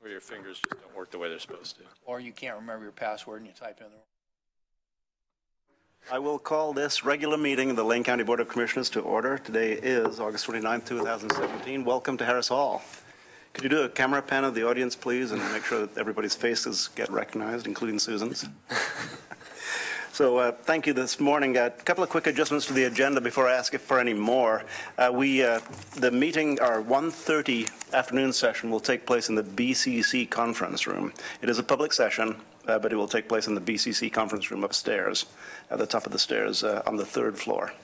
Or your fingers just don't work the way they're supposed to. Or you can't remember your password and you type in the I will call this regular meeting of the Lane County Board of Commissioners to order. Today is August 29th, 2017. Welcome to Harris Hall. Could you do a camera pan of the audience, please, and make sure that everybody's faces get recognized, including Susan's? So thank you this morning. A couple of quick adjustments to the agenda before I ask if for any more. The meeting, our 1:30 afternoon session, will take place in the BCC conference room. It is a public session, but it will take place in the BCC conference room upstairs, at the top of the stairs on the 3rd floor.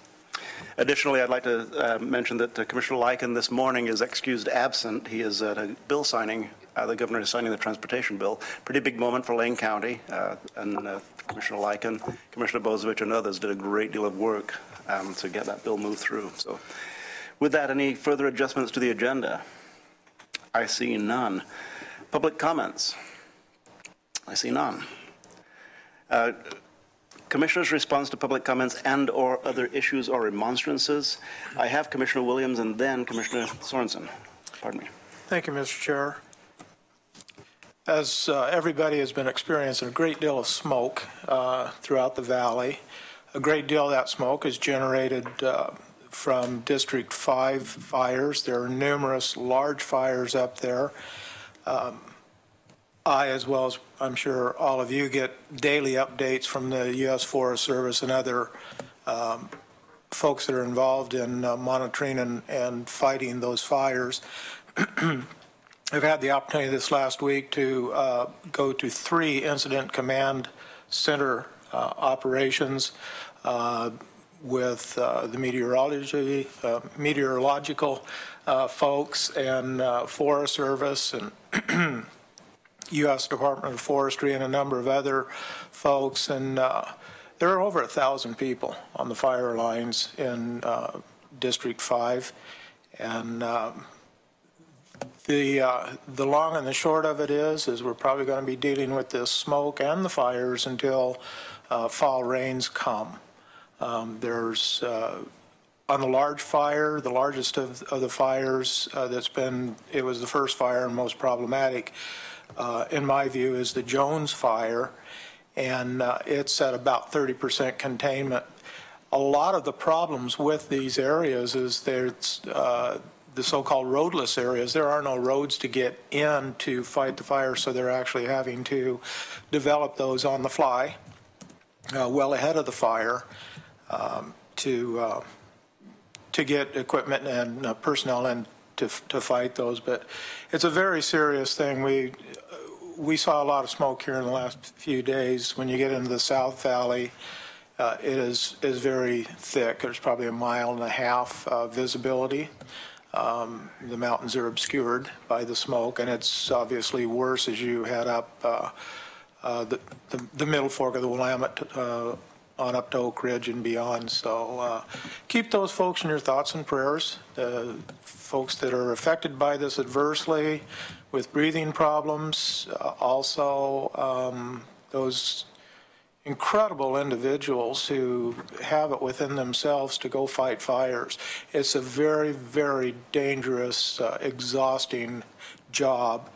Additionally, I'd like to mention that Commissioner Lycan this morning is excused absent. He is at a bill signing. The governor is signing the transportation bill. Pretty big moment for Lane County, and Commissioner Lycan, Commissioner Bozovich, and others did a great deal of work to get that bill moved through. So with that, any further adjustments to the agenda? I see none. Public comments? I see none. Commissioner's response to public comments and or other issues or remonstrances. I have Commissioner Williams and then Commissioner Sorensen. Pardon me. Thank you, Mr. Chair. As everybody has been experiencing a great deal of smoke throughout the valley, a great deal of that smoke is generated from District 5 fires. There are numerous large fires up there. I, as well as I'm sure all of you, get daily updates from the U.S. Forest Service and other folks that are involved in monitoring and fighting those fires. I've had the opportunity this last week to go to 3 incident command center operations with the meteorological folks and Forest Service and U.S. Department of Forestry and a number of other folks, and there are over 1,000 people on the fire lines in District 5, and the long and the short of it is we're probably going to be dealing with this smoke and the fires until fall rains come. There's on the large fire, the largest of the fires it was the first fire and most problematic, in my view, is the Jones fire, and it's at about 30% containment. A lot of the problems with these areas is there's the so-called roadless areas. There are no roads to get in to fight the fire, so they're actually having to develop those on the fly, well ahead of the fire, to get equipment and personnel in to fight those. But it's a very serious thing. We saw a lot of smoke here in the last few days. When you get into the South Valley, it is very thick. There's probably 1.5 miles visibility. The mountains are obscured by the smoke, and it's obviously worse as you head up the middle fork of the Willamette on up to Oak Ridge and beyond. So keep those folks in your thoughts and prayers. The folks that are affected by this adversely with breathing problems, also those incredible individuals who have it within themselves to go fight fires. It's a very, very dangerous, exhausting job.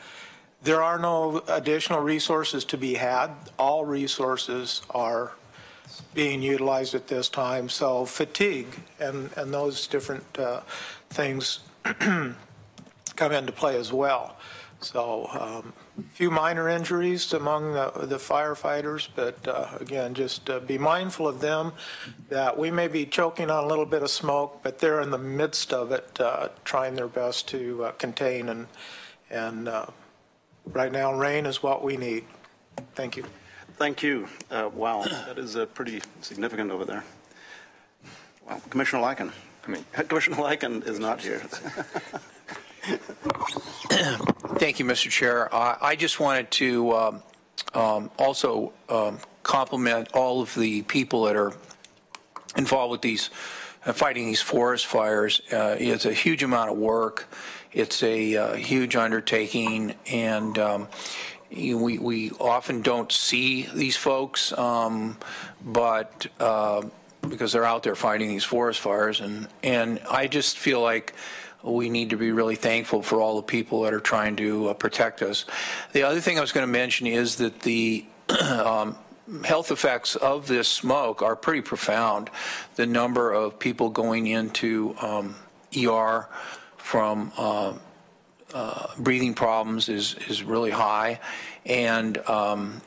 There are no additional resources to be had. All resources are being utilized at this time. So fatigue and those different things come into play as well. So a few minor injuries among the firefighters, but again, just be mindful of them, that we may be choking on a little bit of smoke, but they're in the midst of it, trying their best to contain, and right now rain is what we need. Thank you. Thank you. Wow, that is pretty significant over there. Wow. Commissioner Lycan. Commissioner Lycan is not here. Thank you, Mr. Chair. I just wanted to also compliment all of the people that are involved with these fighting these forest fires. It's a huge amount of work. It's a huge undertaking, and we often don't see these folks, but because they're out there fighting these forest fires, and I just feel like we need to be really thankful for all the people that are trying to protect us. The other thing I was going to mention is that the health effects of this smoke are pretty profound. The number of people going into ER from breathing problems is really high, and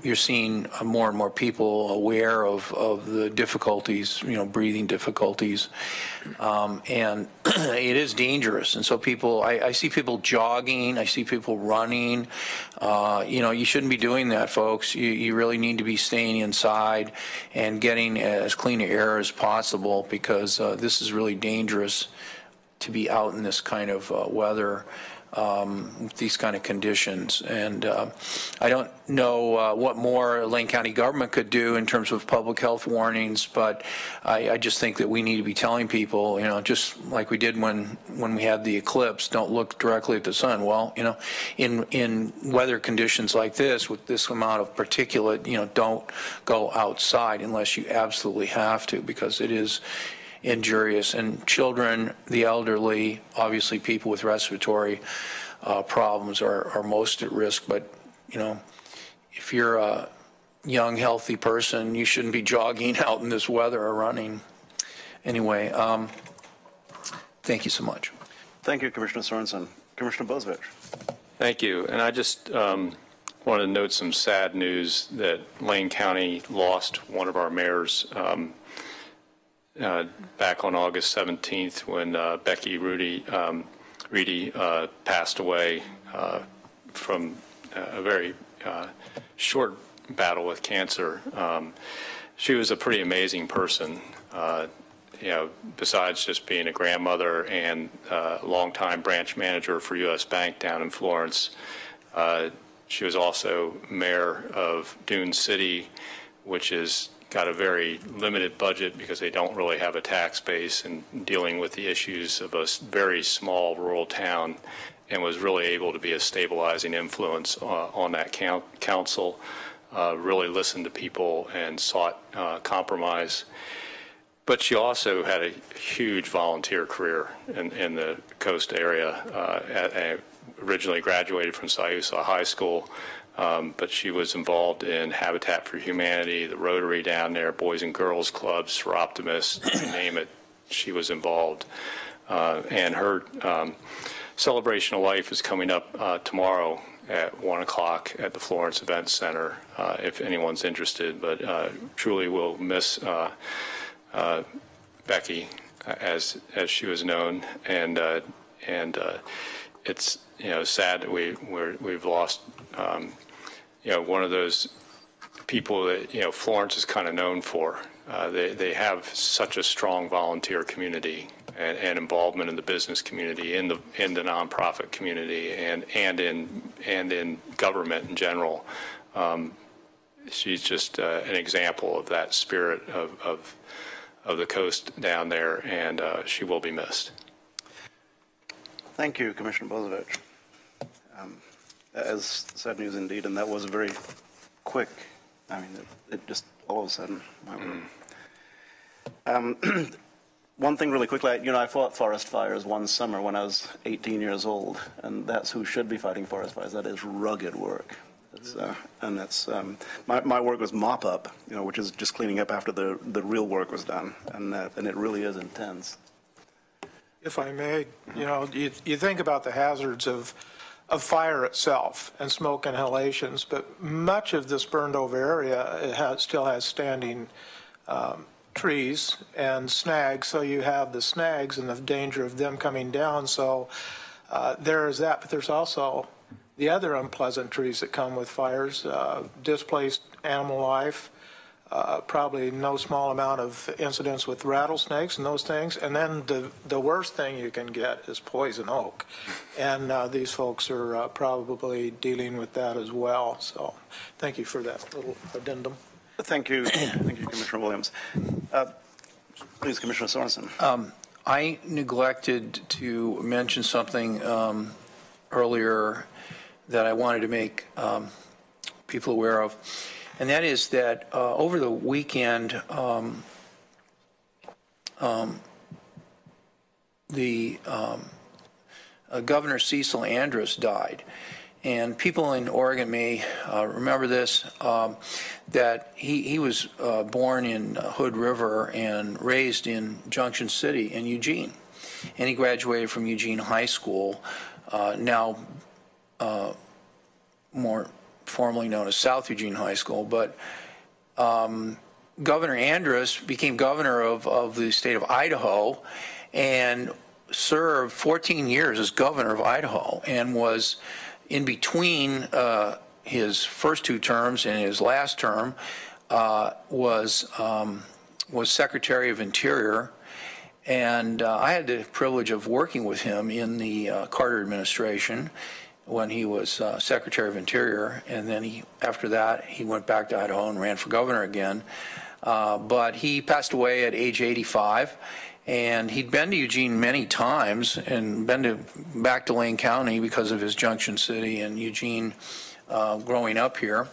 you're seeing more and more people aware of the difficulties, breathing difficulties, and it is dangerous. And so people, I see people jogging, I see people running. You shouldn't be doing that, folks. You really need to be staying inside and getting as clean air as possible, because this is really dangerous to be out in this kind of weather, these kind of conditions. And I don't know what more Lane County government could do in terms of public health warnings, but I just think that we need to be telling people, just like we did when we had the eclipse, don't look directly at the sun. Well, in weather conditions like this, with this amount of particulate, don't go outside unless you absolutely have to, because it is injurious. And children, the elderly, obviously people with respiratory problems are most at risk. But, if you're a young, healthy person, you shouldn't be jogging out in this weather or running. Anyway, thank you so much. Thank you, Commissioner Sorensen. Commissioner Bozievich. Thank you. And I just wanted to note some sad news that Lane County lost one of our mayors back on August 17th when Becky Reedy passed away from a very short battle with cancer. She was a pretty amazing person, besides just being a grandmother and longtime branch manager for U.S. Bank down in Florence. She was also mayor of Dune City, which is got a very limited budget because they don't really have a tax base, and dealing with the issues of a very small rural town, and was really able to be a stabilizing influence on that council, really listened to people and sought compromise. But she also had a huge volunteer career in the coast area. Originally graduated from Siuslaw High School, but she was involved in Habitat for Humanity, the Rotary down there, Boys and Girls Clubs for Optimists, you name it, she was involved. And her celebration of life is coming up tomorrow at 1 o'clock at the Florence Events Center, if anyone's interested. But truly will miss Becky as she was known, and it's sad that we've lost one of those people that Florence is kind of known for. They have such a strong volunteer community and involvement in the business community, in the nonprofit community, and in government in general. She's just an example of that spirit of the coast down there, and she will be missed. Thank you, Commissioner Bozievich. As sad news indeed, and that was very quick. I mean, it just all of a sudden. One thing really quickly, I fought forest fires one summer when I was 18 years old, and that's who should be fighting forest fires. That is rugged work. My work was mop up, which is just cleaning up after the real work was done, and it really is intense. If I may, you think about the hazards of fire itself and smoke inhalations, but much of this burned over area still has standing trees and snags, so you have the snags and the danger of them coming down. So there is that, but there's also the other unpleasant trees that come with fires, displaced animal life, probably no small amount of incidents with rattlesnakes and those things. And then the worst thing you can get is poison oak. And these folks are probably dealing with that as well. So thank you for that little addendum. Thank you. Thank you, Commissioner Williams. Please, Commissioner Sorensen. I neglected to mention something earlier that I wanted to make people aware of. And that is that over the weekend, the Governor Cecil Andrus died. And people in Oregon may remember this, that he was born in Hood River and raised in Junction City in Eugene. And he graduated from Eugene High School, now more formally known as South Eugene High School. But Governor Andrus became governor of the state of Idaho and served 14 years as governor of Idaho, and was in between his first 2 terms and his last term was Secretary of Interior. And I had the privilege of working with him in the Carter administration when he was Secretary of Interior. And then after that, he went back to Idaho and ran for governor again. But he passed away at age 85. And he'd been to Eugene many times and been back to Lane County because of his Junction City and Eugene growing up here.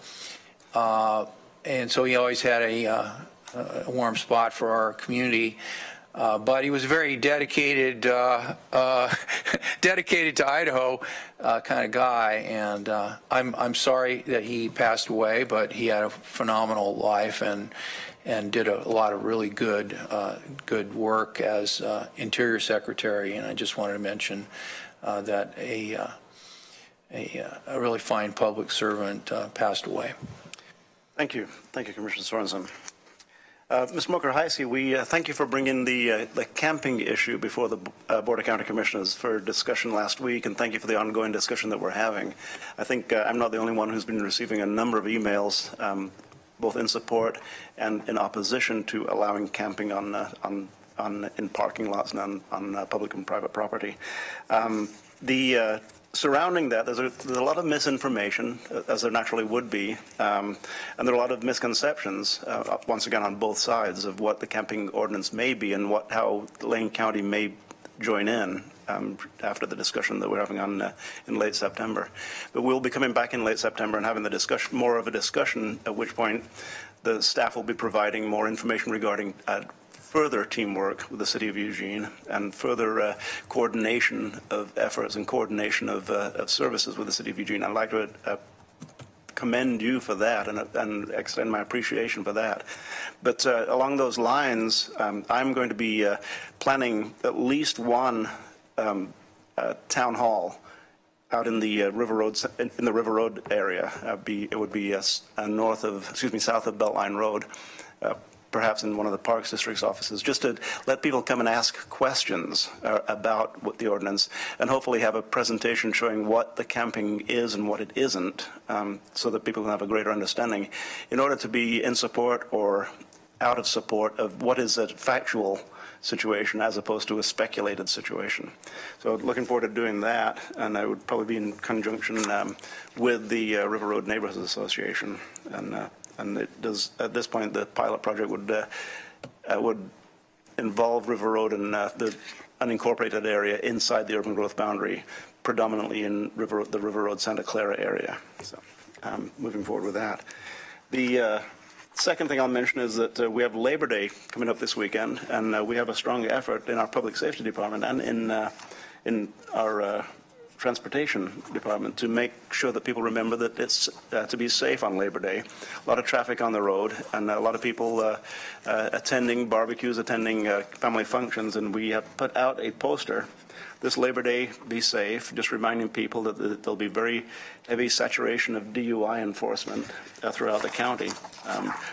And so he always had a warm spot for our community. But he was very dedicated, dedicated to Idaho kind of guy. And I'm sorry that he passed away, but he had a phenomenal life and did a lot of really good work as Interior Secretary. And I just wanted to mention that a really fine public servant passed away. Thank you, Commissioner Sorensen. Ms. Mocher-Heisey, we thank you for bringing the camping issue before the Board of County Commissioners for discussion last week, and thank you for the ongoing discussion that we're having. I think I'm not the only one who's been receiving a number of emails, both in support and in opposition to allowing camping in parking lots and on public and private property. Surrounding that, there's a lot of misinformation, as there naturally would be, and there are a lot of misconceptions, once again, on both sides of what the camping ordinance may be and how Lane County may join in after the discussion that we're having in late September. But we'll be coming back in late September and having the discussion, more of a discussion, at which point the staff will be providing more information regarding further teamwork with the City of Eugene and further coordination of efforts and coordination of services with the City of Eugene. I'd like to commend you for that and extend my appreciation for that. But along those lines, I'm going to be planning at least one town hall out in the River Road area. It would be south of Beltline Road. Perhaps in one of the Parks District's offices, just to let people come and ask questions about what the ordinance, and hopefully have a presentation showing what the camping is and what it isn't, so that people can have a greater understanding, in order to be in support or out of support of what is a factual situation as opposed to a speculated situation. So looking forward to doing that, and I would probably be in conjunction with the River Road Neighborhoods Association. And it does, at this point, the pilot project would involve River Road and the unincorporated area inside the urban growth boundary, predominantly in the River Road Santa Clara area. So moving forward with that. The second thing I'll mention is that we have Labor Day coming up this weekend, and we have a strong effort in our public safety department and in our transportation department to make sure that people remember that it's to be safe on Labor Day. A lot of traffic on the road and a lot of people attending barbecues, attending family functions, and we have put out a poster, this Labor Day, be safe, just reminding people that there'll be very heavy saturation of DUI enforcement throughout the county.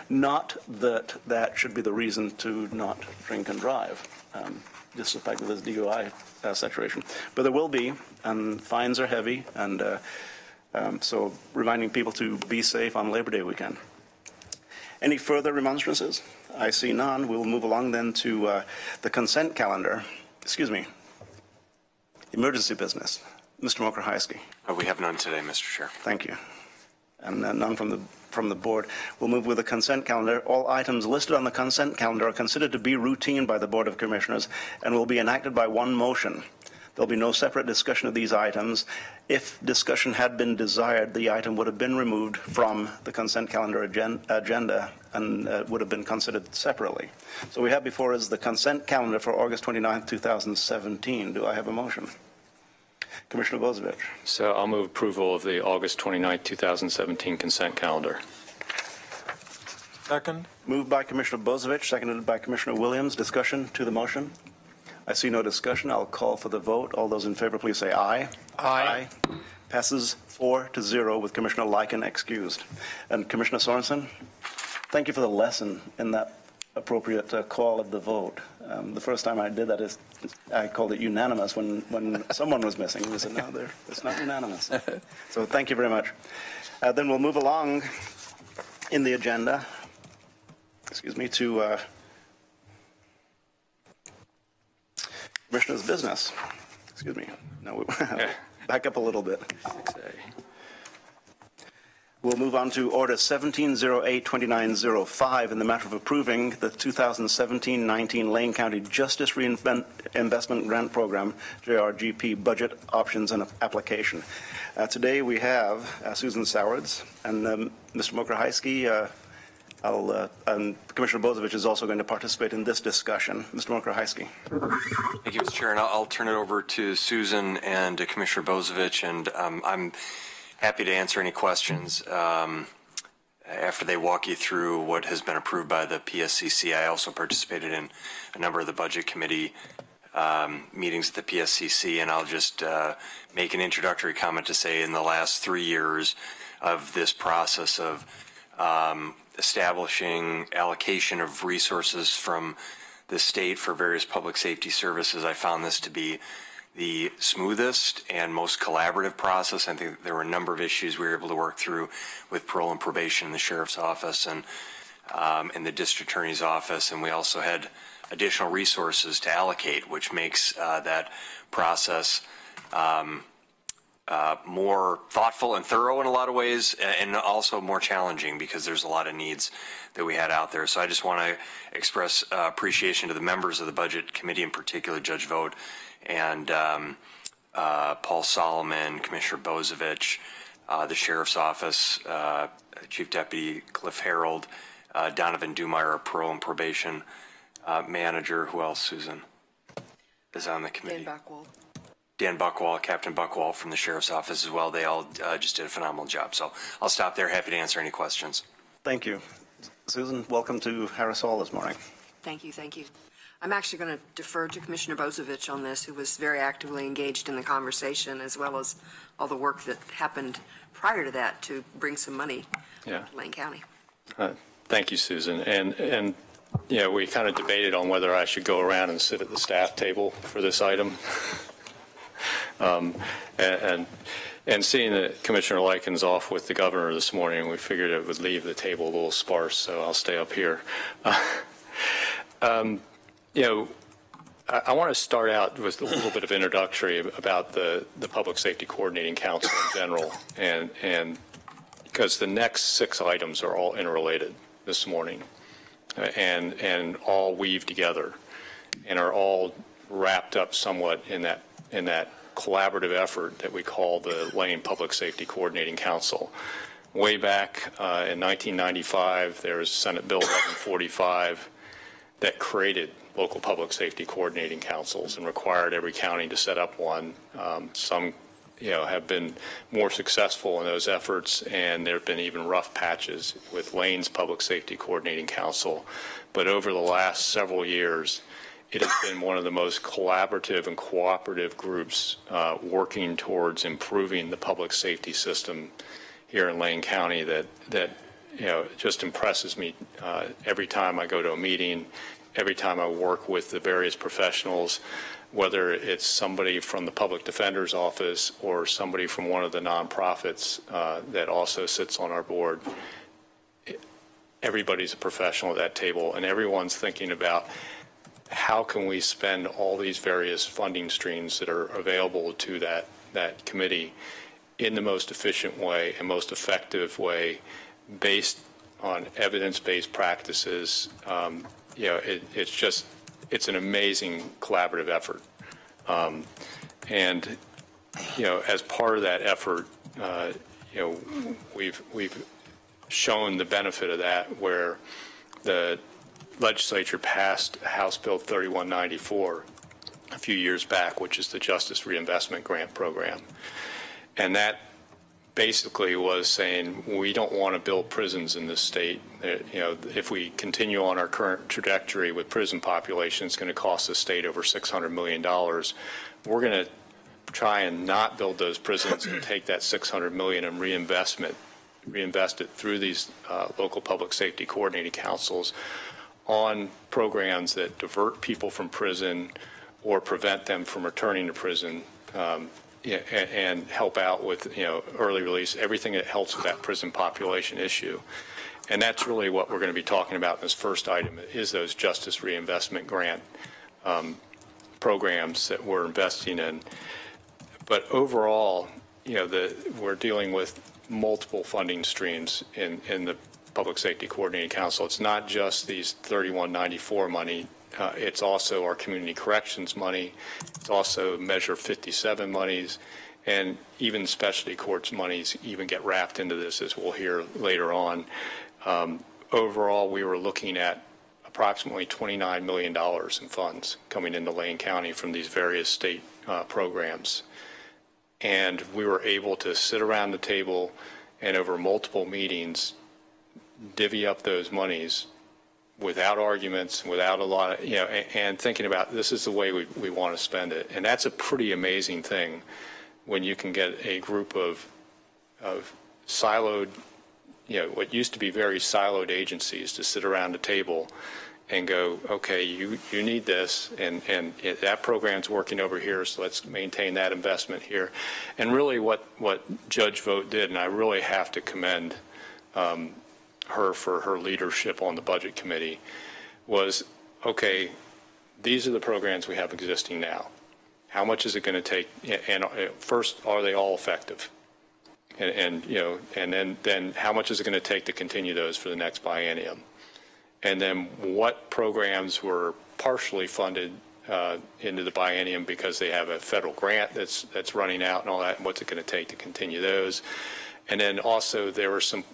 Not that that should be the reason to not drink and drive. Just the fact that there's DUI saturation. But there will be, and fines are heavy, and so reminding people to be safe on Labor Day weekend. Any further remonstrances? I see none. We'll move along then to the consent calendar. Excuse me. Emergency business. Mr. Mocher-Heisey. We have none today, Mr. Chair. Thank you. And none from the board. We'll move with the consent calendar. All items listed on the consent calendar are considered to be routine by the Board of Commissioners and will be enacted by one motion. There'll be no separate discussion of these items. If discussion had been desired, the item would have been removed from the consent calendar agenda and would have been considered separately. So we have before us the consent calendar for August 29th, 2017. Do I have a motion? Commissioner Bozievich. So I'll move approval of the August 29, 2017 consent calendar. Second? Moved by Commissioner Bozievich, seconded by Commissioner Williams. Discussion to the motion? I see no discussion. I'll call for the vote. All those in favor, please say aye. Aye. Passes 4-0 with Commissioner Lycan excused. And Commissioner Sorensen, thank you for the lesson in that appropriate call of the vote. The first time I did that is I called it unanimous when someone was missing. We said, no, it's not unanimous. So thank you very much. Then we'll move along in the agenda, to Commissioner's business. No, back up a little bit. 6A. We'll move on to Order 1708-2905 in the matter of approving the 2017-19 Lane County Justice Reinvestment Grant Program, JRGP, budget options and application. Today we have Susan Sowards and Mr. Mokrahajski. And Commissioner Bozievich is also going to participate in this discussion. Mr. Mokrahajski. Thank you, Mr. Chair, and I'll turn it over to Susan and to Commissioner Bozievich, and I'm happy to answer any questions after they walk you through what has been approved by the PSCC. I also participated in a number of the Budget Committee meetings at the PSCC, and I'll just make an introductory comment to say in the last 3 years of this process of establishing allocation of resources from the state for various public safety services, I found this to be the smoothest and most collaborative process. I think there were a number of issues we were able to work through with parole and probation in the sheriff's office and in the district attorney's office, and we also had additional resources to allocate, which makes that process more thoughtful and thorough in a lot of ways, and also more challenging because there's a lot of needs that we had out there. So I just want to express appreciation to the members of the Budget Committee, in particular Judge Vogt and Paul Solomon, Commissioner Bozievich, the Sheriff's Office, Chief Deputy Cliff Harold, Donovan Dumire, Parole and Probation Manager. Who else, Susan, is on the committee? Dan Buckwall, Captain Buckwall from the Sheriff's Office as well. They all just did a phenomenal job. So I'll stop there. Happy to answer any questions. Thank you. Susan, welcome to Harris Hall this morning. Thank you. Thank you. I'm actually going to defer to Commissioner Bozievich on this, who was very actively engaged in the conversation, as well as all the work that happened prior to that to bring some money to Lane County. Thank you, Susan. And you know, we kind of debated on whether I should go around and sit at the staff table for this item. And seeing that Commissioner Lycan's off with the governor this morning, we figured it would leave the table a little sparse, so I'll stay up here. You know, I want to start out with a little bit of introductory about the Public Safety Coordinating Council in general, and because the next 6 items are all interrelated this morning, and all weave together, and are all wrapped up somewhat in that collaborative effort that we call the Lane Public Safety Coordinating Council. Way back in 1995, there was Senate Bill 1145 that created local public safety coordinating councils and required every county to set up one. Some, you know, have been more successful in those efforts, and there have been even rough patches with Lane's Public Safety Coordinating Council. But over the last several years, it has been one of the most collaborative and cooperative groups working towards improving the public safety system here in Lane County that you know, just impresses me every time I go to a meeting, every time I work with the various professionals, whether it's somebody from the public defender's office or somebody from one of the nonprofits that also sits on our board. Everybody's a professional at that table, and everyone's thinking about how can we spend all these various funding streams that are available to that committee in the most efficient way and most effective way based on evidence-based practices. You know, it's an amazing collaborative effort. And, you know, as part of that effort, you know, we've shown the benefit of that where the legislature passed House Bill 3194, a few years back, which is the Justice Reinvestment Grant Program. And that basically was saying we don't want to build prisons in this state. If we continue on our current trajectory with prison population, it's going to cost the state over $600 million. We're going to try and not build those prisons and take that $600 million and reinvest it through these local public safety coordinating councils on programs that divert people from prison or prevent them from returning to prison, and help out with early release, everything that helps with that prison population issue. And that's really what we're going to be talking about in this first item, is those Justice Reinvestment Grant programs that we're investing in. But overall, we're dealing with multiple funding streams in the Public Safety Coordinating Council. It's not just these 3194 money. It's also our community corrections money. It's also Measure 57 monies, and even specialty courts monies even get wrapped into this, as we'll hear later on. Overall, we were looking at approximately $29 million in funds coming into Lane County from these various state programs. And we were able to sit around the table and over multiple meetings divvy up those monies without arguments, without a lot of, and thinking about this is the way we want to spend it. And that's a pretty amazing thing when you can get a group of siloed, what used to be very siloed agencies to sit around the table and go, okay, you need this, and that program's working over here, so let's maintain that investment here. And really what Judge Vogt did, and I really have to commend her for her leadership on the Budget Committee, was, okay, these are the programs we have existing now. How much is it going to take? And first, are they all effective? And then how much is it going to take to continue those for the next biennium? And then what programs were partially funded into the biennium because they have a federal grant that's running out and all that, and what's it going to take to continue those? And then also there were some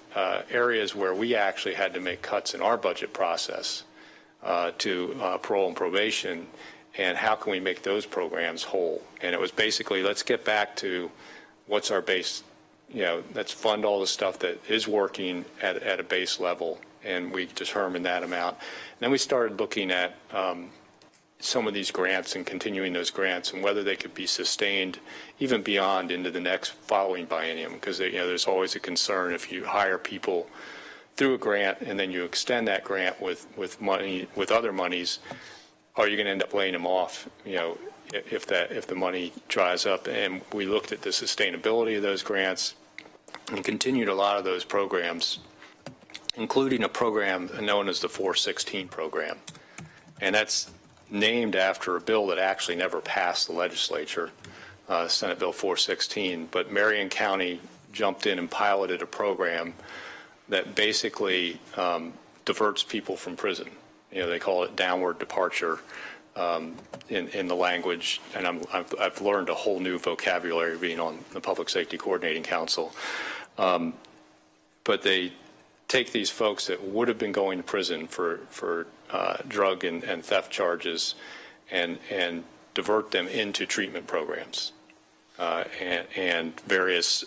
areas where we actually had to make cuts in our budget process to parole and probation, and how can we make those programs whole? And it was basically, let's get back to what's our base, let's fund all the stuff that is working at a base level, and we determined that amount. And then we started looking at some of these grants and continuing those grants and whether they could be sustained even beyond into the next following biennium, because there's always a concern if you hire people through a grant and then you extend that grant with money, with other monies, are you going to end up laying them off, if the money dries up? And we looked at the sustainability of those grants and continued a lot of those programs, including a program known as the 416 program. And that's named after a bill that actually never passed the legislature, Senate Bill 416. But Marion County jumped in and piloted a program that basically diverts people from prison. They call it downward departure in the language. And I've learned a whole new vocabulary being on the Public Safety Coordinating Council. But they take these folks that would have been going to prison for drug and theft charges and divert them into treatment programs and various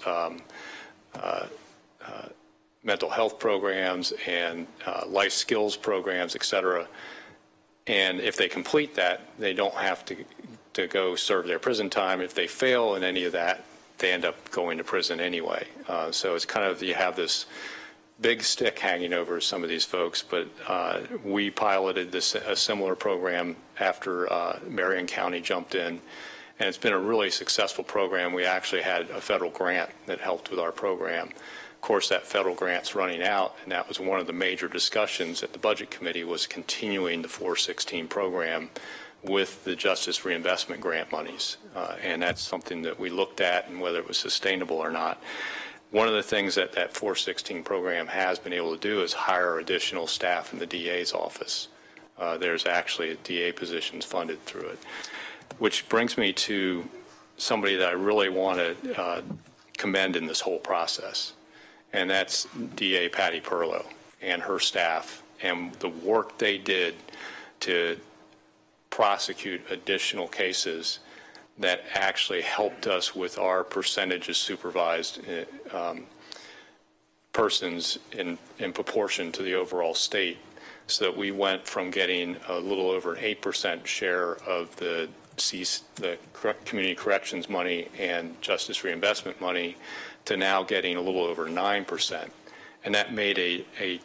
mental health programs and life skills programs, et cetera. And if they complete that, they don't have to go serve their prison time. If they fail in any of that, they end up going to prison anyway. So it's kind of, you have this big stick hanging over some of these folks, but we piloted a similar program after Marion County jumped in, and it's been a really successful program. We actually had a federal grant that helped with our program. Of course, that federal grant's running out, and that was one of the major discussions at the Budget Committee, was continuing the 416 program with the Justice Reinvestment Grant monies, and that's something that we looked at and whether it was sustainable or not. One of the things that 416 program has been able to do is hire additional staff in the DA's office. There's actually DA positions funded through it, which brings me to somebody that I really want to commend in this whole process, and that's DA Patty Perlow and her staff and the work they did to prosecute additional cases that actually helped us with our percentage of supervised persons in proportion to the overall state, so that we went from getting a little over an 8% share of the community corrections money and justice reinvestment money to now getting a little over 9%. And that made a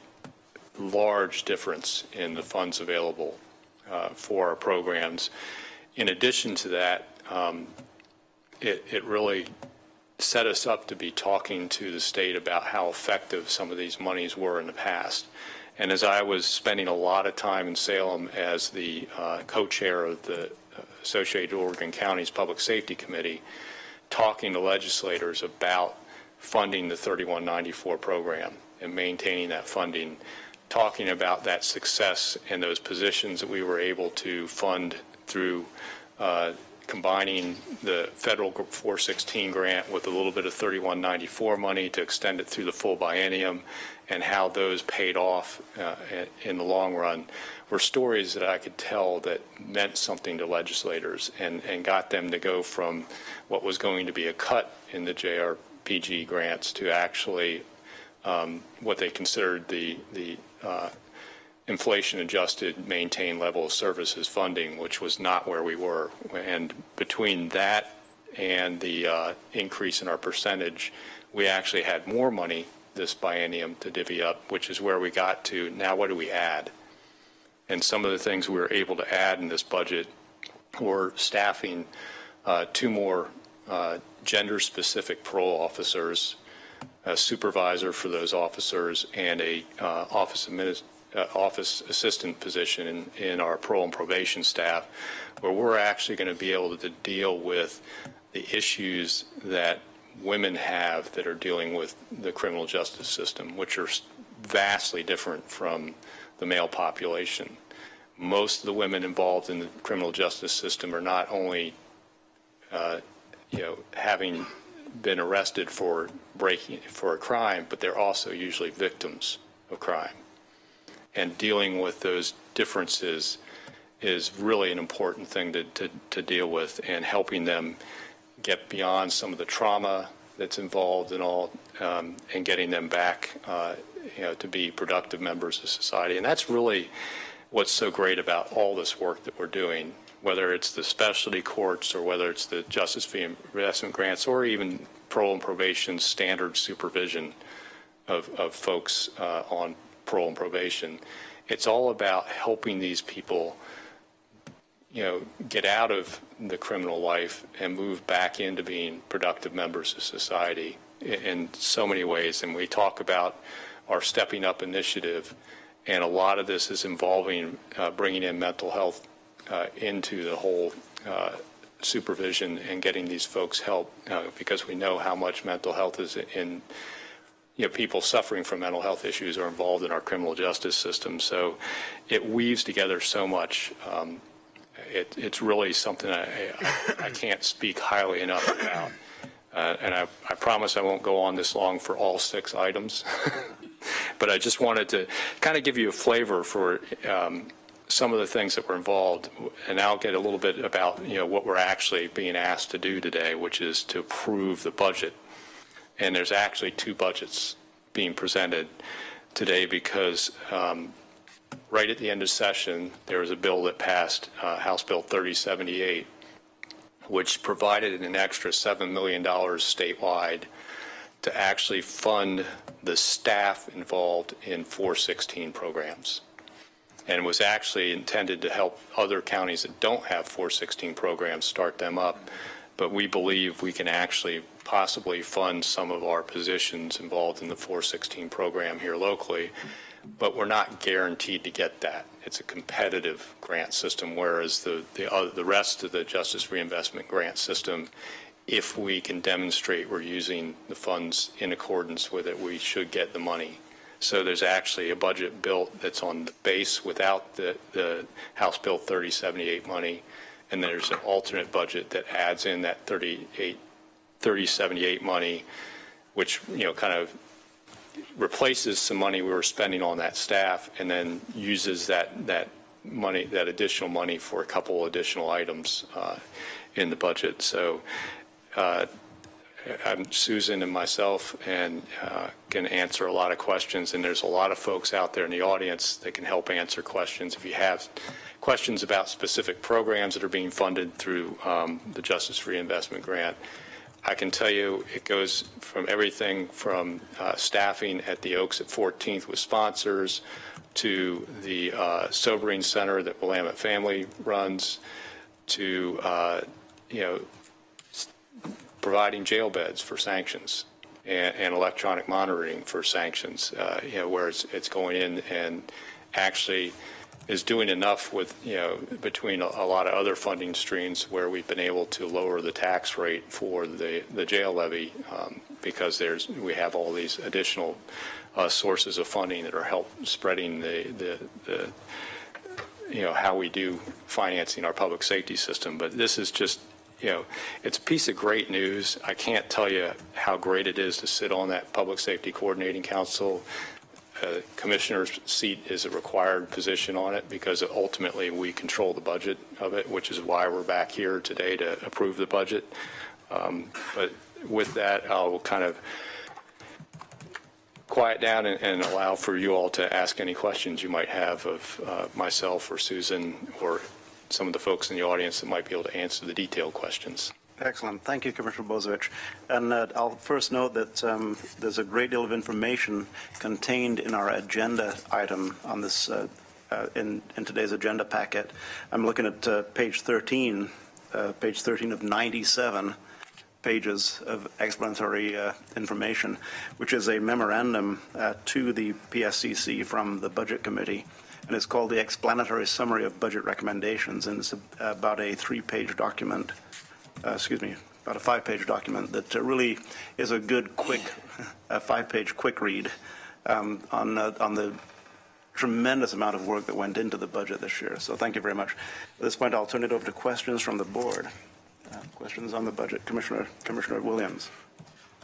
large difference in the funds available for our programs. In addition to that, it really set us up to be talking to the state about how effective some of these monies were in the past. And as I was spending a lot of time in Salem as the co-chair of the Associated Oregon Counties Public Safety Committee, talking to legislators about funding the 3194 program and maintaining that funding, talking about that success and those positions that we were able to fund through combining the federal 416 grant with a little bit of 3194 money to extend it through the full biennium, and how those paid off in the long run, were stories that I could tell that meant something to legislators and got them to go from what was going to be a cut in the JRPG grants to actually what they considered the inflation-adjusted maintained level of services funding, which was not where we were. And between that and the increase in our percentage, we actually had more money this biennium to divvy up, which is where we got to. Now what do we add? And some of the things we were able to add in this budget were staffing 2 more gender-specific parole officers, a supervisor for those officers, and a office assistant position in our parole and probation staff, where we're actually going to be able to deal with the issues that women have that are dealing with the criminal justice system, which are vastly different from the male population. Most of the women involved in the criminal justice system are not only, having been arrested for a crime, but they're also usually victims of crime. And dealing with those differences is really an important thing to deal with, and helping them get beyond some of the trauma that's involved and all, and getting them back, to be productive members of society. And that's really what's so great about all this work that we're doing, whether it's the specialty courts or whether it's the justice reinvestment grants or even parole and probation standard supervision of folks on parole and probation. It's all about helping these people get out of the criminal life and move back into being productive members of society in so many ways. And we talk about our Stepping Up initiative, and a lot of this is involving bringing in mental health into the whole supervision and getting these folks help, because we know how much mental health is in people suffering from mental health issues are involved in our criminal justice system. So it weaves together so much. It's really something I can't speak highly enough about. And I promise I won't go on this long for all 6 items. But I just wanted to kind of give you a flavor for some of the things that were involved. And I'll get a little bit about what we're actually being asked to do today, which is to approve the budget. And there's actually 2 budgets being presented today, because right at the end of session, there was a bill that passed, House Bill 3078, which provided an extra $7 million statewide to actually fund the staff involved in 416 programs. And was actually intended to help other counties that don't have 416 programs start them up. But we believe we can actually possibly fund some of our positions involved in the 416 program here locally, but we're not guaranteed to get that. It's a competitive grant system, whereas the rest of the Justice Reinvestment Grant system, if we can demonstrate we're using the funds in accordance with it, we should get the money. So there's actually a budget built that's on the base without the House Bill 3078 money, and there's an alternate budget that adds in that 3078 money, which kind of replaces some money we were spending on that staff, and then uses that money, that additional money for a couple additional items in the budget. So Susan and myself and can answer a lot of questions, and there's a lot of folks out there in the audience that can help answer questions. If you have questions about specific programs that are being funded through the Justice Reinvestment Grant, I can tell you it goes from everything from staffing at the Oaks at 14th with sponsors to the Sobering Center that Willamette Family runs to, providing jail beds for sanctions and electronic monitoring for sanctions, where it's going in and actually is doing enough with, between a lot of other funding streams where we've been able to lower the tax rate for the jail levy because we have all these additional sources of funding that are help spreading the how we do financing our public safety system. But this is just, it's a piece of great news. I can't tell you how great it is to sit on that Public Safety Coordinating Council. Commissioner's seat is a required position on it because ultimately we control the budget of it, which is why we're back here today to approve the budget. But with that, I'll kind of quiet down and allow for you all to ask any questions you might have of myself or Susan or some of the folks in the audience that might be able to answer the detailed questions. Excellent. Thank you, Commissioner Bozevich. And I'll first note that there's a great deal of information contained in our agenda item on this in today's agenda packet. I'm looking at page 13 of 97 pages of explanatory information, which is a memorandum to the PSCC from the Budget Committee. And it's called the Explanatory Summary of Budget Recommendations, and it's about a 3-page document. About a 5-page document that really is a good, quick, 5-page quick read on the tremendous amount of work that went into the budget this year. So thank you very much. At this point, I'll turn it over to questions from the board. Questions on the budget. Commissioner Williams.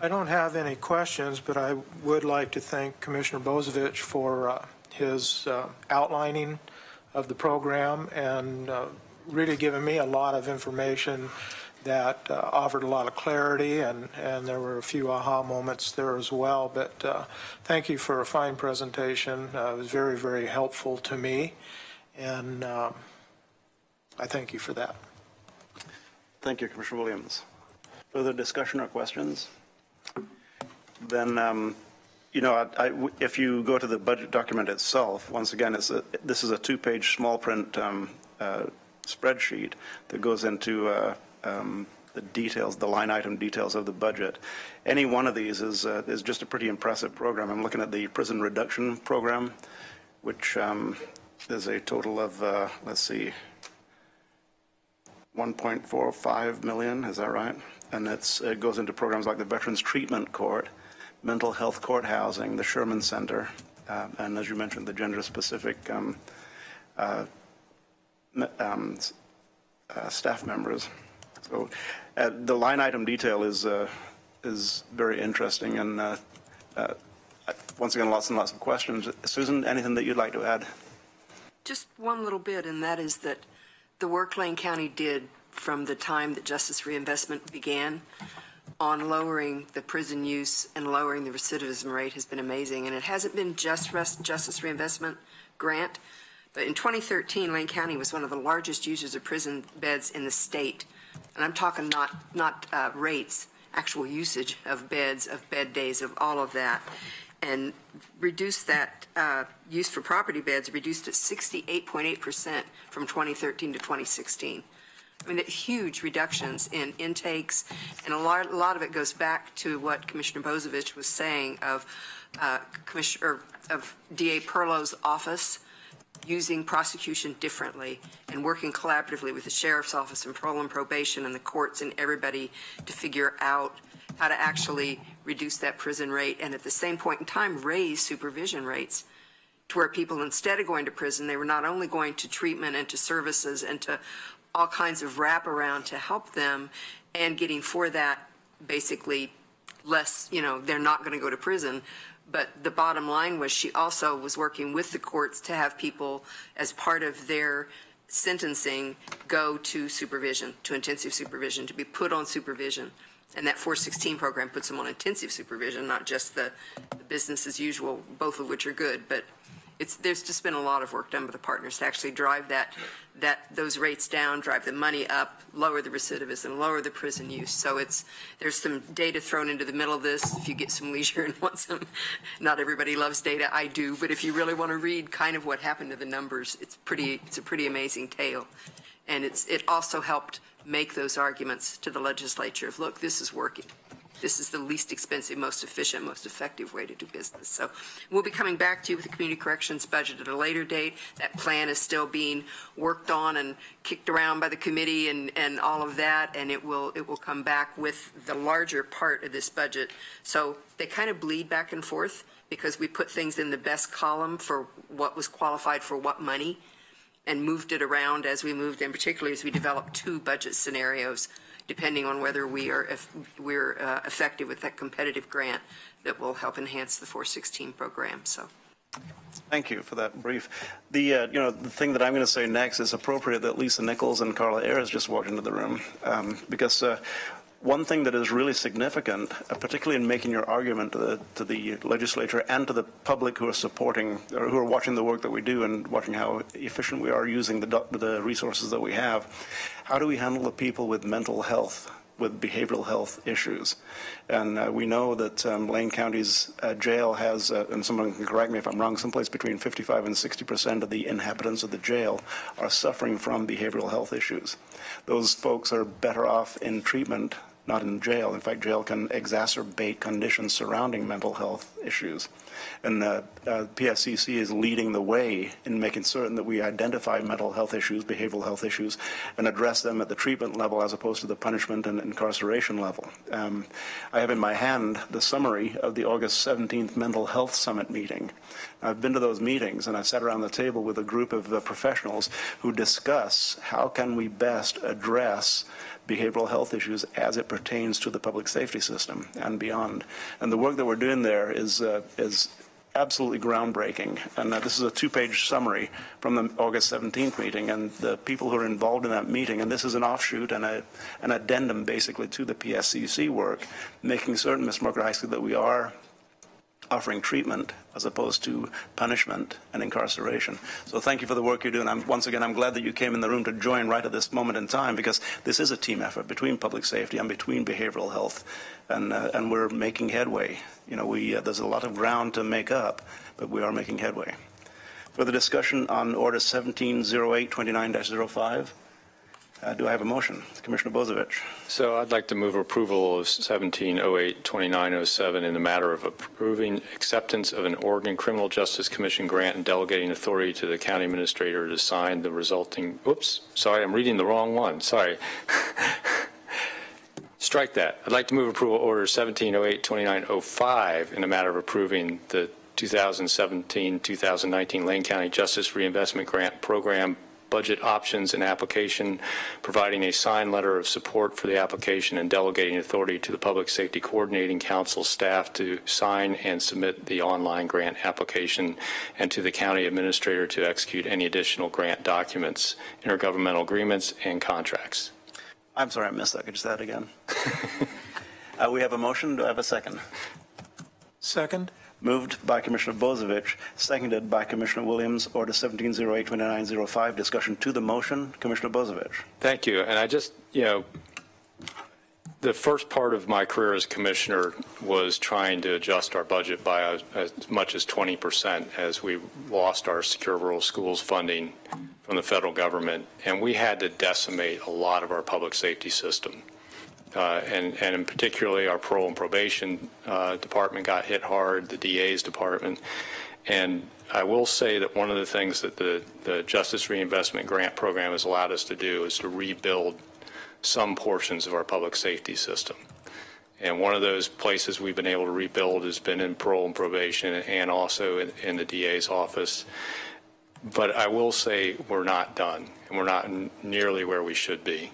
I don't have any questions, but I would like to thank Commissioner Bozevich for his outlining of the program and really giving me a lot of information that offered a lot of clarity, and there were a few aha moments there as well. But thank you for a fine presentation. It was very, very helpful to me, and I thank you for that. Thank you, Commissioner Williams. Further discussion or questions? Then, if you go to the budget document itself, once again, this is a 2-page small print spreadsheet that goes into the details, the line item details of the budget. Any one of these is just a pretty impressive program. I'm looking at the prison reduction program, which is a total of, let's see, 1.45 million, is that right? And it goes into programs like the Veterans Treatment Court, Mental Health Court Housing, the Sherman Center, and as you mentioned, the gender-specific staff members. So the line item detail is very interesting, and once again, lots and lots of questions. Susan, anything that you'd like to add? Just one little bit, and that is that the work Lane County did from the time that Justice Reinvestment began on lowering the prison use and lowering the recidivism rate has been amazing. And it hasn't been just Justice Reinvestment Grant, but in 2013, Lane County was one of the largest users of prison beds in the state. And I'm talking not rates, actual usage of beds, of bed days, of all of that. And reduced that use for property beds, reduced it 68.8% from 2013 to 2016. I mean, huge reductions in intakes, and a lot of it goes back to what Commissioner Bozevich was saying of DA Perlow's office using prosecution differently and working collaboratively with the Sheriff's Office and parole and probation and the courts and everybody to figure out how to actually reduce that prison rate, and at the same point in time raise supervision rates to where people, instead of going to prison, they were not only going to treatment and to services and to all kinds of wraparound to help them, and getting for that basically less, they're not going to go to prison, But the bottom line was she also was working with the courts to have people, as part of their sentencing, go to supervision, to intensive supervision, to be put on supervision. And that 416 program puts them on intensive supervision, not just the business as usual, both of which are good. But there's just been a lot of work done by the partners to actually drive those rates down, drive the money up, lower the recidivism, lower the prison use. So there's some data thrown into the middle of this. If you get some leisure and want some, not everybody loves data, I do, but if you really want to read kind of what happened to the numbers, it's a pretty amazing tale. And it also helped make those arguments to the legislature of, look, this is working. This is the least expensive, most efficient, most effective way to do business. So we'll be coming back to you with the community corrections budget at a later date. That plan is still being worked on and kicked around by the committee and all of that, and it will come back with the larger part of this budget. So they kind of bleed back and forth because we put things in the best column for what was qualified for what money and moved it around as we moved, and particularly as we developed 2 budget scenarios, depending on whether we're effective with that competitive grant that will help enhance the 416 program. So, thank you for that brief. The thing that I'm going to say next is appropriate that Lisa Nichols and Carla Ayers just walked into the room because one thing that is really significant, particularly in making your argument to the legislature and to the public who are supporting or who are watching the work that we do and watching how efficient we are using the resources that we have, how do we handle the people with mental health, with behavioral health issues? And we know that Lane County's jail has, and someone can correct me if I'm wrong, someplace between 55 and 60% of the inhabitants of the jail are suffering from behavioral health issues. Those folks are better off in treatment, not in jail. In fact, jail can exacerbate conditions surrounding mental health issues. And PSCC is leading the way in making certain that we identify mental health issues, behavioral health issues, and address them at the treatment level as opposed to the punishment and incarceration level. I have in my hand the summary of the August 17th Mental Health Summit meeting. I've been to those meetings, and I've sat around the table with a group of professionals who discuss how can we best address behavioral health issues as it pertains to the public safety system and beyond. And the work that we're doing there is absolutely groundbreaking. And this is a 2-page summary from the August 17th meeting, and the people who are involved in that meeting, and this is an offshoot and an addendum basically to the PSCC work, making certain, Ms. Marker-Heiske, that we are offering treatment as opposed to punishment and incarceration. So thank you for the work you're doing. Once again, I'm glad that you came in the room to join right at this moment in time, because this is a team effort between public safety and between behavioral health, and we're making headway. There's a lot of ground to make up, but we are making headway. For the discussion on Order 170829-05, do I have a motion? Commissioner Bozievich. So I'd like to move approval of 17082907 in the matter of approving acceptance of an Oregon Criminal Justice Commission grant and delegating authority to the county administrator to sign the resulting, oops, sorry, I'm reading the wrong one, sorry. Strike that. I'd like to move approval order 17082905 in the matter of approving the 2017-2019 Lane County Justice Reinvestment Grant Program budget options and application, providing a signed letter of support for the application and delegating authority to the Public Safety Coordinating Council staff to sign and submit the online grant application, and to the county administrator to execute any additional grant documents, intergovernmental agreements, and contracts. I'm sorry, I missed that. Could you say that again? We have a motion. Do I have a second? Second. Moved by Commissioner Bozievich, seconded by Commissioner Williams. Order 17082905. Discussion to the motion. Commissioner Bozievich. Thank you. And I just, the first part of my career as commissioner was trying to adjust our budget by as much as 20% as we lost our secure rural schools funding from the federal government, and we had to decimate a lot of our public safety system. And in particularly our parole and probation department got hit hard, the DA's department. And I will say that one of the things that the Justice Reinvestment Grant Program has allowed us to do is to rebuild some portions of our public safety system. And one of those places we've been able to rebuild has been in parole and probation and also in the DA's office. But I will say we're not done, and we're not nearly where we should be.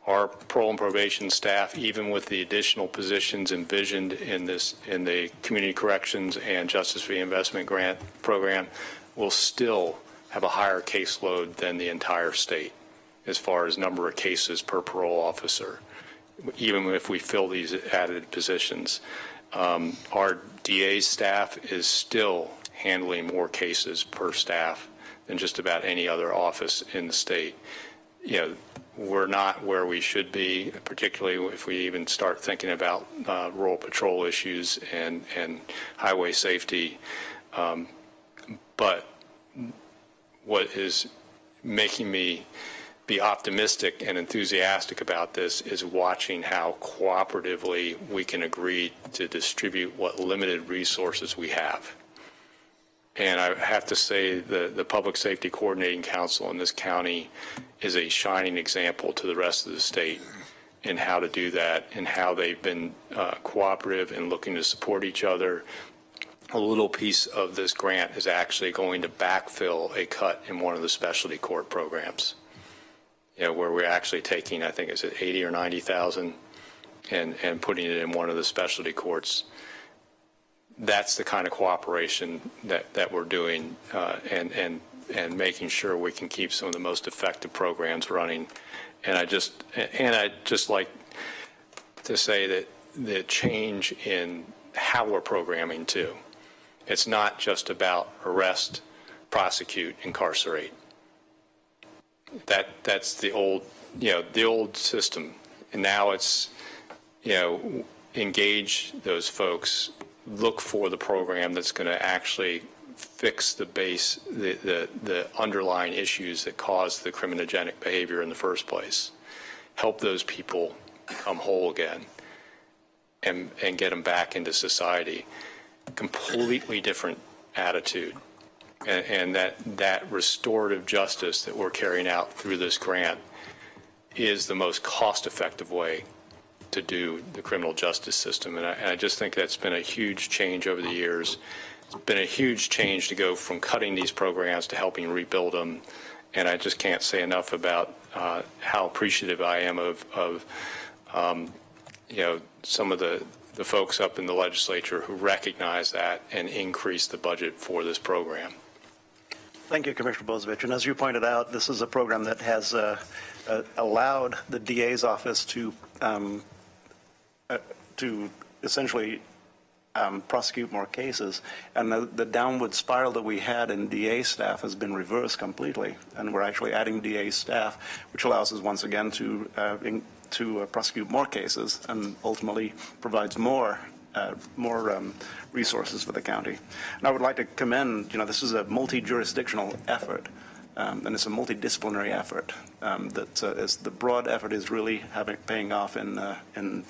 our parole and probation staff, even with the additional positions envisioned in the Community Corrections and Justice Reinvestment Grant program, will still have a higher caseload than the entire state as far as number of cases per parole officer, even if we fill these added positions. Our DA staff is still handling more cases per staff than just about any other office in the state. We're not where we should be, particularly if we even start thinking about rural patrol issues and highway safety. But what is making me be optimistic and enthusiastic about this is watching how cooperatively we can agree to distribute what limited resources we have. And I have to say the Public Safety Coordinating Council in this county is a shining example to the rest of the state in how to do that and how they've been cooperative and looking to support each other. A little piece of this grant is actually going to backfill a cut in one of the specialty court programs, where we're actually taking, I think it's at 80 or 90,000 and putting it in one of the specialty courts. That's the kind of cooperation that we're doing and making sure we can keep some of the most effective programs running. And I'd just like to say that the change in how we're programming too. It's not just about arrest, prosecute, incarcerate. That's the old system. And now it's, engage those folks, look for the program that's going to actually fix the underlying issues that cause the criminogenic behavior in the first place. Help those people come whole again and get them back into society. Completely different attitude. And that restorative justice that we're carrying out through this grant is the most cost-effective way to do the criminal justice system. And I just think that's been a huge change over the years. It's been a huge change to go from cutting these programs to helping rebuild them. And I just can't say enough about how appreciative I am of some of the folks up in the legislature who recognize that and increase the budget for this program. Thank you, Commissioner Bozievich. And as you pointed out, this is a program that has allowed the DA's office to essentially prosecute more cases. And the downward spiral that we had in DA staff has been reversed completely. And we're actually adding DA staff, which allows us once again to prosecute more cases and ultimately provides more resources for the county. And I would like to commend, this is a multi-jurisdictional effort, and it's a multidisciplinary effort. The broad effort is really paying off in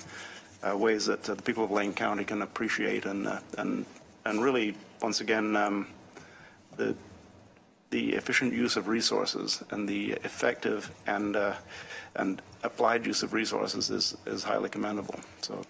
ways that the people of Lane County can appreciate, and really, once again, the efficient use of resources and the effective and applied use of resources is highly commendable. So,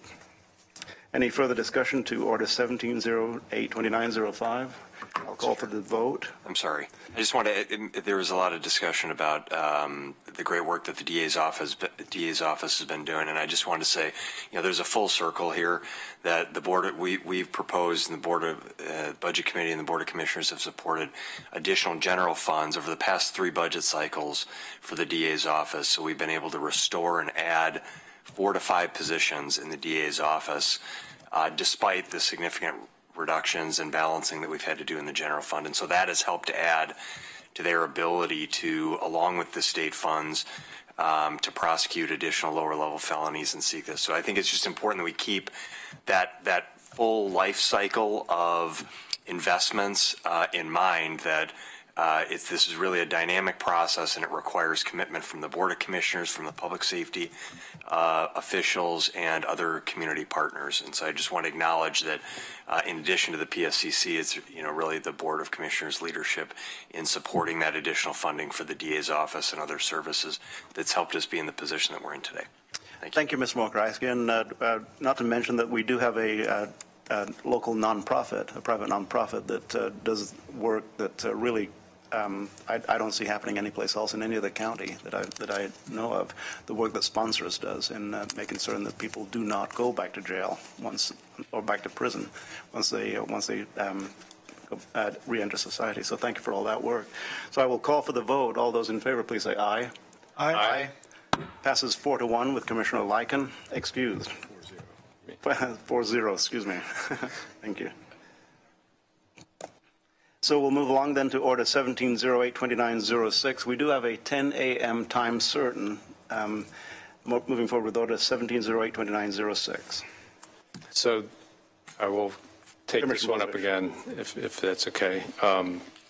any further discussion to Order 1708-2905? I'll call for the vote. I'm sorry. I just want to. There was a lot of discussion about the great work that the DA's office has been doing, and I just wanted to say, there's a full circle here that the board we've proposed, and the Board of Budget Committee and the Board of Commissioners have supported additional general funds over the past 3 budget cycles for the DA's office. So we've been able to restore and add 4 to 5 positions in the DA's office, despite the significant reductions and balancing that we've had to do in the general fund. And so that has helped to add to their ability to, along with the state funds, to prosecute additional lower level felonies and seek this. So I think it's just important that we keep that full life cycle of investments in mind, that this is really a dynamic process, and it requires commitment from the Board of Commissioners, from the public safety officials, and other community partners. And so I just want to acknowledge that in addition to the PSCC, it's really the Board of Commissioners leadership in supporting that additional funding for the DA's office and other services that's helped us be in the position that we're in today. Thank you, Ms. Mokrajski. And not to mention that we do have a local nonprofit, a private nonprofit that does work that really I don't see happening anyplace else in any other county that I know of. The work that Sponsors does in making certain that people do not go back to jail or back to prison once they re-enter society. So thank you for all that work. So I will call for the vote. All those in favor, please say aye. Aye. Passes 4-1 with Commissioner Lycan excused. 4-0, excuse me. Thank you. So we'll move along then to Order 1708-2906. We do have a 10 a.m. time certain. Moving forward with Order 1708-2906. So I will take this one up again, if that's okay.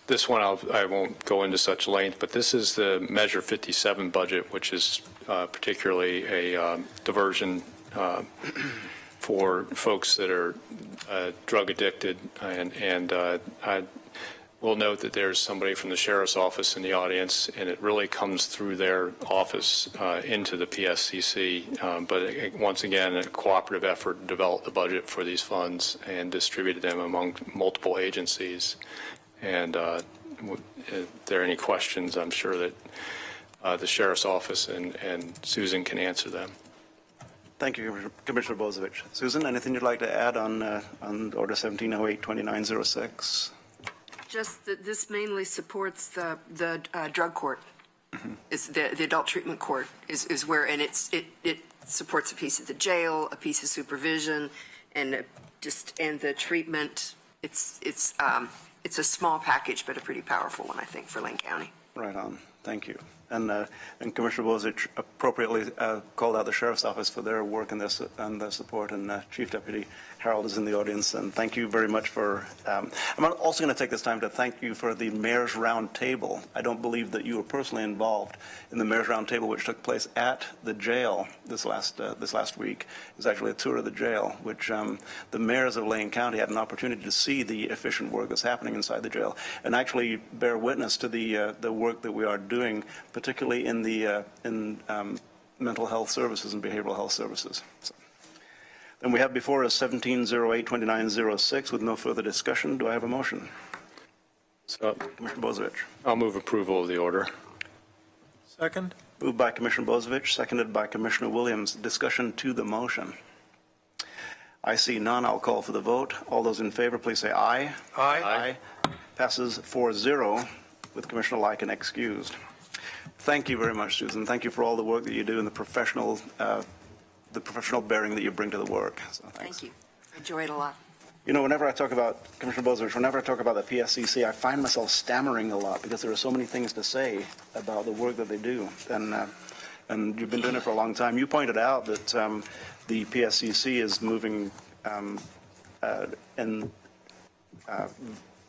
This one I won't go into such length, but this is the Measure 57 budget, which is particularly a diversion for folks that are drug addicted. And I will note that there's somebody from the Sheriff's Office in the audience, and it really comes through their office into the PSCC. But once again, a cooperative effort to develop the budget for these funds and distribute them among multiple agencies. And if there are any questions, I'm sure that the Sheriff's Office and Susan can answer them. Thank you, Commissioner Bozevich. Susan, anything you'd like to add on Order 1708-2906? Just that this mainly supports the drug court. Mm-hmm. It's the adult treatment court is where, and it supports a piece of the jail, a piece of supervision, and the treatment. It's a small package, but a pretty powerful one, I think, for Lane County. Right on. Thank you. And Commissioner Bozevich appropriately called out the Sheriff's Office for their work and their support, and Chief Deputy Harold is in the audience, and thank you very much for, I'm also going to take this time to thank you for the Mayor's Round Table. I don't believe that you were personally involved in the Mayor's Round Table, which took place at the jail this last week. It was actually a tour of the jail, which the mayors of Lane County had an opportunity to see the efficient work that's happening inside the jail, and actually bear witness to the work that we are doing, particularly in the mental health services and behavioral health services. So. Then we have before us 1708-2906 with no further discussion. Do I have a motion? So, Commissioner Bozevich. I'll move approval of the order. Second. Moved by Commissioner Bozevich, seconded by Commissioner Williams. Discussion to the motion. I see none. I'll call for the vote. All those in favor, please say aye. Aye. Aye. Passes 4-0 with Commissioner Lycan excused. Thank you very much, Susan. Thank you for all the work that you do and the professional bearing that you bring to the work. So Thank you. I enjoy it a lot. You know, whenever I talk about, Commissioner Bozevich, whenever I talk about the PSCC, I find myself stammering a lot because there are so many things to say about the work that they do. And you've been doing it for a long time. You pointed out that the PSCC is moving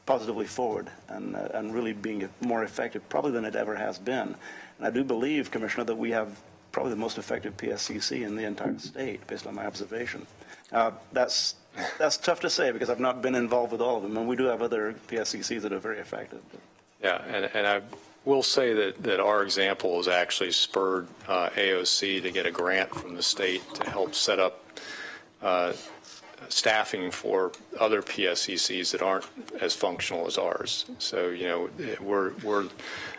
positively forward and really being more effective probably than it ever has been. And I do believe, Commissioner, that we have probably the most effective PSCC in the entire state, based on my observation. That's tough to say because I've not been involved with all of them, and we do have other PSCCs that are very effective. Yeah, and I will say that our example has actually spurred AOC to get a grant from the state to help set up staffing for other PSCCs that aren't as functional as ours. So, you know, we're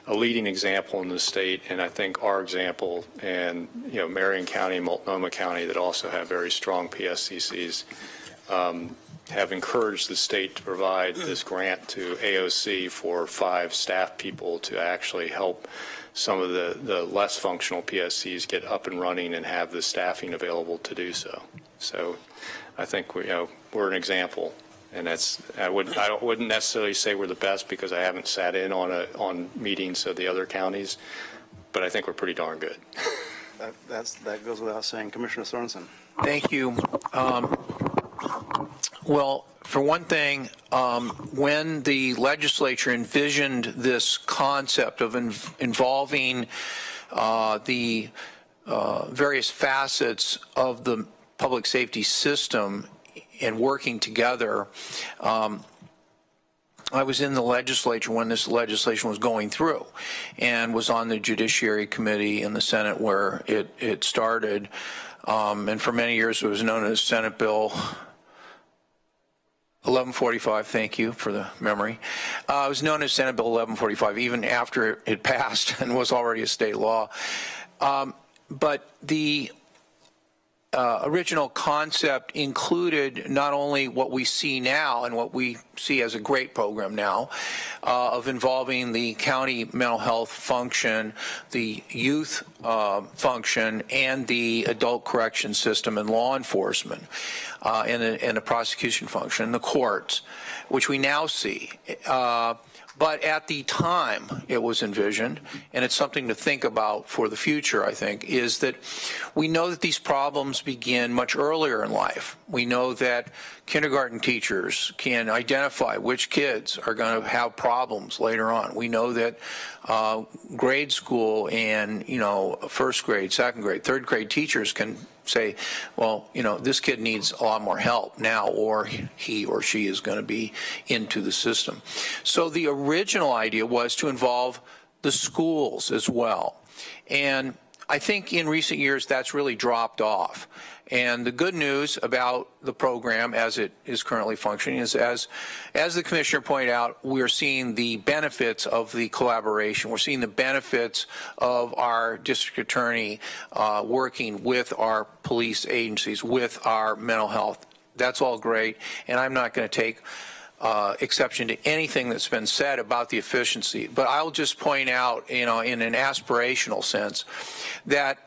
a leading example in the state, and I think our example and, you know, Marion County and Multnomah County that also have very strong PSCCs have encouraged the state to provide this grant to AOC for 5 staff people to actually help some of the less functional PSCs get up and running and have the staffing available to do so. So I think we're an example, and I wouldn't necessarily say we're the best because I haven't sat in on meetings of the other counties, but I think we're pretty darn good. That goes without saying. Commissioner Sorensen. Thank you. Well, for one thing, when the legislature envisioned this concept of involving the various facets of the public safety system and working together, I was in the legislature when this legislation was going through and was on the Judiciary Committee in the Senate where it started. And for many years it was known as Senate Bill 1145, thank you for the memory. It was known as Senate Bill 1145 even after it passed and was already a state law. But the original concept included not only what we see now and what we see as a great program now of involving the county mental health function, the youth function, and the adult correction system and law enforcement and the prosecution function, the courts, which we now see. But at the time it was envisioned, and it's something to think about for the future, I think, is that we know that these problems begin much earlier in life. We know that kindergarten teachers can identify which kids are going to have problems later on. We know that grade school and, first grade, second grade, third grade teachers can say, well, this kid needs a lot more help now, or he or she is going to be into the system. So the original idea was to involve the schools as well. And I think in recent years that's really dropped off. And the good news about the program as it is currently functioning is, as the commissioner pointed out, we're seeing the benefits of the collaboration. We're seeing the benefits of our district attorney working with our police agencies, with our mental health. That's all great, and I'm not going to take exception to anything that's been said about the efficiency. But I'll just point out, in an aspirational sense, that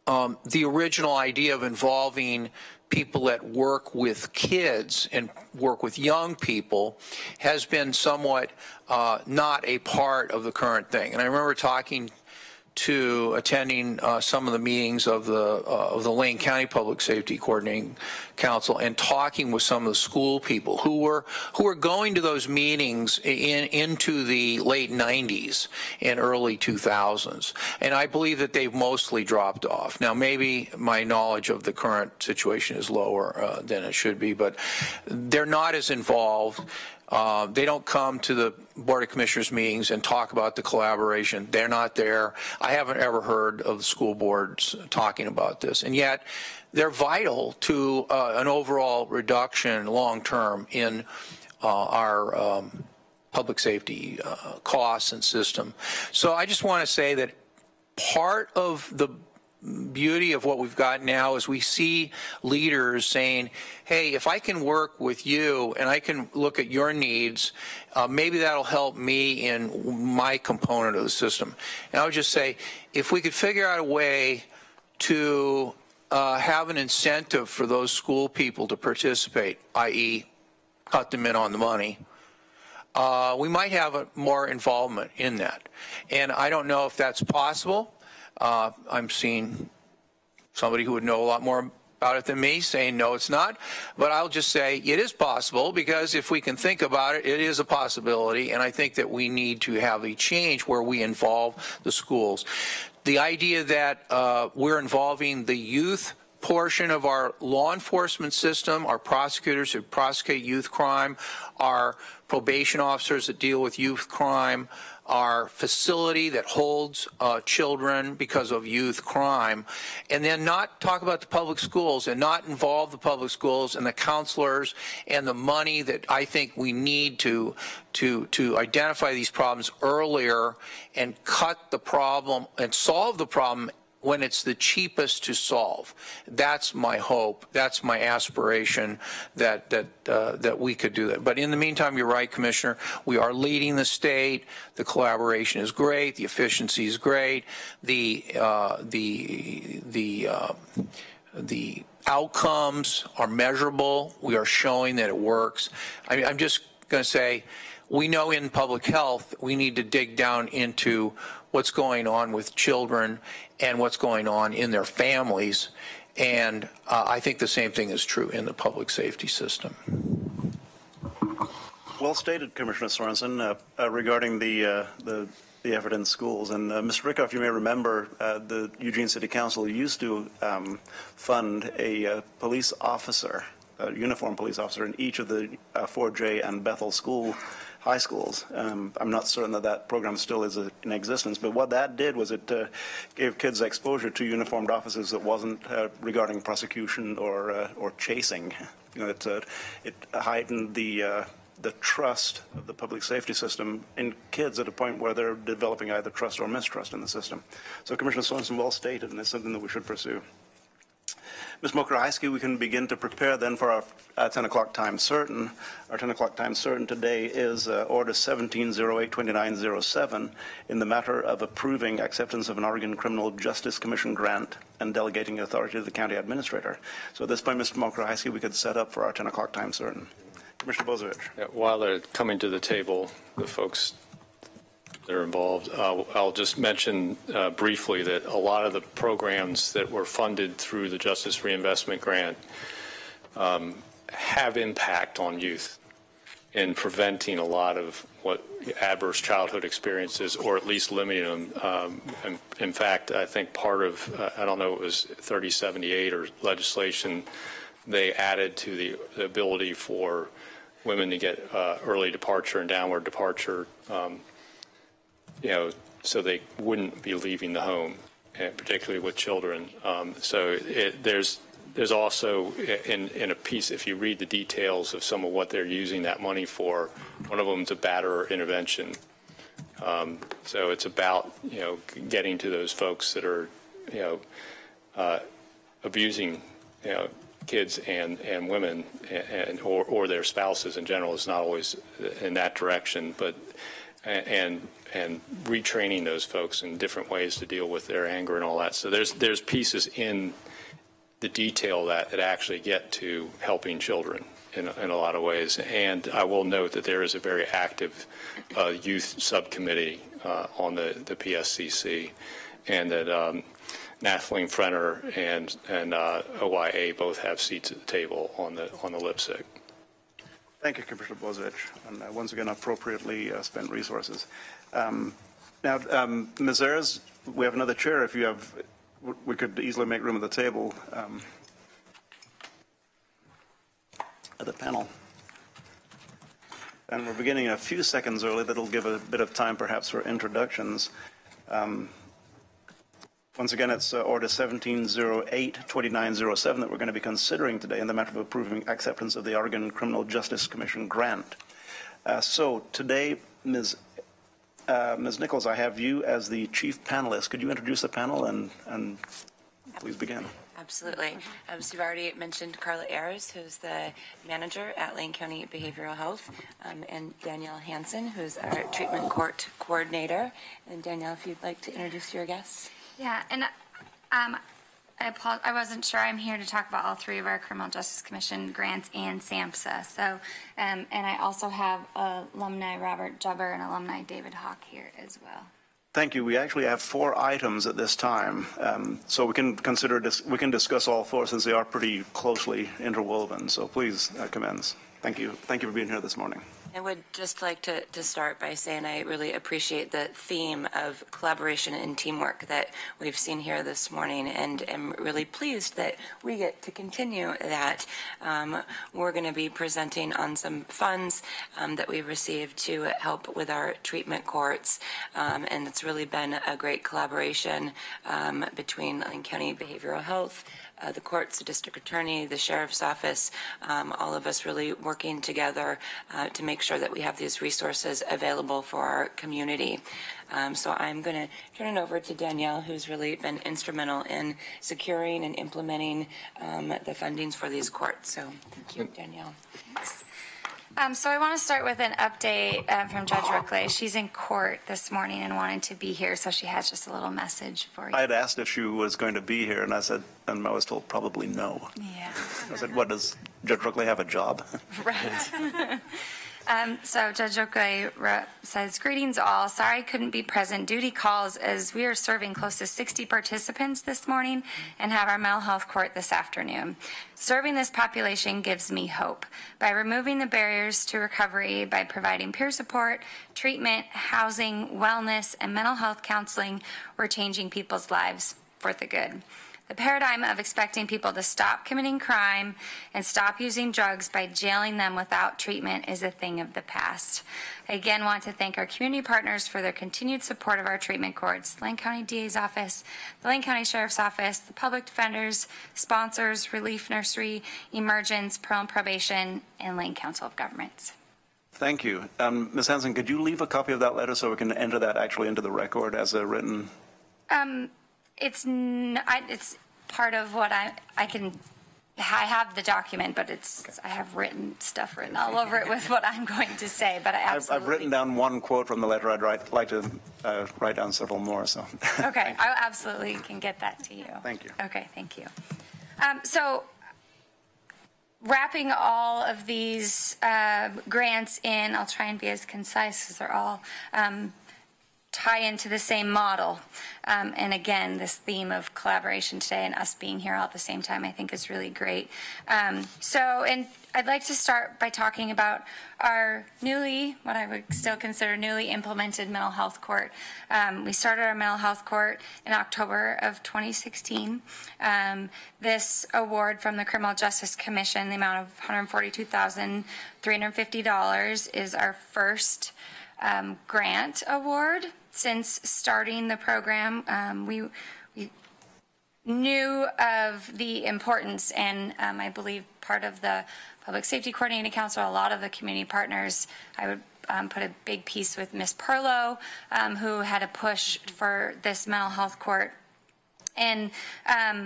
the original idea of involving people that work with kids and work with young people has been somewhat not a part of the current thing. And I remember attending some of the meetings of the Lane County Public Safety Coordinating Council and talking with some of the school people who were going to those meetings into the late 90s and early 2000s. And I believe that they've mostly dropped off. Now, maybe my knowledge of the current situation is lower than it should be, but they're not as involved. They don't come to the Board of Commissioners meetings and talk about the collaboration. They're not there. I haven't ever heard of the school boards talking about this. And yet they're vital to an overall reduction long-term in our public safety costs and system. So I just want to say that part of the beauty of what we've got now is we see leaders saying, hey, if I can work with you and I can look at your needs, maybe that'll help me in my component of the system. And I would just say, if we could figure out a way to have an incentive for those school people to participate, i.e. cut them in on the money, we might have more involvement in that. And I don't know if that's possible. I'm seeing somebody who would know a lot more about it than me saying no, it's not. But I'll just say it is possible, because if we can think about it, it is a possibility. And I think that we need to have a change where we involve the schools. The idea that we're involving the youth portion of our law enforcement system, our prosecutors who prosecute youth crime, our probation officers that deal with youth crime, our facility that holds children because of youth crime, and then not talk about the public schools and not involve the public schools and the counselors and the money that I think we need to identify these problems earlier and cut the problem and solve the problem when it's the cheapest to solve. That's my hope. That's my aspiration that we could do that. But in the meantime, you're right, Commissioner. We are leading the state. The collaboration is great. The efficiency is great. The outcomes are measurable. We are showing that it works. I'm just going to say, we know in public health we need to dig down into what's going on with children and what's going on in their families. And I think the same thing is true in the public safety system. Well stated, Commissioner Sorensen, regarding the effort in schools. And Mr. Rickoff, you may remember the Eugene City Council used to fund a police officer, a uniformed police officer in each of the Fort Jay and Bethel high schools. I'm not certain that program still is in existence, but what that did was it gave kids exposure to uniformed officers that wasn't regarding prosecution or chasing. It heightened the trust of the public safety system in kids at a point where they're developing either trust or mistrust in the system. So Commissioner Sorensen well stated, and it's something that we should pursue. Ms. Mokrahajski, we can begin to prepare then for our 10 o'clock time certain. Our 10 o'clock time certain today is Order 1708-2907 in the matter of approving acceptance of an Oregon Criminal Justice Commission grant and delegating authority to the county administrator. So at this point, Mr. Mokrahajski, we could set up for our 10 o'clock time certain. Commissioner Bozievich. Yeah, while they're coming to the table, the folks that are involved, I'll just mention briefly that a lot of the programs that were funded through the Justice Reinvestment Grant have impact on youth in preventing a lot of what adverse childhood experiences, or at least limiting them. In fact, I think part of, I don't know, it was 3078 or legislation, they added to the ability for women to get early departure and downward departure, so they wouldn't be leaving the home, and particularly with children. So there's also in a piece, if you read the details of some of what they're using that money for, one of them is a batterer intervention. So it's about getting to those folks that are abusing kids and women or their spouses in general. Is not always in that direction, but and retraining those folks in different ways to deal with their anger and all that. So there's pieces in the detail that actually get to helping children in a lot of ways. And I will note that there is a very active youth subcommittee on the PSCC, and that Nathleen Frenner and OIA both have seats at the table on the LIPSIC. Thank you, Commissioner Bozievich, and once again, appropriately spent resources. Now, Ms. Ayers, we have another chair. If you have, we could easily make room at the table at the panel. And we're beginning a few seconds early. That'll give a bit of time, perhaps, for introductions. Once again, it's Order 1708-2907 that we're going to be considering today in the matter of approving acceptance of the Oregon Criminal Justice Commission grant. So today, Ms. Nichols, I have you as the chief panelist. Could you introduce the panel and please begin? Absolutely. So you've already mentioned Carla Ayers, who's the manager at Lane County Behavioral Health, and Danielle Hansen, who's our treatment court coordinator. And Danielle, if you'd like to introduce your guests. Yeah, and I wasn't sure. I'm here to talk about all three of our Criminal Justice Commission grants and SAMHSA. So, and I also have alumni Robert Jubber and alumni David Hawk here as well. Thank you. We actually have 4 items at this time, so we can discuss all 4 since they are pretty closely interwoven. So please commence. Thank you. Thank you for being here this morning. I would just like to start by saying I really appreciate the theme of collaboration and teamwork that we've seen here this morning, and am really pleased that we get to continue that. We're going to be presenting on some funds that we received to help with our treatment courts, and it's really been a great collaboration between Lane County Behavioral Health, the courts, the district attorney, the sheriff's office, all of us really working together to make sure that we have these resources available for our community. So I'm going to turn it over to Danielle, who's really been instrumental in securing and implementing the fundings for these courts. So thank you, Danielle. Thanks. So I want to start with an update from Judge Rookley. She's in court this morning and wanted to be here, so she has just a little message for you. I had asked if she was going to be here, and I was told probably no. Yeah. I said, what, does Judge Rookley have a job? Right. So Judge Rookley says, greetings all. Sorry I couldn't be present. Duty calls as we are serving close to 60 participants this morning and have our mental health court this afternoon. Serving this population gives me hope. By removing the barriers to recovery, by providing peer support, treatment, housing, wellness, and mental health counseling, we're changing people's lives for the good. The paradigm of expecting people to stop committing crime and stop using drugs by jailing them without treatment is a thing of the past. I again want to thank our community partners for their continued support of our treatment courts, the Lane County DA's office, the Lane County Sheriff's Office, the public defenders, sponsors, Relief Nursery, Emergence, Parole and Probation, and Lane Council of Governments. Thank you. Ms. Hanson, could you leave a copy of that letter so we can enter that actually into the record as a written? It's part of what I have the document, but I have stuff written all over it with what I'm going to say, but I absolutely. I've written down one quote from the letter. I'd like to write down several more, so. Okay, I absolutely can get that to you. Thank you. Okay, thank you. So wrapping all of these grants in, I'll try and be as concise because they're all tie into the same model. And again, this theme of collaboration today and us being here all at the same time, I think is really great. And I'd like to start by talking about our what I would still consider newly implemented mental health court. We started our mental health court in October of 2016. This award from the Criminal Justice Commission, the amount of $142,350, is our first grant award since starting the program. We knew of the importance, and I believe part of the Public Safety Coordinating Council, a lot of the community partners, I would put a big piece with Ms. Perlow, who had a push for this mental health court. And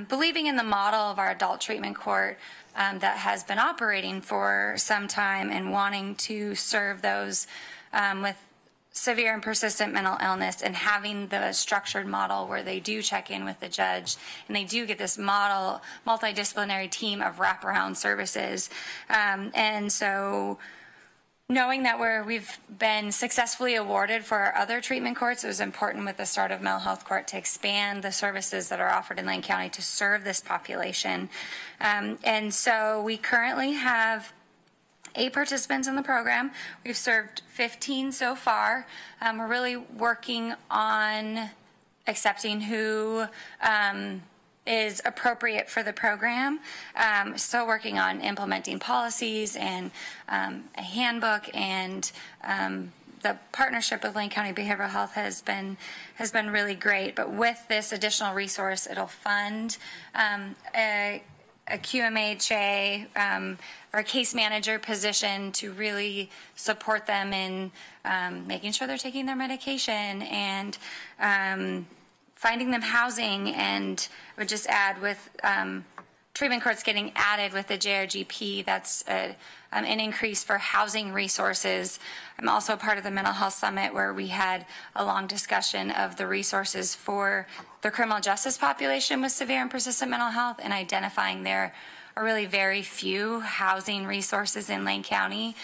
believing in the model of our adult treatment court that has been operating for some time and wanting to serve those with severe and persistent mental illness, and having the structured model where they do check in with the judge and they do get this model multidisciplinary team of wraparound services. And so knowing that we've been successfully awarded for our other treatment courts, it was important with the start of mental health court to expand the services that are offered in Lane County to serve this population. And so we currently have 8 participants in the program. We've served 15 so far. We're really working on accepting who is appropriate for the program. Still working on implementing policies and a handbook, and the partnership with Lane County Behavioral Health has been really great. But with this additional resource, it'll fund a QMHA or a case manager position to really support them in making sure they're taking their medication and finding them housing. And I would just add, with treatment courts getting added with the JRGP, that's an increase for housing resources. I'm also part of the Mental Health Summit, where we had a long discussion of the resources for the criminal justice population with severe and persistent mental health, and identifying there are really very few housing resources in Lane County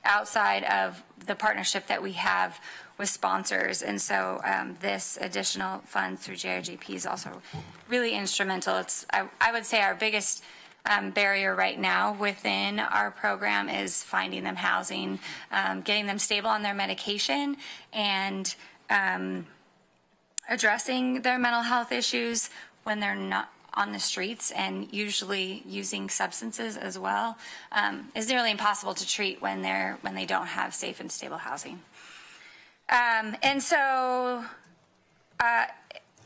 outside of the partnership that we have with sponsors. And so this additional funds through JRGP is also really instrumental. It's, I would say, our biggest barrier right now within our program is finding them housing, getting them stable on their medication, and addressing their mental health issues when they're not on the streets, and usually using substances as well, is nearly impossible to treat when they don't have safe and stable housing. And so,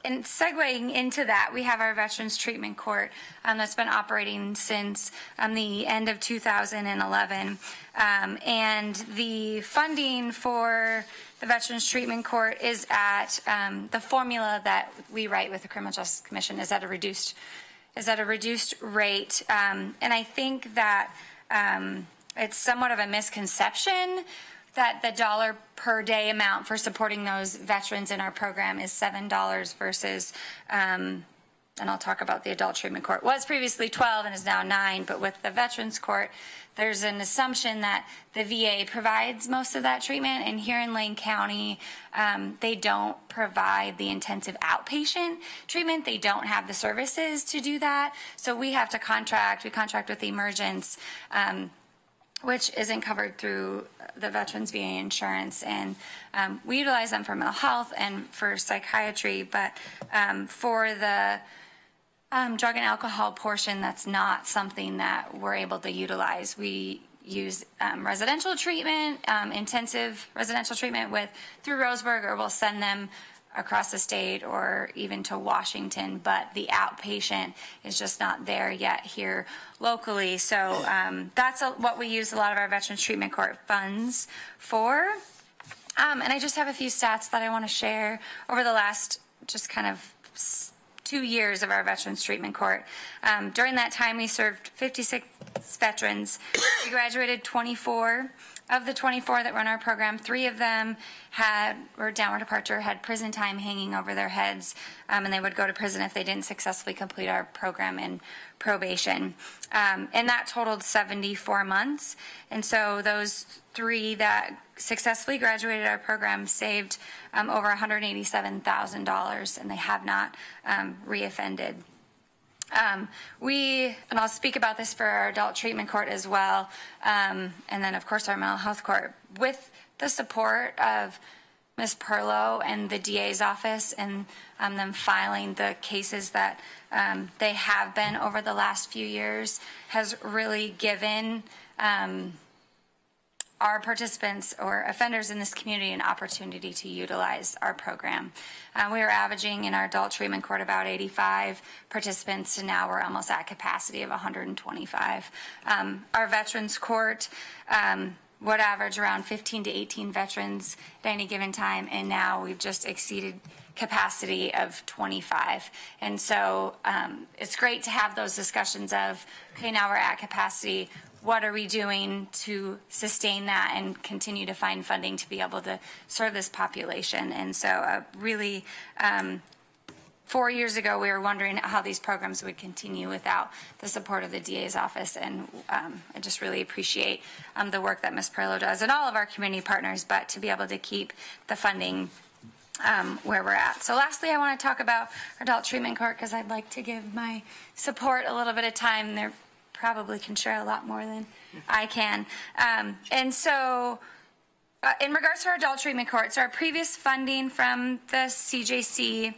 and segueing into that, we have our Veterans Treatment Court that's been operating since the end of 2011. And the funding for the Veterans Treatment Court is at the formula that we write with the Criminal Justice Commission is at a reduced rate. And I think that it's somewhat of a misconception that the dollar per day amount for supporting those veterans in our program is $7 versus, and I'll talk about the adult treatment court, was previously $12 and is now $9, but with the Veterans Court, there's an assumption that the VA provides most of that treatment, and here in Lane County, they don't provide the intensive outpatient treatment. They don't have the services to do that, so we have to contract. We contract with Emergence, which isn't covered through the Veterans VA insurance, and we utilize them for mental health and for psychiatry, but for the drug and alcohol portion, that's not something that we're able to utilize. We use residential treatment, intensive residential treatment through Roseburg, or we'll send them across the state or even to Washington, but the outpatient is just not there yet here locally. So that's what we use a lot of our Veterans Treatment Court funds for. And I just have a few stats that I want to share over the last just kind of 2 years of our Veterans Treatment Court. During that time, we served 56 veterans. We graduated 24. Of the 24 that run our program, 3 of them were downward departure, had prison time hanging over their heads, and they would go to prison if they didn't successfully complete our program in probation. And that totaled 74 months. And so those 3 that successfully graduated our program saved over $187,000, and they have not reoffended. And I'll speak about this for our adult treatment court as well, and then of course our mental health court. With the support of Ms. Perlow and the DA's office and them filing the cases that they have been over the last few years, has really given our participants or offenders in this community an opportunity to utilize our program. We are averaging in our adult treatment court about 85 participants, and now we're almost at capacity of 125. Our veterans court would average around 15 to 18 veterans at any given time, and now we've just exceeded capacity of 25. And so it's great to have those discussions of, okay, now we're at capacity. What are we doing to sustain that and continue to find funding to be able to serve this population? And so really, 4 years ago, we were wondering how these programs would continue without the support of the DA's office. And I just really appreciate the work that Ms. Perlow does and all of our community partners, but to be able to keep the funding where we're at. So lastly, I want to talk about our adult treatment court, because I'd like to give my support a little bit of time. They're probably can share a lot more than I can. And so in regards to our adult treatment courts, our previous funding from the CJC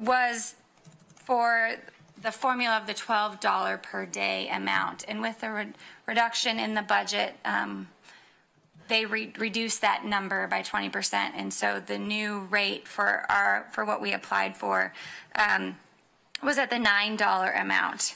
was for the formula of the $12 per day amount. And with the reduction in the budget, they reduced that number by 20%. And so the new rate for what we applied for was at the $9 amount.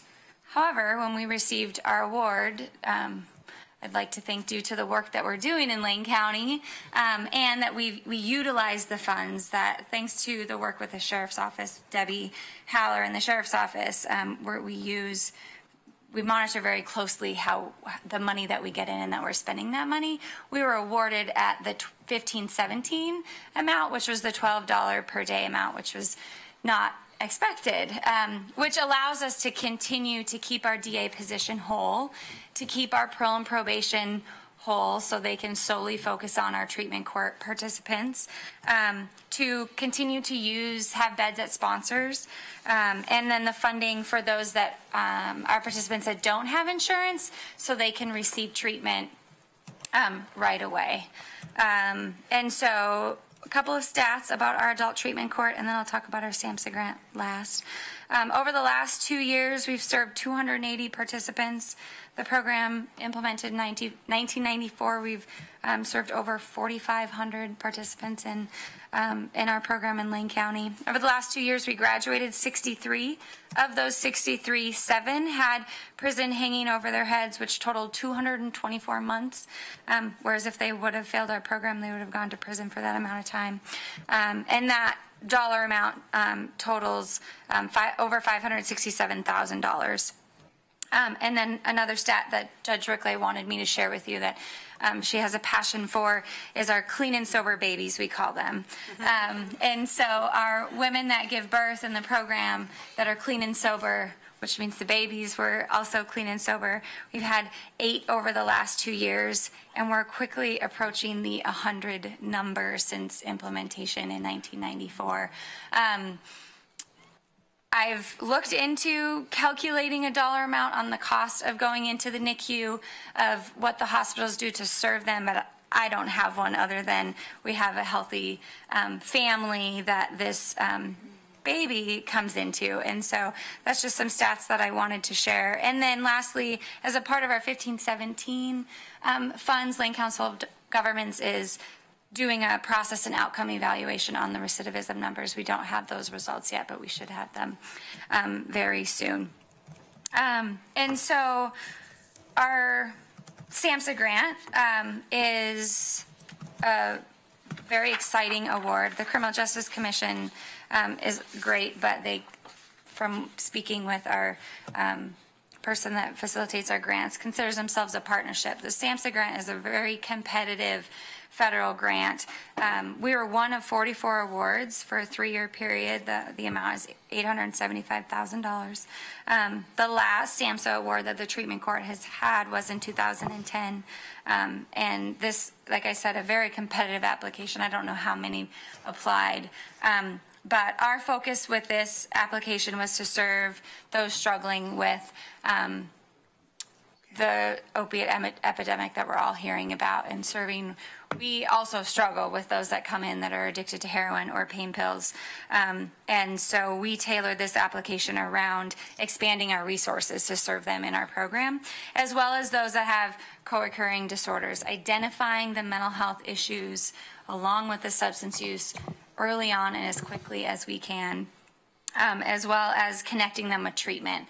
However, when we received our award, I'd like to think due to the work that we're doing in Lane County, and that we utilize the funds, that thanks to the work with the Sheriff's Office, Debbie Haller and the Sheriff's Office, where we monitor very closely how the money that we get in and that we're spending that money. We were awarded at the 15-17 amount, which was the $12 per day amount, which was not expected, which allows us to continue to keep our DA position whole, to keep our parole and probation whole so they can solely focus on our treatment court participants, to continue to have beds at sponsors, and then the funding for those that our participants that don't have insurance so they can receive treatment right away. And so a couple of stats about our adult treatment court, and then I'll talk about our SAMHSA grant last. Over the last 2 years, we've served 280 participants. The program implemented in 1994. We've served over 4,500 participants in our program in Lane County. Over the last 2 years, we graduated 63. Of those 63, 7 had prison hanging over their heads, which totaled 224 months. Whereas if they would have failed our program, they would have gone to prison for that amount of time. And that dollar amount totals over $567,000. And then another stat that Judge Rickley wanted me to share with you that she has a passion for is our clean and sober babies, we call them. And so our women that give birth in the program that are clean and sober, which means the babies were also clean and sober. We've had 8 over the last 2 years, and we're quickly approaching the 100 number since implementation in 1994. I've looked into calculating a dollar amount on the cost of going into the NICU, of what the hospitals do to serve them, but I don't have one other than we have a healthy family that this baby comes into. And so that's just some stats that I wanted to share. And then lastly, as a part of our 1517 funds, Lane Council of Governments is doing a process and outcome evaluation on the recidivism numbers. We don't have those results yet, but we should have them very soon. And so our SAMHSA grant is a very exciting award. The Criminal Justice Commission is great, but they, from speaking with our person that facilitates our grants, considers themselves a partnership. The SAMHSA grant is a very competitive federal grant. We were one of 44 awards for a 3-year period. The amount is $875,000. The last SAMHSA award that the treatment court has had was in 2010. And this, like I said, a very competitive application. I don't know how many applied. But our focus with this application was to serve those struggling with the opiate epidemic that we're all hearing about, and serving. We also struggle with those that come in that are addicted to heroin or pain pills. And so we tailored this application around expanding our resources to serve them in our program, as well as those that have co-occurring disorders, identifying the mental health issues along with the substance use early on and as quickly as we can, as well as connecting them with treatment.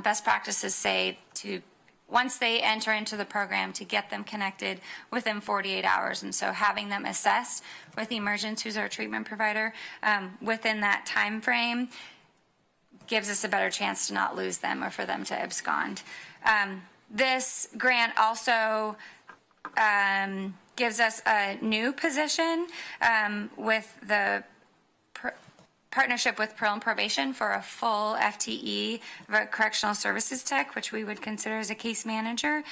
Best practices say to, once they enter into the program, to get them connected within 48 hours. And so having them assessed with Emergence, who's our treatment provider, within that time frame gives us a better chance to not lose them or for them to abscond. This grant also gives us a new position with the partnership with Pearl and Probation for a full FTE of a correctional services tech, which we would consider as a case manager.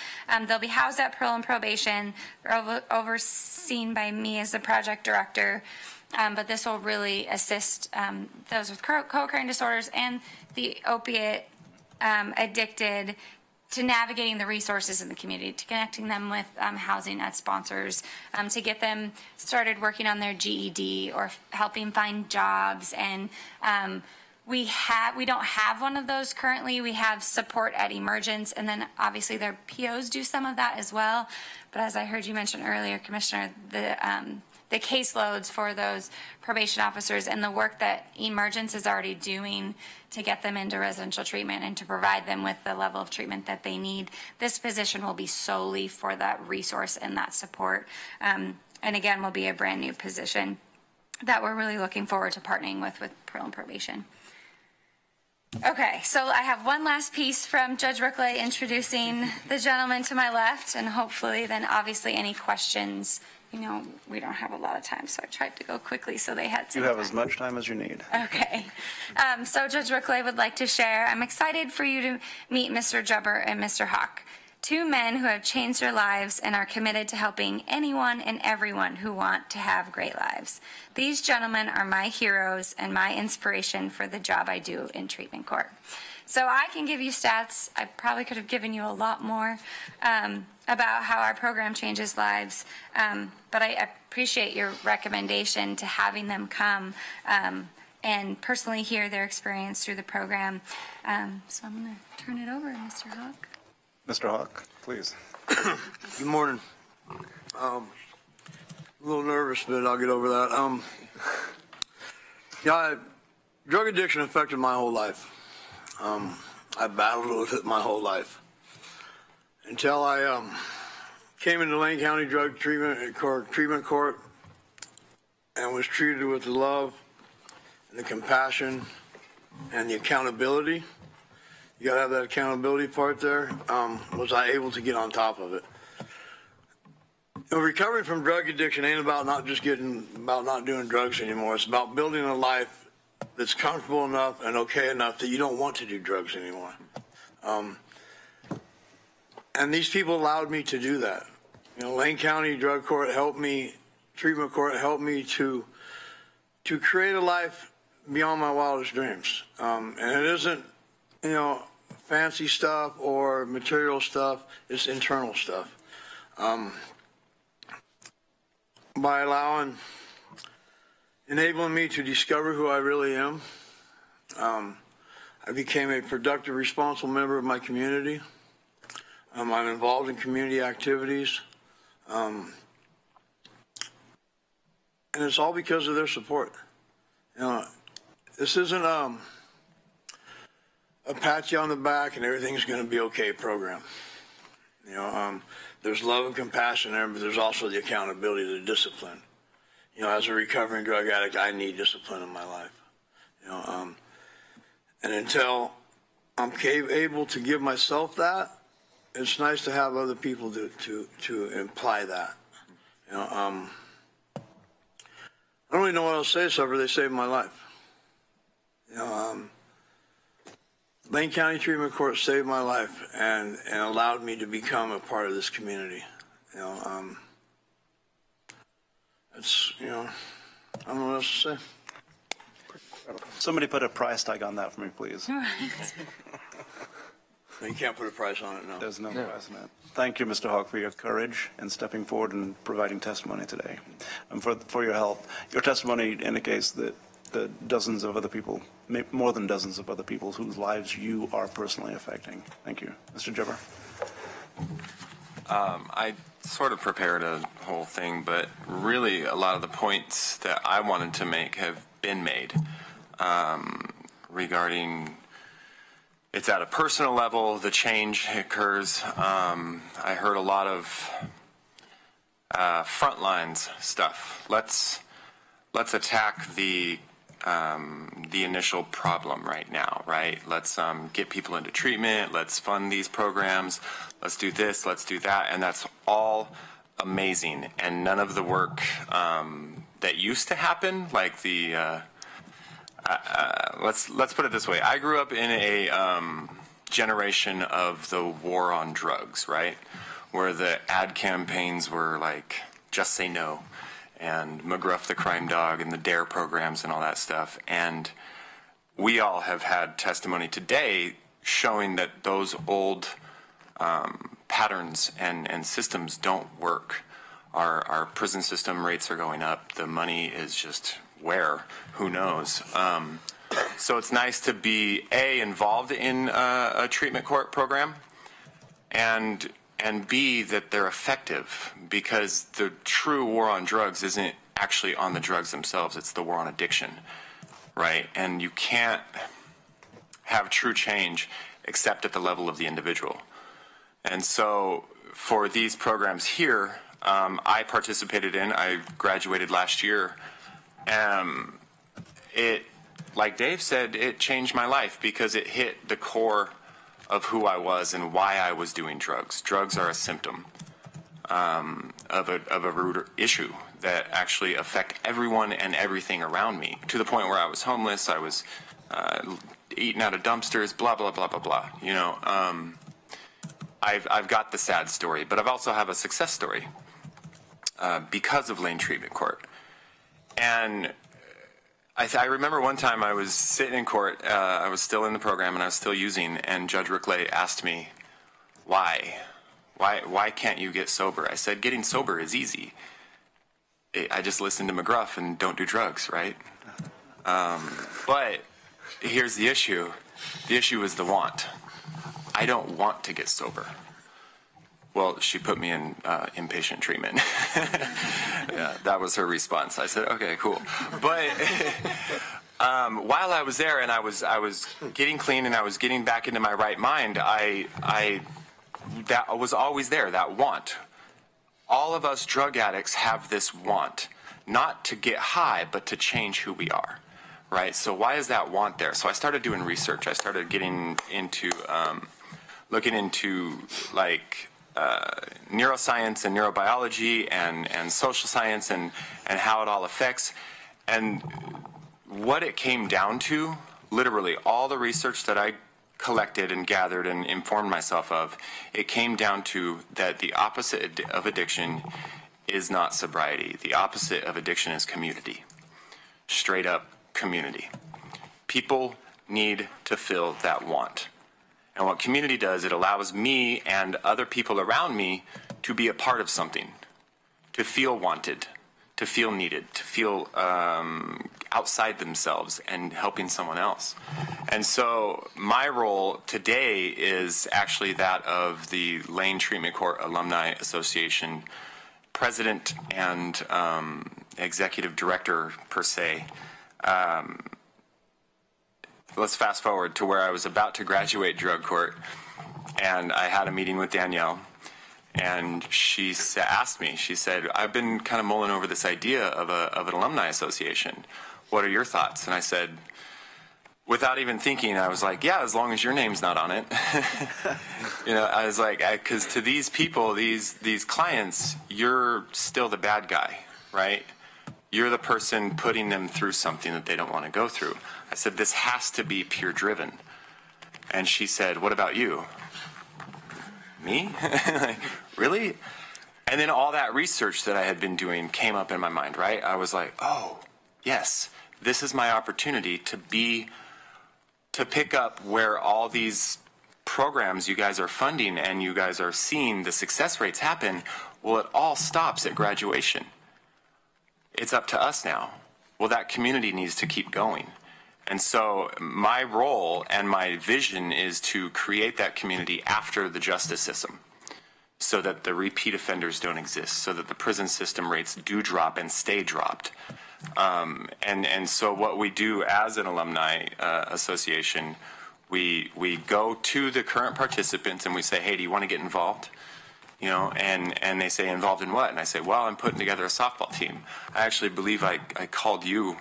They'll be housed at Pearl and Probation, overseen by me as the project director. But this will really assist those with co-occurring disorders and the opiate addicted to navigating the resources in the community, to connecting them with housing at sponsors, to get them started working on their GED or helping find jobs. And we don't have one of those currently. We have support at Emergence, and then obviously their POs do some of that as well. But as I heard you mention earlier, Commissioner, the caseloads for those probation officers and the work that Emergence is already doing to get them into residential treatment and to provide them with the level of treatment that they need. This position will be solely for that resource and that support. And again, will be a brand new position that we're really looking forward to partnering with Pearl and Probation. Okay, so I have one last piece from Judge Rookley introducing the gentleman to my left, and hopefully then obviously any questions. You know, we don't have a lot of time, so I tried to go quickly so they had some You have time. as much time as you need. Okay. So Judge Rookley would like to share. I'm excited for you to meet Mr. Jubber and Mr. Hawk, two men who have changed their lives and are committed to helping anyone and everyone who want to have great lives. These gentlemen are my heroes and my inspiration for the job I do in treatment court. So I can give you stats. I probably could have given you a lot more about how our program changes lives, but I appreciate your recommendation to having them come and personally hear their experience through the program. So I'm going to turn it over to Mr. Hawk. Mr. Hawk, please. Good morning. A little nervous, but I'll get over that. Drug addiction affected my whole life. I battled with it my whole life until I came into Lane County Drug Treatment Court and was treated with the love and the compassion and the accountability. You got to have that accountability part there. Was I able to get on top of it? Recovering from drug addiction ain't about not doing drugs anymore. It's about building a life that's comfortable enough and okay enough that you don't want to do drugs anymore. And these people allowed me to do that. You know, Lane County Drug Court helped me, Treatment Court helped me to create a life beyond my wildest dreams. And it isn't, you know, fancy stuff or material stuff. It's internal stuff. By enabling me to discover who I really am, I became a productive, responsible member of my community. I'm involved in community activities. And it's all because of their support. You know, this isn't a pat you on the back and everything's going to be okay program. You know, there's love and compassion there, but there's also the accountability, the discipline. You know, as a recovering drug addict, I need discipline in my life. You know, and until I'm able to give myself that, it's nice to have other people to imply that. You know, I don't really know what else to say, so they saved my life. You know, Lane County Treatment Court saved my life and allowed me to become a part of this community. You know, it's, you know, I don't know what else to say. Somebody put a price tag on that for me, please. Right. You can't put a price on it, no. There's no price on it. Thank you, Mr. Hawk, for your courage in stepping forward and providing testimony today, and for your help. Your testimony indicates that the dozens of other people, more than dozens of other people whose lives you are personally affecting. Thank you. Mr. Jibber. I sort of prepared a whole thing, but really a lot of the points that I wanted to make have been made regarding it's at a personal level, the change occurs. I heard a lot of front lines stuff. Let's attack the initial problem right now, right? Let's get people into treatment. Let's fund these programs. Let's do this. Let's do that. And that's all amazing. And none of the work that used to happen, like the let's put it this way. I grew up in a generation of the war on drugs, right? Where the ad campaigns were like, just say no, and McGruff the Crime Dog and the DARE programs and all that stuff. And we all have had testimony today showing that those old patterns and systems don't work. Our prison system rates are going up. The money is just where? Who knows? So it's nice to be, A, involved in a treatment court program, and B, that they're effective, because the true war on drugs isn't actually on the drugs themselves, it's the war on addiction, right? And you can't have true change except at the level of the individual. And so for these programs here, I participated in, I graduated last year. It, like Dave said, it changed my life because it hit the core of who I was and why I was doing drugs. Drugs are a symptom of a root issue that actually affect everyone and everything around me, to the point where I was homeless, I was eating out of dumpsters, blah, blah, blah, blah, blah. You know, I've got the sad story, but I've also have a success story because of Lane Treatment Court. And I remember one time I was sitting in court, I was still in the program and I was still using, and Judge Rickley asked me, why can't you get sober? I said, getting sober is easy. I just listen to McGruff and don't do drugs, right? But here's the issue. The issue is the want. I don't want to get sober. Well, she put me in inpatient treatment. Yeah, that was her response. I said, okay, cool. But while I was there and I was getting clean and I was getting back into my right mind, that was always there, that want. All of us drug addicts have this want, not to get high, but to change who we are, right? So why is that want there? So I started doing research. I started getting into, looking into like neuroscience and neurobiology and social science and how it all affects. And what it came down to, literally all the research that I collected and gathered and informed myself of, it came down to that the opposite of addiction is not sobriety. The opposite of addiction is community. Straight up community. People need to fill that want. And what community does, it allows me and other people around me to be a part of something, to feel wanted, to feel needed, to feel outside themselves and helping someone else. And so my role today is actually that of the Lane Treatment Court Alumni Association president and executive director, per se. Let's fast forward to where I was about to graduate drug court, and I had a meeting with Danielle, and she asked me, she said, I've been kind of mulling over this idea of an alumni association. What are your thoughts? And I said, without even thinking, I was like, yeah, as long as your name's not on it. You know, I was like, because to these people, these clients, you're still the bad guy, right? You're the person putting them through something that they don't want to go through. I said, this has to be peer driven. And she said, what about you? Me? Like, really? And then all that research that I had been doing came up in my mind, right? I was like, oh, yes, this is my opportunity to pick up where all these programs you guys are funding and you guys are seeing the success rates happen. Well, it all stops at graduation. It's up to us now. Well, that community needs to keep going. And so my role and my vision is to create that community after the justice system so that the repeat offenders don't exist, so that the prison system rates do drop and stay dropped. And so what we do as an alumni association, we go to the current participants and we say, hey, do you want to get involved? You know, and they say, involved in what? And I say, well, I'm putting together a softball team. I actually believe I called you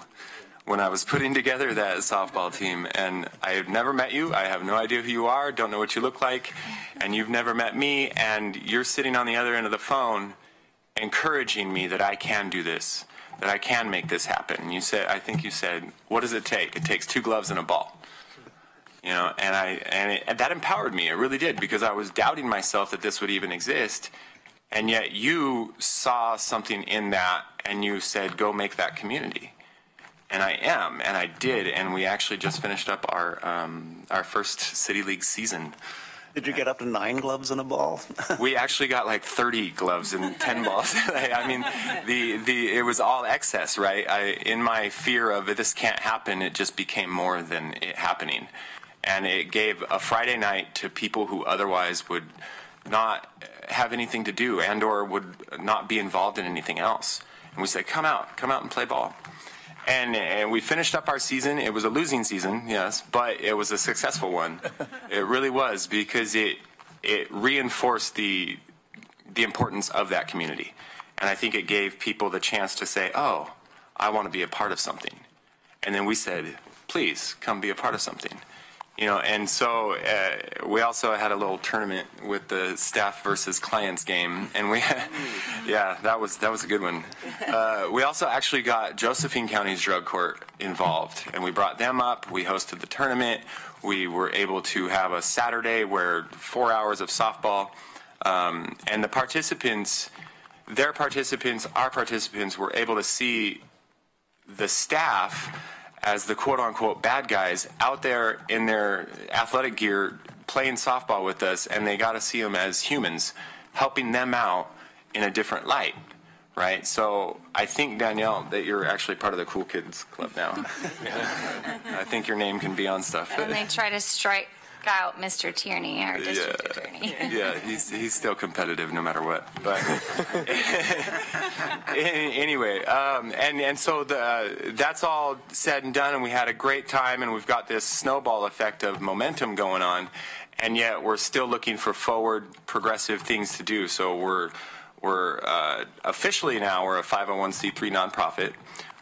when I was putting together that softball team, and I have never met you. I have no idea who you are, don't know what you look like, and you've never met me, and you're sitting on the other end of the phone encouraging me that I can do this, that I can make this happen. And you said, I think you said, what does it take? It takes 2 gloves and a ball. You know, and that empowered me. It really did, because I was doubting myself that this would even exist, and yet you saw something in that, and you said, go make that community. And I am, and I did, and we actually just finished up our first City League season. Did you get up to 9 gloves and a ball? We actually got like 30 gloves and 10 balls. I mean, it was all excess, right? In my fear of this can't happen, it just became more than it happening. And it gave a Friday night to people who otherwise would not have anything to do and or would not be involved in anything else. And we said, come out and play ball. And we finished up our season. It was a losing season, yes, but it was a successful one. It really was, because it reinforced the importance of that community. And I think it gave people the chance to say, oh, I want to be a part of something. And then we said, please come be a part of something. You know, and so we also had a little tournament with the staff versus clients game, and we, yeah, that was a good one. We also actually got Josephine County's drug court involved, and we brought them up. We hosted the tournament. We were able to have a Saturday where 4 hours of softball, and the participants, their participants, our participants were able to see the staff as the quote-unquote bad guys out there in their athletic gear playing softball with us, and they got to see them as humans, helping them out in a different light, right? So I think, Danielle, that you're actually part of the Cool Kids Club now. I think your name can be on stuff. And they try to strike out Mr. Tierney, our district attorney. Yeah, he's still competitive no matter what. But anyway, and so that's all said and done, and we had a great time, and we've got this snowball effect of momentum going on, and yet we're still looking for forward, progressive things to do. So we're officially now we're a 501c3 nonprofit.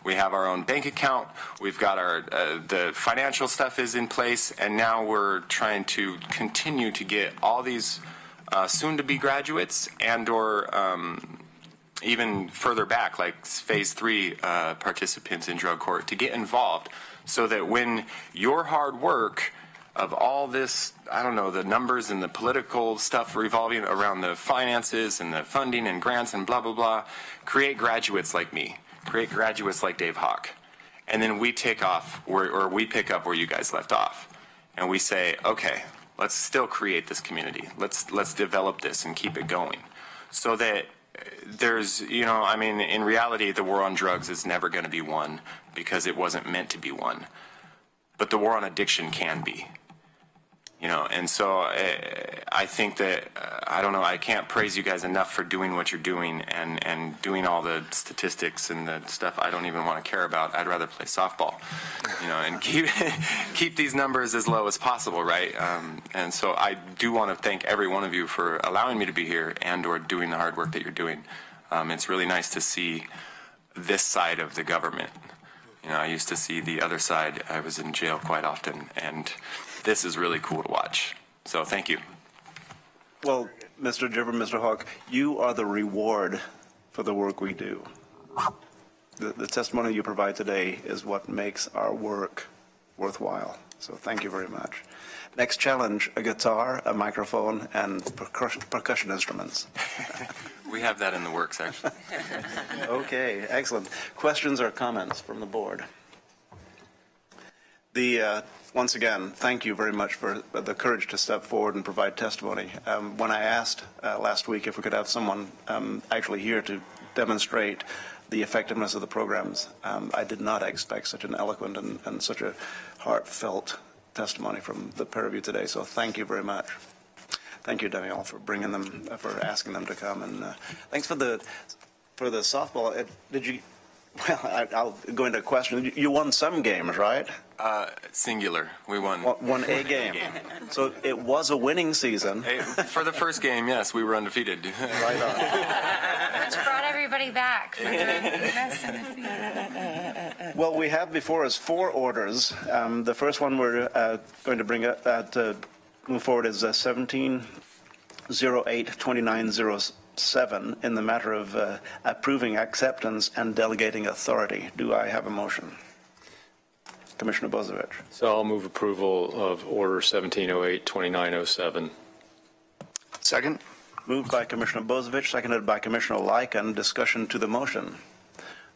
We have our own bank account. We've got our the financial stuff is in place, and now we're trying to continue to get all these soon-to-be graduates and/or even further back, like Phase 3 participants in drug court, to get involved, so that when your hard work of all this, I don't know, the numbers and the political stuff revolving around the finances and the funding and grants and blah blah blah, create graduates like me. Create graduates like Dave Hawk, and then we take off or we pick up where you guys left off, and we say, okay, let's still create this community. Let's develop this and keep it going, so that there's, I mean, in reality, the war on drugs is never going to be won because it wasn't meant to be won. But the war on addiction can be. And so I think that, I don't know, I can't praise you guys enough for doing what you're doing and doing all the statistics and the stuff I don't even want to care about. I'd rather play softball, and keep these numbers as low as possible, right? And so I do want to thank every one of you for allowing me to be here and or doing the hard work that you're doing. It's really nice to see this side of the government. I used to see the other side. I was in jail quite often, and this is really cool to watch. So thank you. Well, Mr. Gibber, Mr. Hawk, you are the reward for the work we do. The testimony you provide today is what makes our work worthwhile. So thank you very much. Next challenge, a guitar, a microphone, and percussion instruments. We have that in the works, actually. Okay, excellent. Questions or comments from the board? Once again, thank you very much for the courage to step forward and provide testimony. When I asked last week if we could have someone actually here to demonstrate the effectiveness of the programs, I did not expect such an eloquent and such a heartfelt testimony from the pair of you today. So thank you very much. Thank you, Danielle, for bringing them, for asking them to come, and thanks for the softball. Did you? Well, I'll go into a question. You won some games, right? Singular. We won. Won a game. So it was a winning season. Hey, for the first game, yes, we were undefeated. Right on. Which brought everybody back for the rest of the season. Well, we have before us 4 orders. The first one we're going to bring up move forward is 1708-2907 in the matter of approving acceptance and delegating authority. Do I have a motion? Commissioner Bozievich. So I'll move approval of Order 1708-2907. Second. Moved by Commissioner Bozievich, seconded by Commissioner Lycan. Discussion to the motion.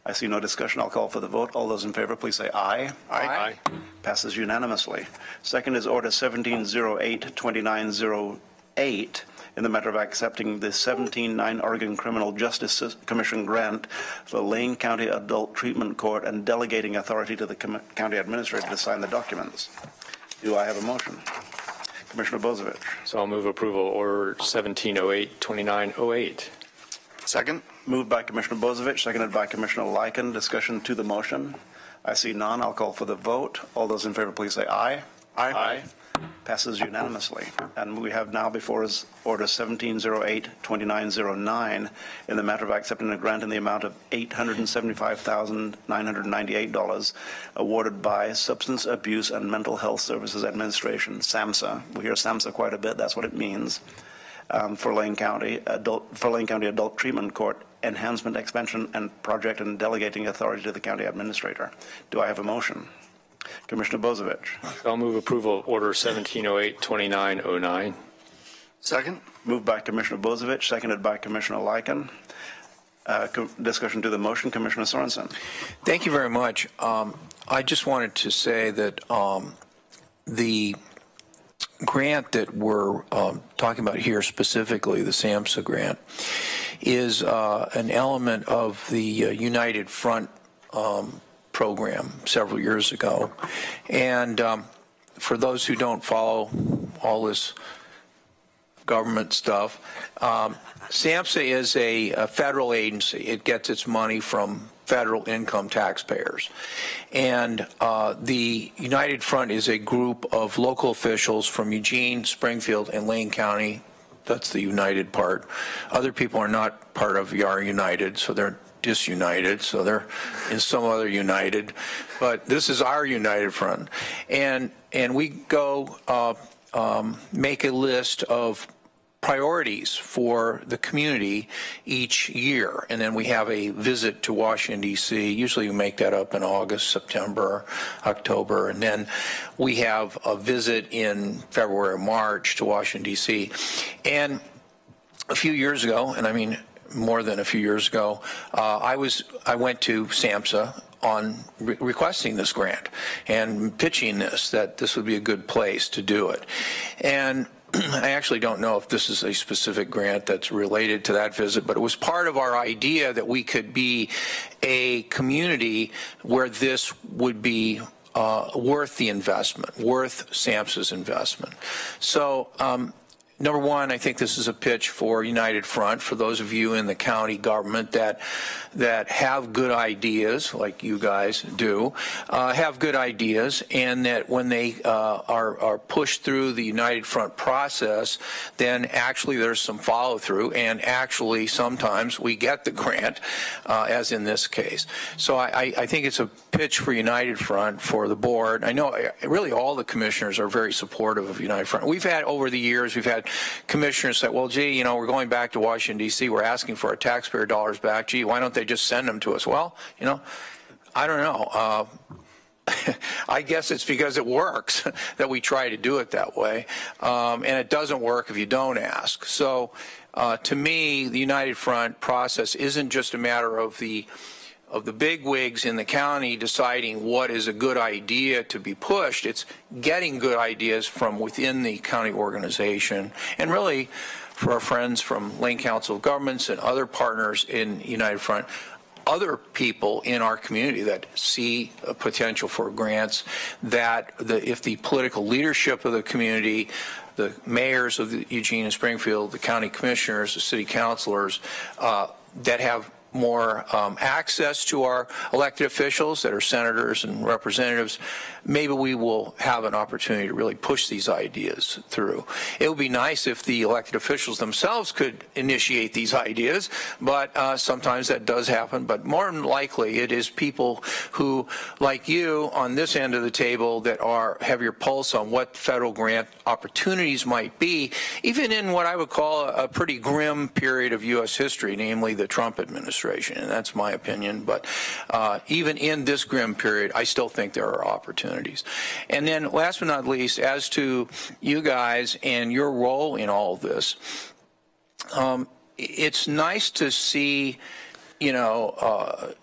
I see no discussion. I'll call for the vote. All those in favor, please say aye. Aye. Passes unanimously. Second is Order 1708-2908 in the matter of accepting the 17-9 Oregon Criminal Justice Commission grant for Lane County Adult Treatment Court and delegating authority to the county administrator to sign the documents. Do I have a motion? Commissioner Bozievich. So I'll move approval of Order 1708-2908. Second. Moved by Commissioner Bozievich, seconded by Commissioner Lycan. Discussion to the motion. I see none. I'll call for the vote. All those in favor, please say aye. Aye. Passes unanimously. And we have now before us Order 1708-2909 in the matter of accepting a grant in the amount of $875,998 awarded by Substance Abuse and Mental Health Services Administration, SAMHSA. We hear SAMHSA quite a bit. That's what it means. For Lane County Adult Treatment Court enhancement, expansion, and project, and delegating authority to the county administrator. Do I have a motion? Commissioner Bozievich. So I'll move approval of Order 1708-2909. Second. Moved by Commissioner Bozievich, seconded by Commissioner Lycan. Discussion to the motion. Commissioner Sorensen. Thank you very much. I just wanted to say that the grant that we're talking about here specifically, the SAMHSA grant, is an element of the United Front program several years ago. And for those who don't follow all this government stuff, SAMHSA is a federal agency. It gets its money from federal income taxpayers. And the United Front is a group of local officials from Eugene, Springfield, and Lane County. That's the United part. Other people are not part of our United, so they're disunited, so they're in some other United. But this is our United Front. And we go make a list of priorities for the community each year, and then we have a visit to Washington, D.C. Usually we make that up in August, September, October, and then we have a visit in February or March to Washington, D.C. And a few years ago, and I mean more than a few years ago, I went to SAMHSA on requesting this grant and pitching this, that this would be a good place to do it. And I actually don't know if this is a specific grant that's related to that visit, but it was part of our idea that we could be a community where this would be worth the investment, worth SAMHSA's investment. So number one, I think this is a pitch for United Front, for those of you in the county government that have good ideas, like you guys do, have good ideas, and that when they are pushed through the United Front process, then actually there's some follow-through, and actually sometimes we get the grant, as in this case. So I think it's a pitch for United Front, for the board. I know really all the commissioners are very supportive of United Front. We've had, over the years, we've had commissioners say, well, gee, you know, we're going back to Washington, D.C., we're asking for our taxpayer dollars back. Gee, why don't they just send them to us? Well, you know, I don't know. I guess it's because it works that we try to do it that way. And it doesn't work if you don't ask. So to me, the United Front process isn't just a matter of the big wigs in the county deciding what is a good idea to be pushed. It's getting good ideas from within the county organization, and really for our friends from Lane Council of Governments and other partners in United Front, other people in our community that see a potential for grants, that if the political leadership of the community, the mayors of Eugene and Springfield, the county commissioners, the city councilors, that have more access to our elected officials that are senators and representatives, maybe we will have an opportunity to really push these ideas through. It would be nice if the elected officials themselves could initiate these ideas, but sometimes that does happen. But more than likely, it is people who, like you, on this end of the table, that have your pulse on what federal grant opportunities might be, even in what I would call a pretty grim period of U.S. history, namely the Trump administration. And that's my opinion, but even in this grim period, I still think there are opportunities. And then last but not least, as to you guys and your role in all of this, it's nice to see, you know,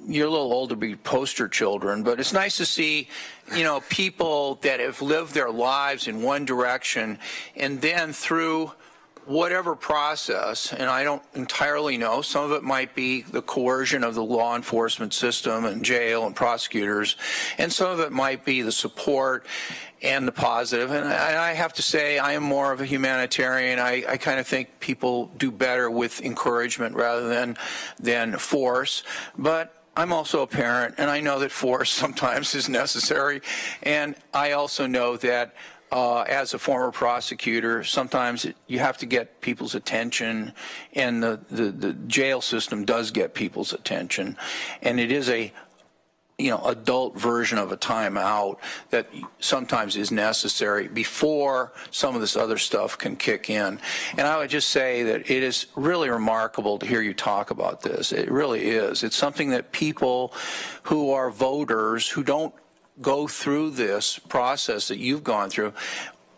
you're a little old to be poster children, but it's nice to see, you know, people that have lived their lives in one direction, and then through whatever process, and I don't entirely know, some of it might be the coercion of the law enforcement system and jail and prosecutors, and some of it might be the support and the positive. And I have to say, I am more of a humanitarian. I kind of think people do better with encouragement rather than force. But I'm also a parent, and I know that force sometimes is necessary. And I also know that as a former prosecutor, sometimes you have to get people's attention, and the jail system does get people's attention, and it is a, you know, adult version of a timeout that sometimes is necessary before some of this other stuff can kick in. And I would just say that it is really remarkable to hear you talk about this. It really is. It's something that people who are voters who don't go through this process that you've gone through,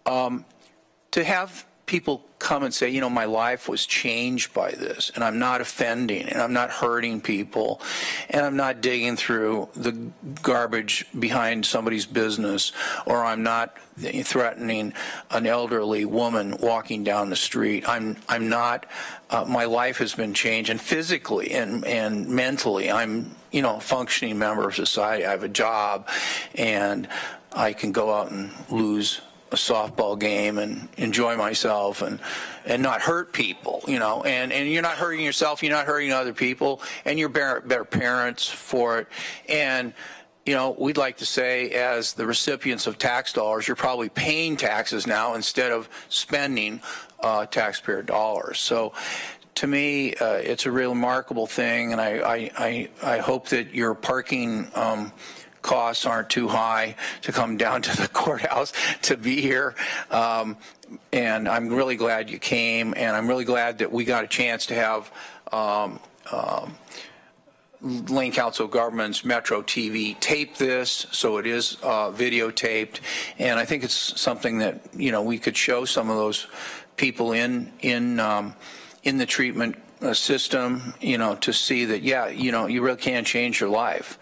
to have people come and say, you know, my life was changed by this, and I'm not offending, and I'm not hurting people, and I'm not digging through the garbage behind somebody's business, or I'm not threatening an elderly woman walking down the street. I'm not, my life has been changed, and physically and mentally, I'm, you know, a functioning member of society. I have a job, and I can go out and lose a softball game and enjoy myself and not hurt people, you know, and you're not hurting yourself, you're not hurting other people, and you're better parents for it. And, you know, we'd like to say, as the recipients of tax dollars, you're probably paying taxes now instead of spending taxpayer dollars. So to me, it's a real remarkable thing, and I hope that your parking costs aren't too high to come down to the courthouse to be here. And I'm really glad you came, and I'm really glad that we got a chance to have Lane Council of Governments, Metro TV tape this, so it is videotaped. And I think it's something that, you know, we could show some of those people in the treatment system, you know, to see that, yeah, you know, you really can change your life.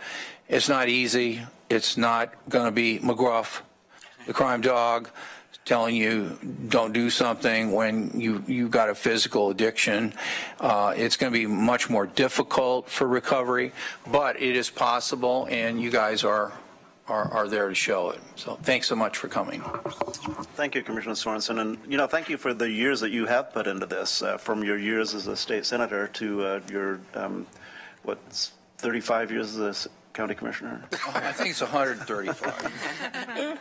It's not easy. It's not going to be McGruff, the crime dog, telling you don't do something when you got a physical addiction. It's going to be much more difficult for recovery, but it is possible, and you guys are there to show it. So thanks so much for coming. Thank you, Commissioner Sorensen. And, you know, thank you for the years that you have put into this, from your years as a state senator to your, 35 years as a county commissioner? I think it's 135.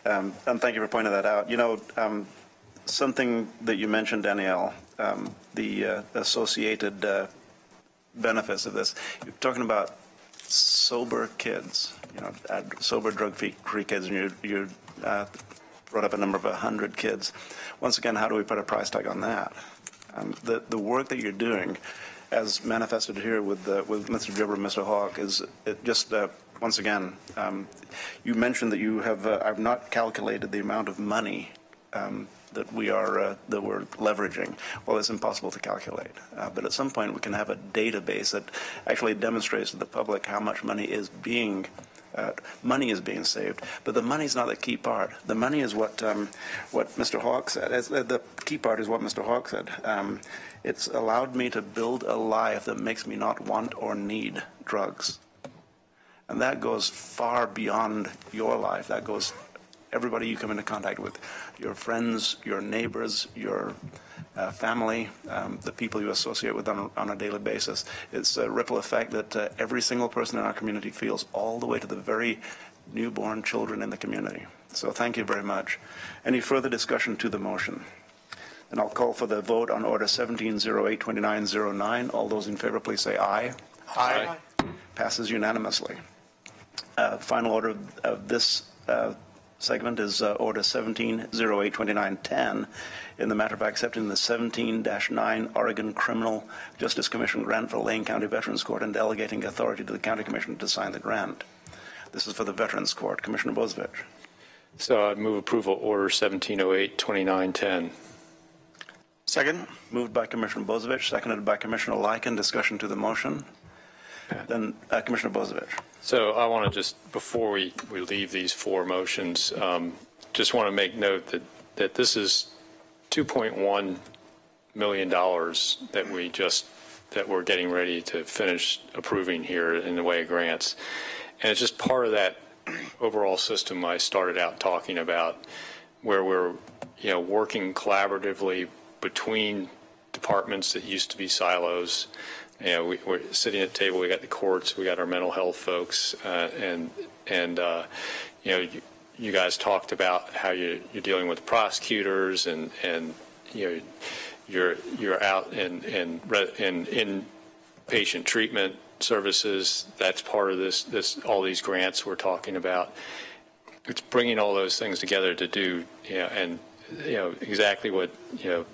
And thank you for pointing that out. You know, something that you mentioned, Danielle, the associated benefits of this. You're talking about sober kids, you know, sober drug-free kids, and you brought up a number of 100 kids. Once again, how do we put a price tag on that? The work that you're doing, as manifested here with Mr. Gibber and Mr. Hawk, is it just once again, you mentioned that you have I've not calculated the amount of money that we're leveraging. Well, it's impossible to calculate, but at some point we can have a database that actually demonstrates to the public how much money is being saved. But the money is not the key part. The money is what Mr. Hawk said. The key part is what Mr. Hawk said. It's allowed me to build a life that makes me not want or need drugs. And that goes far beyond your life. That goes everybody you come into contact with, your friends, your neighbors, your family, the people you associate with on a daily basis. It's a ripple effect that every single person in our community feels, all the way to the very newborn children in the community. So thank you very much. Any further discussion to the motion? And I'll call for the vote on Order 17082909. All those in favor, please say aye. Aye. Passes unanimously. Final order of this segment is Order 17082910 in the matter of accepting the 17-9 Oregon Criminal Justice Commission grant for Lane County Veterans Court and delegating authority to the County Commission to sign the grant. This is for the Veterans Court. Commissioner Bozevich. So I'd move approval Order 17082910. Second. Moved by Commissioner Bozevich, seconded by Commissioner Lycan. Discussion to the motion. Then Commissioner Bozevich. So I want to just, before we leave these four motions, just want to make note that this is $2.1 million that we're getting ready to finish approving here in the way of grants. And it's just part of that overall system I started out talking about, where we're, you know, working collaboratively between departments that used to be silos. You know, we're sitting at the table. We got the courts, we got our mental health folks, and you know, you guys talked about how you're dealing with prosecutors, and you know, you're out in patient treatment services. That's part of this all these grants we're talking about. It's bringing all those things together to do, you know, and you know exactly what, you know,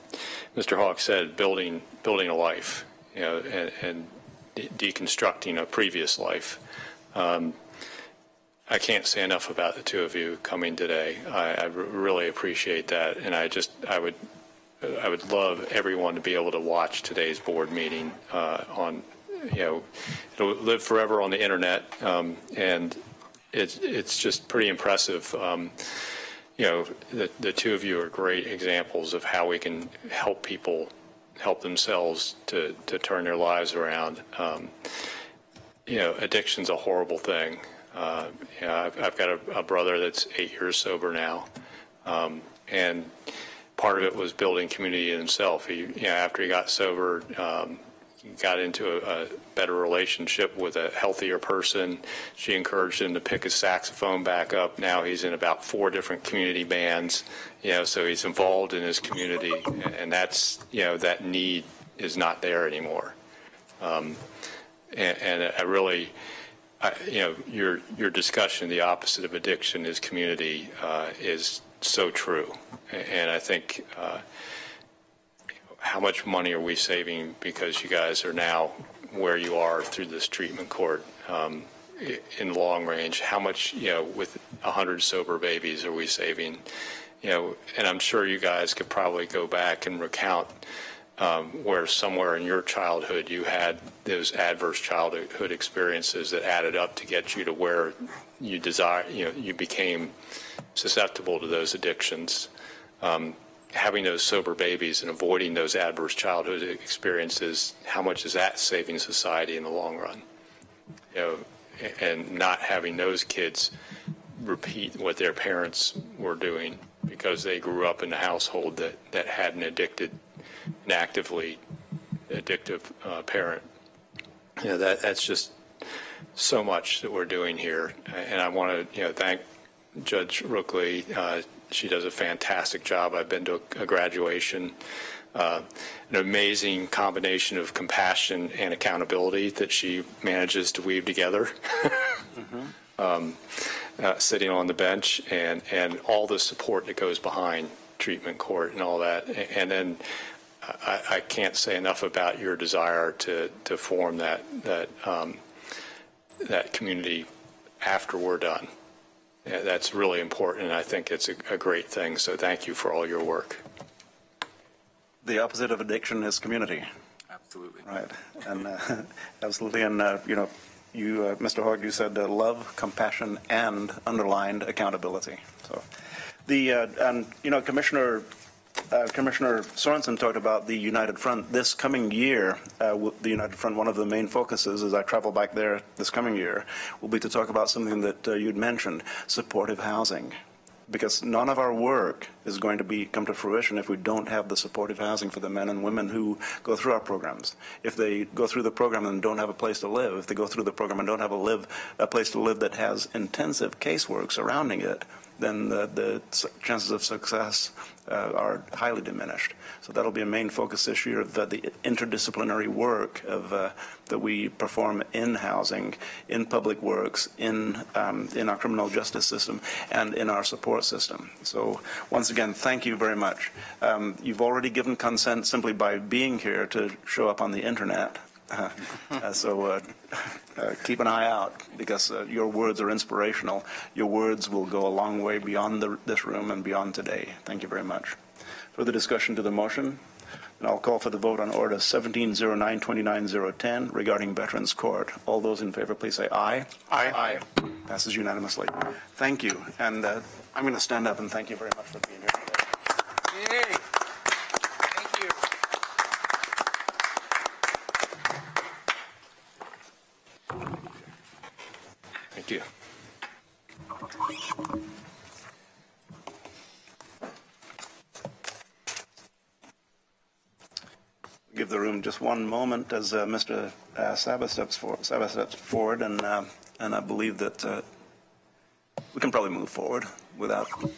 Mr. Hawk said, building a life. You know, and deconstructing a previous life. I can't say enough about the two of you coming today. I really appreciate that, and I would love everyone to be able to watch today's board meeting on, you know, it'll live forever on the internet, and it's just pretty impressive. You know, the two of you are great examples of how we can help people help themselves to turn their lives around. You know, addiction's a horrible thing. You know, I've got a brother that's 8 years sober now, and part of it was building community in himself. He, you know, after he got sober, he got into a better relationship with a healthier person. She encouraged him to pick his saxophone back up. Now he's in about 4 different community bands, you know, so he's involved in his community, and that's, you know, that need is not there anymore. And I really, you know, your discussion, the opposite of addiction is community, is so true. And I think, how much money are we saving because you guys are now where you are through this treatment court, in long range? How much, you know, with 100 sober babies are we saving? You know, and I'm sure you guys could probably go back and recount where somewhere in your childhood you had those adverse childhood experiences that added up to get you to where you you became susceptible to those addictions. Having those sober babies and avoiding those adverse childhood experiences, how much is that saving society in the long run? And not having those kids repeat what their parents were doing because they grew up in a household that had an actively addictive parent. That's just so much that we're doing here. And I want to thank Judge Rookley. She does a fantastic job. I've been to a graduation. An amazing combination of compassion and accountability that she manages to weave together. Sitting on the bench and all the support that goes behind treatment court and all that. And then I can't say enough about your desire to form that community after we're done. Yeah, that's really important, and I think it's a great thing. So thank you for all your work. The opposite of addiction is community. Absolutely. Right, and absolutely, and you, Mr. Hogg, you said love, compassion, and underlined accountability. So, Commissioner Sorensen talked about the United Front. This coming year, the United Front, one of the main focuses as I travel back there this coming year, will be to talk about something that you'd mentioned, supportive housing. Because none of our work is going to come to fruition if we don't have the supportive housing for the men and women who go through our programs. If they go through the program and don't have a place to live, if they go through the program and don't have a place to live that has intensive casework surrounding it, then the chances of success are highly diminished. So that'll be a main focus this year of the interdisciplinary work that we perform in housing, in public works, in our criminal justice system, and in our support system. So once again, thank you very much. You've already given consent simply by being here to show up on the internet. So keep an eye out, because your words are inspirational. Your words will go a long way beyond this room and beyond today. Thank you very much. Further discussion to the motion? And I'll call for the vote on Order 1709-29010 regarding Veterans Court. All those in favor, please say aye. Aye. Aye. Passes unanimously. Thank you. And I'm going to stand up and thank you very much for being here today. Yay. Thank you. Thank you. Give the room just one moment as Mr. Saba steps forward, and I believe that we can probably move forward without the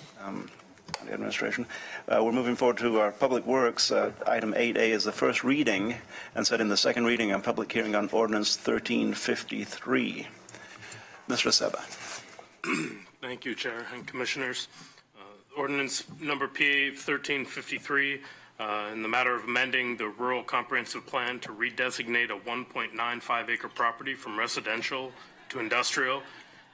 administration. We're moving forward to our public works. Item 8A is the first reading, and setting the second reading on public hearing on Ordinance 1353. Mr. Saba. Thank you, Chair and Commissioners. Ordinance number PA 1353 in the matter of amending the Rural Comprehensive Plan to redesignate a 1.95 acre property from residential to industrial,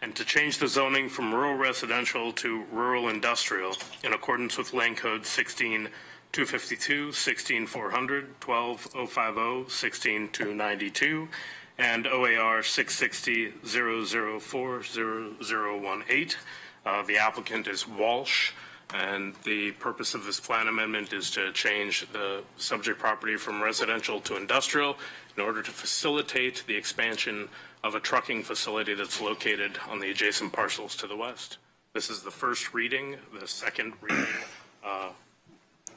and to change the zoning from rural residential to rural industrial in accordance with Land Code 16252, 16400, 12050, 16292, and OAR 660-004-0018. The applicant is Walsh, and the purpose of this plan amendment is to change the subject property from residential to industrial in order to facilitate the expansion of a trucking facility that's located on the adjacent parcels to the west. This is the first reading. The second reading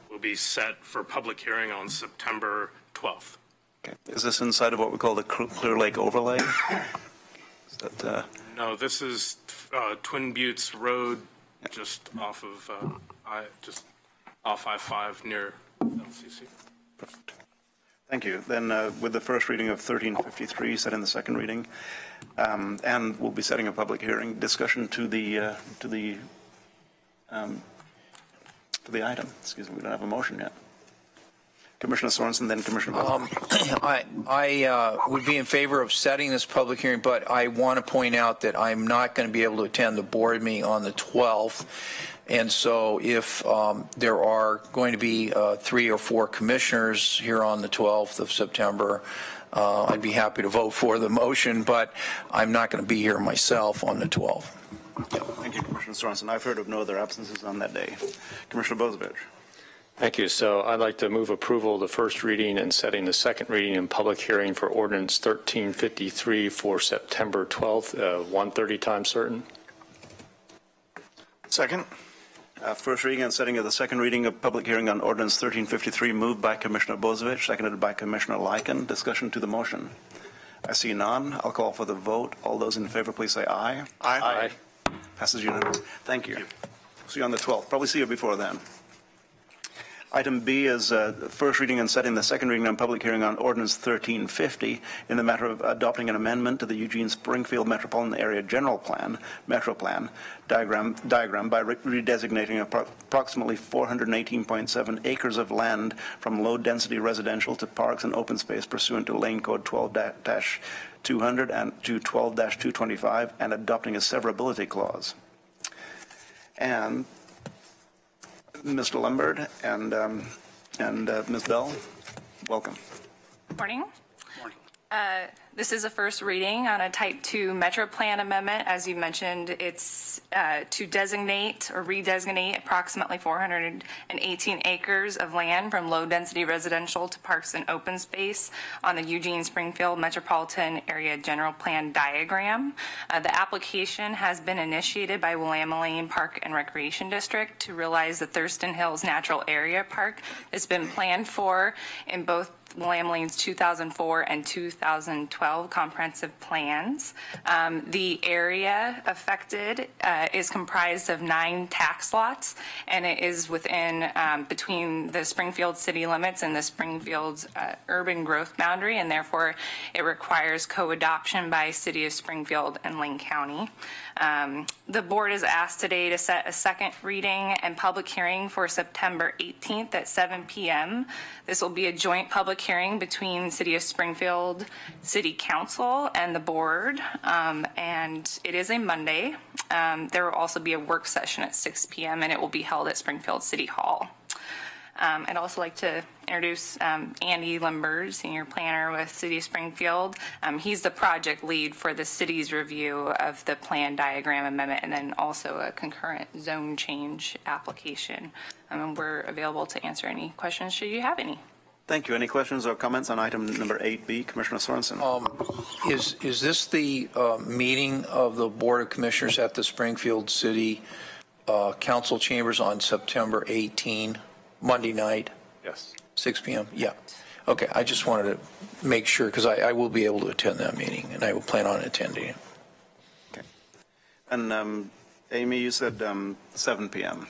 will be set for public hearing on September 12th. Okay. Is this inside of what we call the Clear Lake overlay? Is that, No, this is Twin Buttes Road, just off of I-5 near LCC. Perfect. Thank you. Then with the first reading of 1353 set in the second reading, and we'll be setting a public hearing, discussion to the item. Excuse me, we don't have a motion yet. Commissioner Sorensen, then Commissioner Butler. I would be in favor of setting this public hearing, but I want to point out that I'm not going to be able to attend the board meeting on the 12th, And so if there are going to be 3 or 4 commissioners here on the 12th of September, I'd be happy to vote for the motion, but I'm not going to be here myself on the 12th. Thank you, Commissioner Sorensen. I've heard of no other absences on that day. Commissioner Bozievich. Thank you. So I'd like to move approval of the first reading and setting the second reading and public hearing for ordinance 1353 for September 12th, 1:30 time certain. Second. First reading and setting of the second reading of public hearing on ordinance 1353, moved by Commissioner Bozievich, seconded by Commissioner Lycan. Discussion to the motion. I see none. I'll call for the vote. All those in favor, please say aye. Aye. Passes unanimously. Thank you. See you on the 12th. Probably see you before then. Item B is first reading and setting the second reading on public hearing on ordinance 1350 in the matter of adopting an amendment to the Eugene Springfield Metropolitan Area General Plan, Metro Plan, diagram by redesignating approximately 418.7 acres of land from low-density residential to parks and open space pursuant to Lane Code 12-200 and to 12-225 and adopting a severability clause. And Mr. Lombard and Ms. Bell, welcome. Morning. This is a first reading on a Type 2 Metro Plan amendment. As you mentioned, it's to designate or redesignate approximately 418 acres of land from low-density residential to parks and open space on the Eugene Springfield Metropolitan Area General Plan diagram. The application has been initiated by Willamette Lane Park and Recreation District to realize the Thurston Hills Natural Area Park. It's been planned for in both Willamette Lane's 2004 and 2012 comprehensive plans. The area affected is comprised of 9 tax lots, and it is within between the Springfield city limits and the Springfield's urban growth boundary, and therefore it requires co-adoption by City of Springfield and Lane County. The board is asked today to set a second reading and public hearing for September 18th at 7 p.m. This will be a joint public hearing between City of Springfield City Council and the board, and it is a Monday. There will also be a work session at 6 p.m. and it will be held at Springfield City Hall. I'd also like to introduce Andy Lombard, Senior Planner with City of Springfield. He's the project lead for the city's review of the plan diagram amendment and then also a concurrent zone change application. We're available to answer any questions should you have any. Thank you. Any questions or comments on item number 8B? Commissioner Sorensen. Is this the meeting of the Board of Commissioners at the Springfield City Council Chambers on September 18, Monday night? Yes. 6 p.m.? Yeah. Okay. I just wanted to make sure because I will be able to attend that meeting and I will plan on attending it. Okay. And Amy, you said 7 p.m.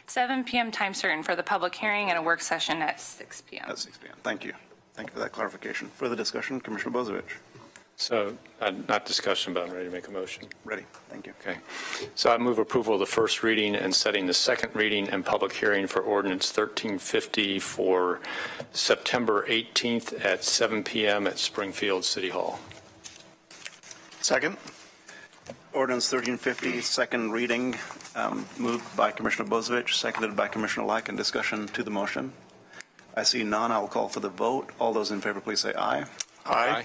7 p.m. time certain for the public hearing and a work session at 6 p.m. At 6 p.m. Thank you. Thank you for that clarification. Further discussion, Commissioner Bozievich. So not discussion, but I'm ready to make a motion. Ready. Thank you. Okay. So I move approval of the first reading and setting the second reading and public hearing for ordinance 1350 for September 18th at 7 p.m. at Springfield City Hall. Second. Ordinance 1350, second reading, moved by Commissioner Bozievich, seconded by Commissioner Lycan. Discussion to the motion. I see none. I'll call for the vote. All those in favor, please say aye. Aye.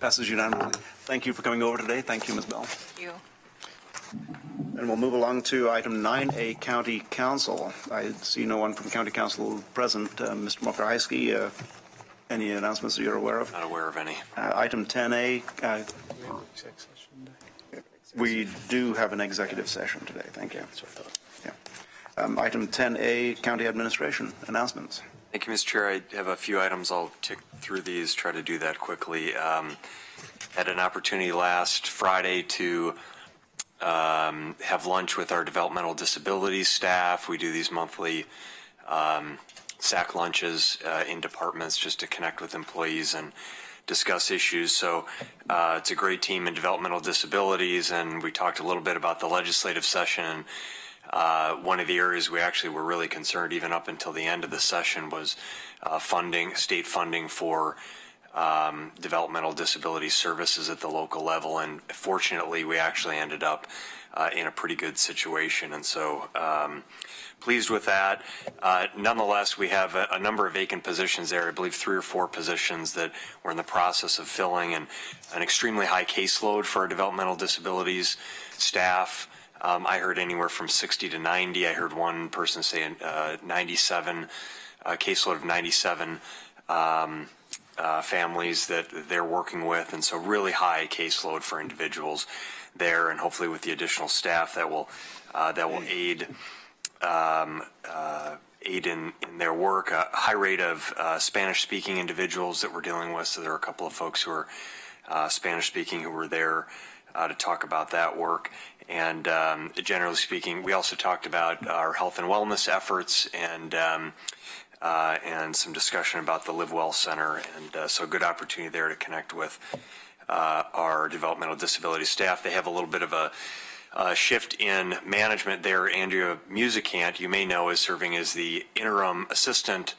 Passes unanimously. Thank you for coming over today. Thank you, Ms. Bell. Thank you. And we'll move along to item 9A, County Council. I see no one from County Council present. Mr. Mokrajewski, any announcements that you're aware of? Not aware of any. Item 10A, we do have an executive session today. Thank you. Yeah. Item 10A, County Administration announcements. Thank you, Mr. Chair. I have a few items. I'll tick through these, try to do that quickly. Had an opportunity last Friday to have lunch with our developmental disabilities staff. We do these monthly SAC lunches in departments just to connect with employees and discuss issues. So it's a great team in developmental disabilities, and we talked a little bit about the legislative session. One of the areas we actually were really concerned even up until the end of the session was funding, state funding for developmental disability services at the local level. And fortunately, we actually ended up in a pretty good situation. And so pleased with that. Nonetheless, we have a number of vacant positions there. I believe 3 or 4 positions that we're in the process of filling, and an extremely high caseload for our developmental disabilities staff. I heard anywhere from 60 to 90. I heard one person say 97, caseload of 97 families that they're working with. And so really high caseload for individuals there, and hopefully with the additional staff that will aid in their work. A high rate of Spanish-speaking individuals that we're dealing with. So there are a couple of folks who are Spanish-speaking who were there to talk about that work. And generally speaking, we also talked about our health and wellness efforts and some discussion about the Live Well Center. And so a good opportunity there to connect with our developmental disability staff. They have a little bit of a shift in management there. Andrea Musicant, you may know, is serving as the interim assistant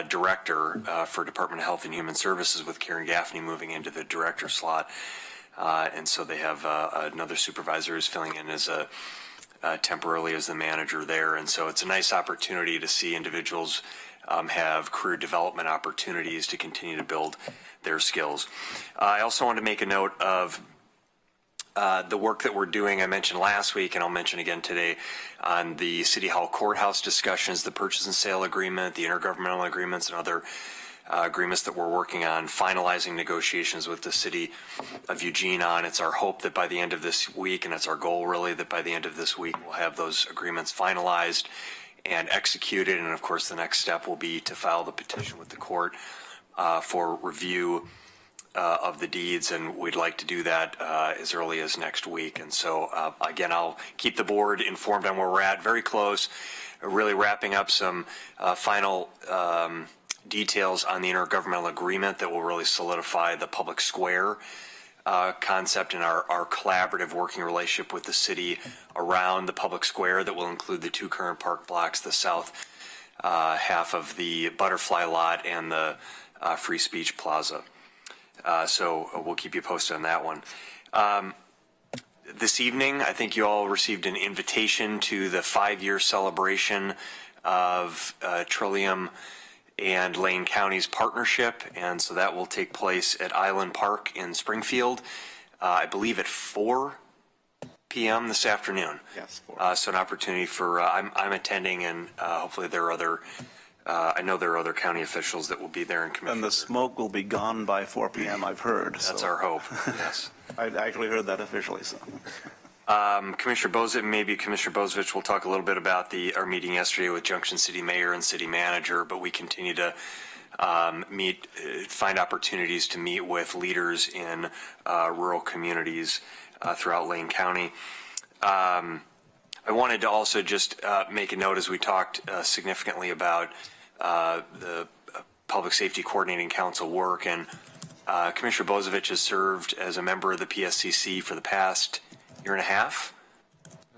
director for Department of Health and Human Services, with Karen Gaffney moving into the director slot. And so they have another supervisor who's filling in as temporarily as the manager there. And so it's a nice opportunity to see individuals have career development opportunities to continue to build their skills. I also want to make a note of the work that we're doing. I mentioned last week, and I'll mention again today, on the City Hall Courthouse discussions, the purchase and sale agreement, the intergovernmental agreements, and other agreements that we're working on, finalizing negotiations with the City of Eugene on. It's our hope that by the end of this week, and it's our goal really, that by the end of this week we'll have those agreements finalized and executed. And of course the next step will be to file the petition with the court for review of the deeds, and we'd like to do that as early as next week. And so again, I'll keep the board informed on where we're at. Very close, really wrapping up some final details on the intergovernmental agreement that will really solidify the public square concept and our collaborative working relationship with the city around the public square that will include the 2 current park blocks, the south half of the Butterfly Lot and the Free Speech Plaza. So we'll keep you posted on that one. This evening, I think you all received an invitation to the 5-year celebration of Trillium and Lane County's partnership, and so that will take place at Island Park in Springfield, I believe at 4 p.m. this afternoon. Yes, 4. So an opportunity for, I'm attending, and hopefully there are other, I know there are other county officials that will be there. And the smoke will be gone by 4 p.m., I've heard. That's our hope, yes. I actually heard that officially. So. Commissioner Bozovich, maybe Commissioner Bozovich will talk a little bit about our meeting yesterday with Junction City Mayor and City Manager, but we continue to find opportunities to meet with leaders in rural communities throughout Lane County. I wanted to also just make a note, as we talked significantly about the Public Safety Coordinating Council work, and Commissioner Bozovich has served as a member of the PSCC for the past year and a half.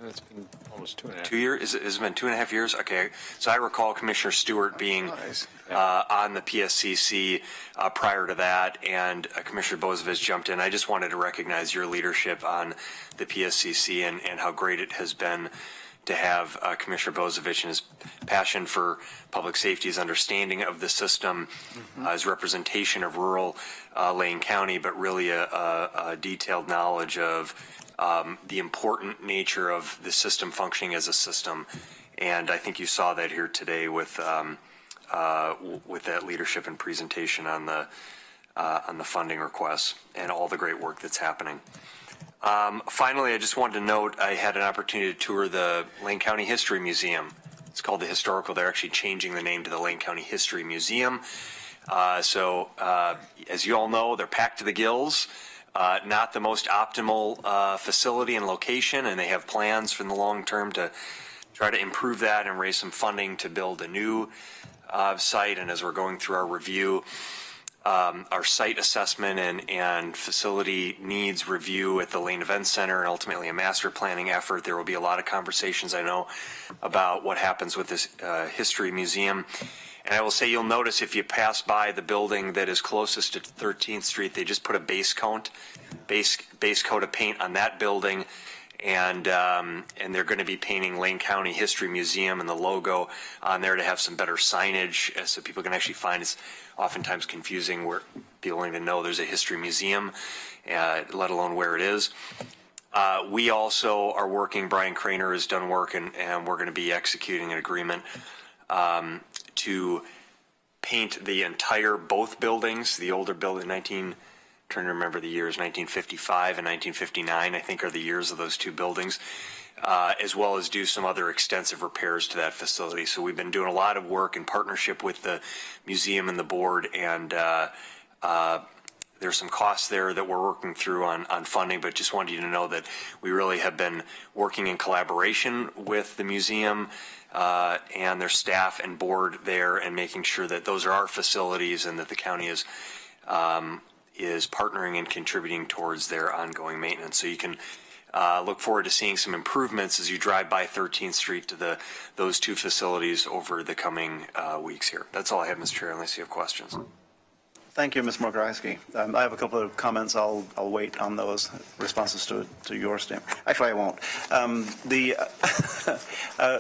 It's been almost 2.5. 2 years? Has it been 2.5 years? Okay. So I recall Commissioner Stewart being on the PSCC prior to that, and Commissioner Bozovich jumped in. I just wanted to recognize your leadership on the PSCC and how great it has been to have Commissioner Bozovich and his passion for public safety, his understanding of the system, his representation of rural Lane County, but really a detailed knowledge of the important nature of the system functioning as a system. And I think you saw that here today with that leadership and presentation on the funding requests and all the great work that's happening. Finally, I just wanted to note, I had an opportunity to tour the Lane County History Museum. It's called the Historical. They're actually changing the name to the Lane County History Museum. So as you all know, they're packed to the gills. Not the most optimal facility and location, and they have plans for the long term to try to improve that and raise some funding to build a new site. And as we're going through our review, our site assessment and facility needs review at the Lane Event Center, and ultimately a master planning effort, there will be a lot of conversations, I know, about what happens with this history museum. And I will say, you'll notice if you pass by the building that is closest to 13th Street, they just put a base coat of paint on that building. And they're going to be painting Lane County History Museum and the logo on there to have some better signage so people can actually find. It's oftentimes confusing where people don't even know there's a history museum, let alone where it is. We also are working, Brian Craner has done work, and we're going to be executing an agreement to paint the entire, both buildings, the older building, trying to remember the years, 1955 and 1959, I think, are the years of those two buildings, as well as do some other extensive repairs to that facility. So we've been doing a lot of work in partnership with the museum and the board, and there's some costs there that we're working through on funding, but just wanted you to know that we really have been working in collaboration with the museum and their staff and board there, and making sure that those are our facilities and that the county is partnering and contributing towards their ongoing maintenance. So you can look forward to seeing some improvements as you drive by 13th Street to those two facilities over the coming weeks here. That's all I have, Mr. Chair, unless you have questions. Thank you, Ms. Morgreisky. I have a couple of comments. I'll wait on those responses to your statement. Actually, I won't.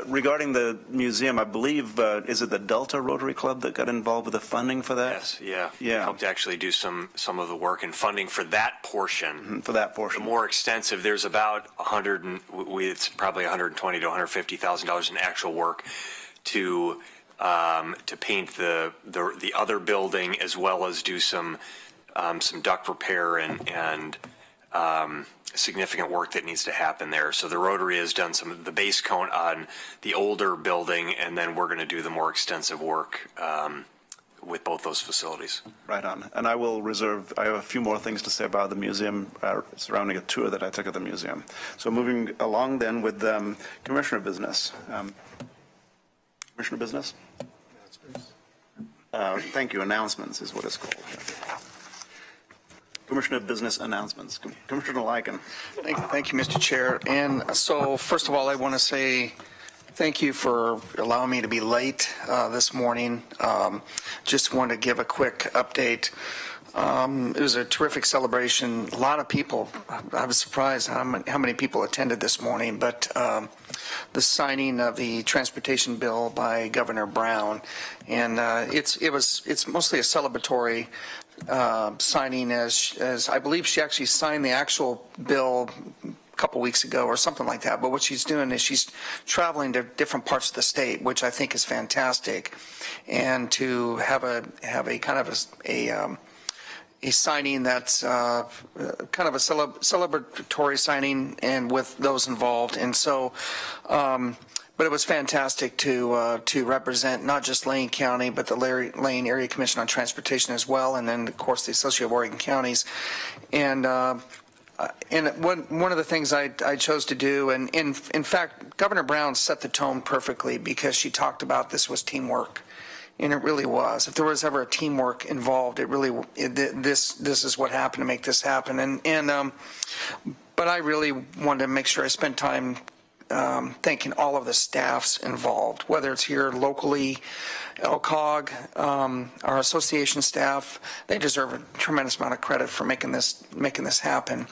Regarding the museum, I believe, is it the Delta Rotary Club that got involved with the funding for that? Yes, yeah. Helped actually do some of the work and funding for that portion. Mm-hmm, for that portion. The more extensive, there's about it's probably $120,000 to $150,000 in actual work to paint the other building, as well as do some duct repair and significant work that needs to happen there. So the Rotary has done some of the base coat on the older building, and then we're going to do the more extensive work with both those facilities. Right on. And I will reserve, I have a few more things to say about the museum surrounding a tour that I took at the museum. So moving along then with Commissioner Business. Commissioner Business? Thank you. Announcements is what it's called. Commissioner Business Announcements. Commissioner Lycan. Thank you, Mr. Chair. And so, first of all, I want to say thank you for allowing me to be late this morning. Just want to give a quick update. It was a terrific celebration. A lot of people. I was surprised how many people attended this morning, but the signing of the transportation bill by Governor Brown, and it's mostly a celebratory signing, as I believe she actually signed the actual bill a couple weeks ago or something like that. But what she's doing is she's traveling to different parts of the state, which I think is fantastic, and to have a kind of a signing that's kind of a celebratory signing, and with those involved. And so, but it was fantastic to represent not just Lane County, but the Lane Area Commission on Transportation as well, and then of course the Association of Oregon Counties. And one of the things I chose to do, and in fact, Governor Brown set the tone perfectly, because she talked about this was teamwork. And it really was. If there was ever a teamwork involved, this is what happened to make this happen. But I really wanted to make sure I spent time thanking all of the staffs involved, whether it's here locally, LCOG, our association staff. They deserve a tremendous amount of credit for making this happen.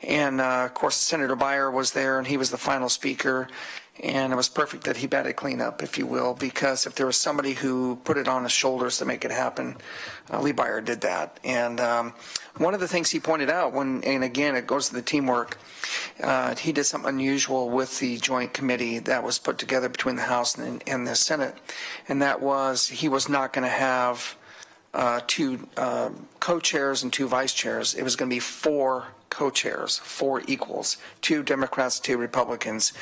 And of course, Senator Beyer was there, and he was the final speaker. And it was perfect that he batted cleanup, if you will, because if there was somebody who put it on his shoulders to make it happen, Lee Beyer did that. And one of the things he pointed out, and again, it goes to the teamwork, he did something unusual with the joint committee that was put together between the House and the Senate, and that was he was not going to have two co-chairs and two vice chairs. It was going to be four co-chairs, four equals, two Democrats, two Republicans,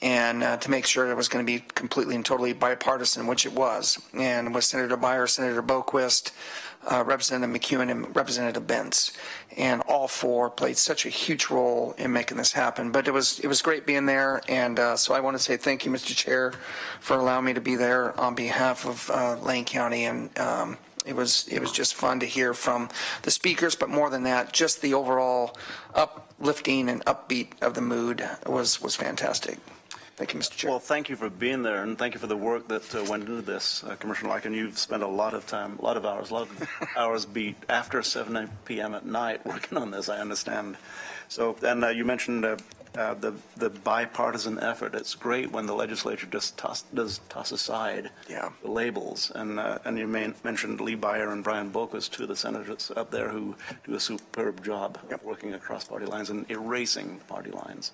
and to make sure it was going to be completely and totally bipartisan, which it was. And with Senator Beyer, Senator Boquist, Representative McEwen, and Representative Bentz, and all four played such a huge role in making this happen. But it was great being there, and so I want to say thank you, Mr. Chair, for allowing me to be there on behalf of Lane County, and it was just fun to hear from the speakers, but more than that, just the overall uplifting and upbeat of the mood was fantastic. Thank you, Mr. Chair. Well, thank you for being there, and thank you for the work that went into this, Commissioner Lycan. You've spent a lot of time, a lot of hours beat after 7 p.m. at night working on this, I understand. So, and you mentioned the bipartisan effort. It's great when the legislature just toss aside the labels. And you mentioned Lee Beyer and Brian Boquist, two of the senators up there who do a superb job working across party lines and erasing party lines.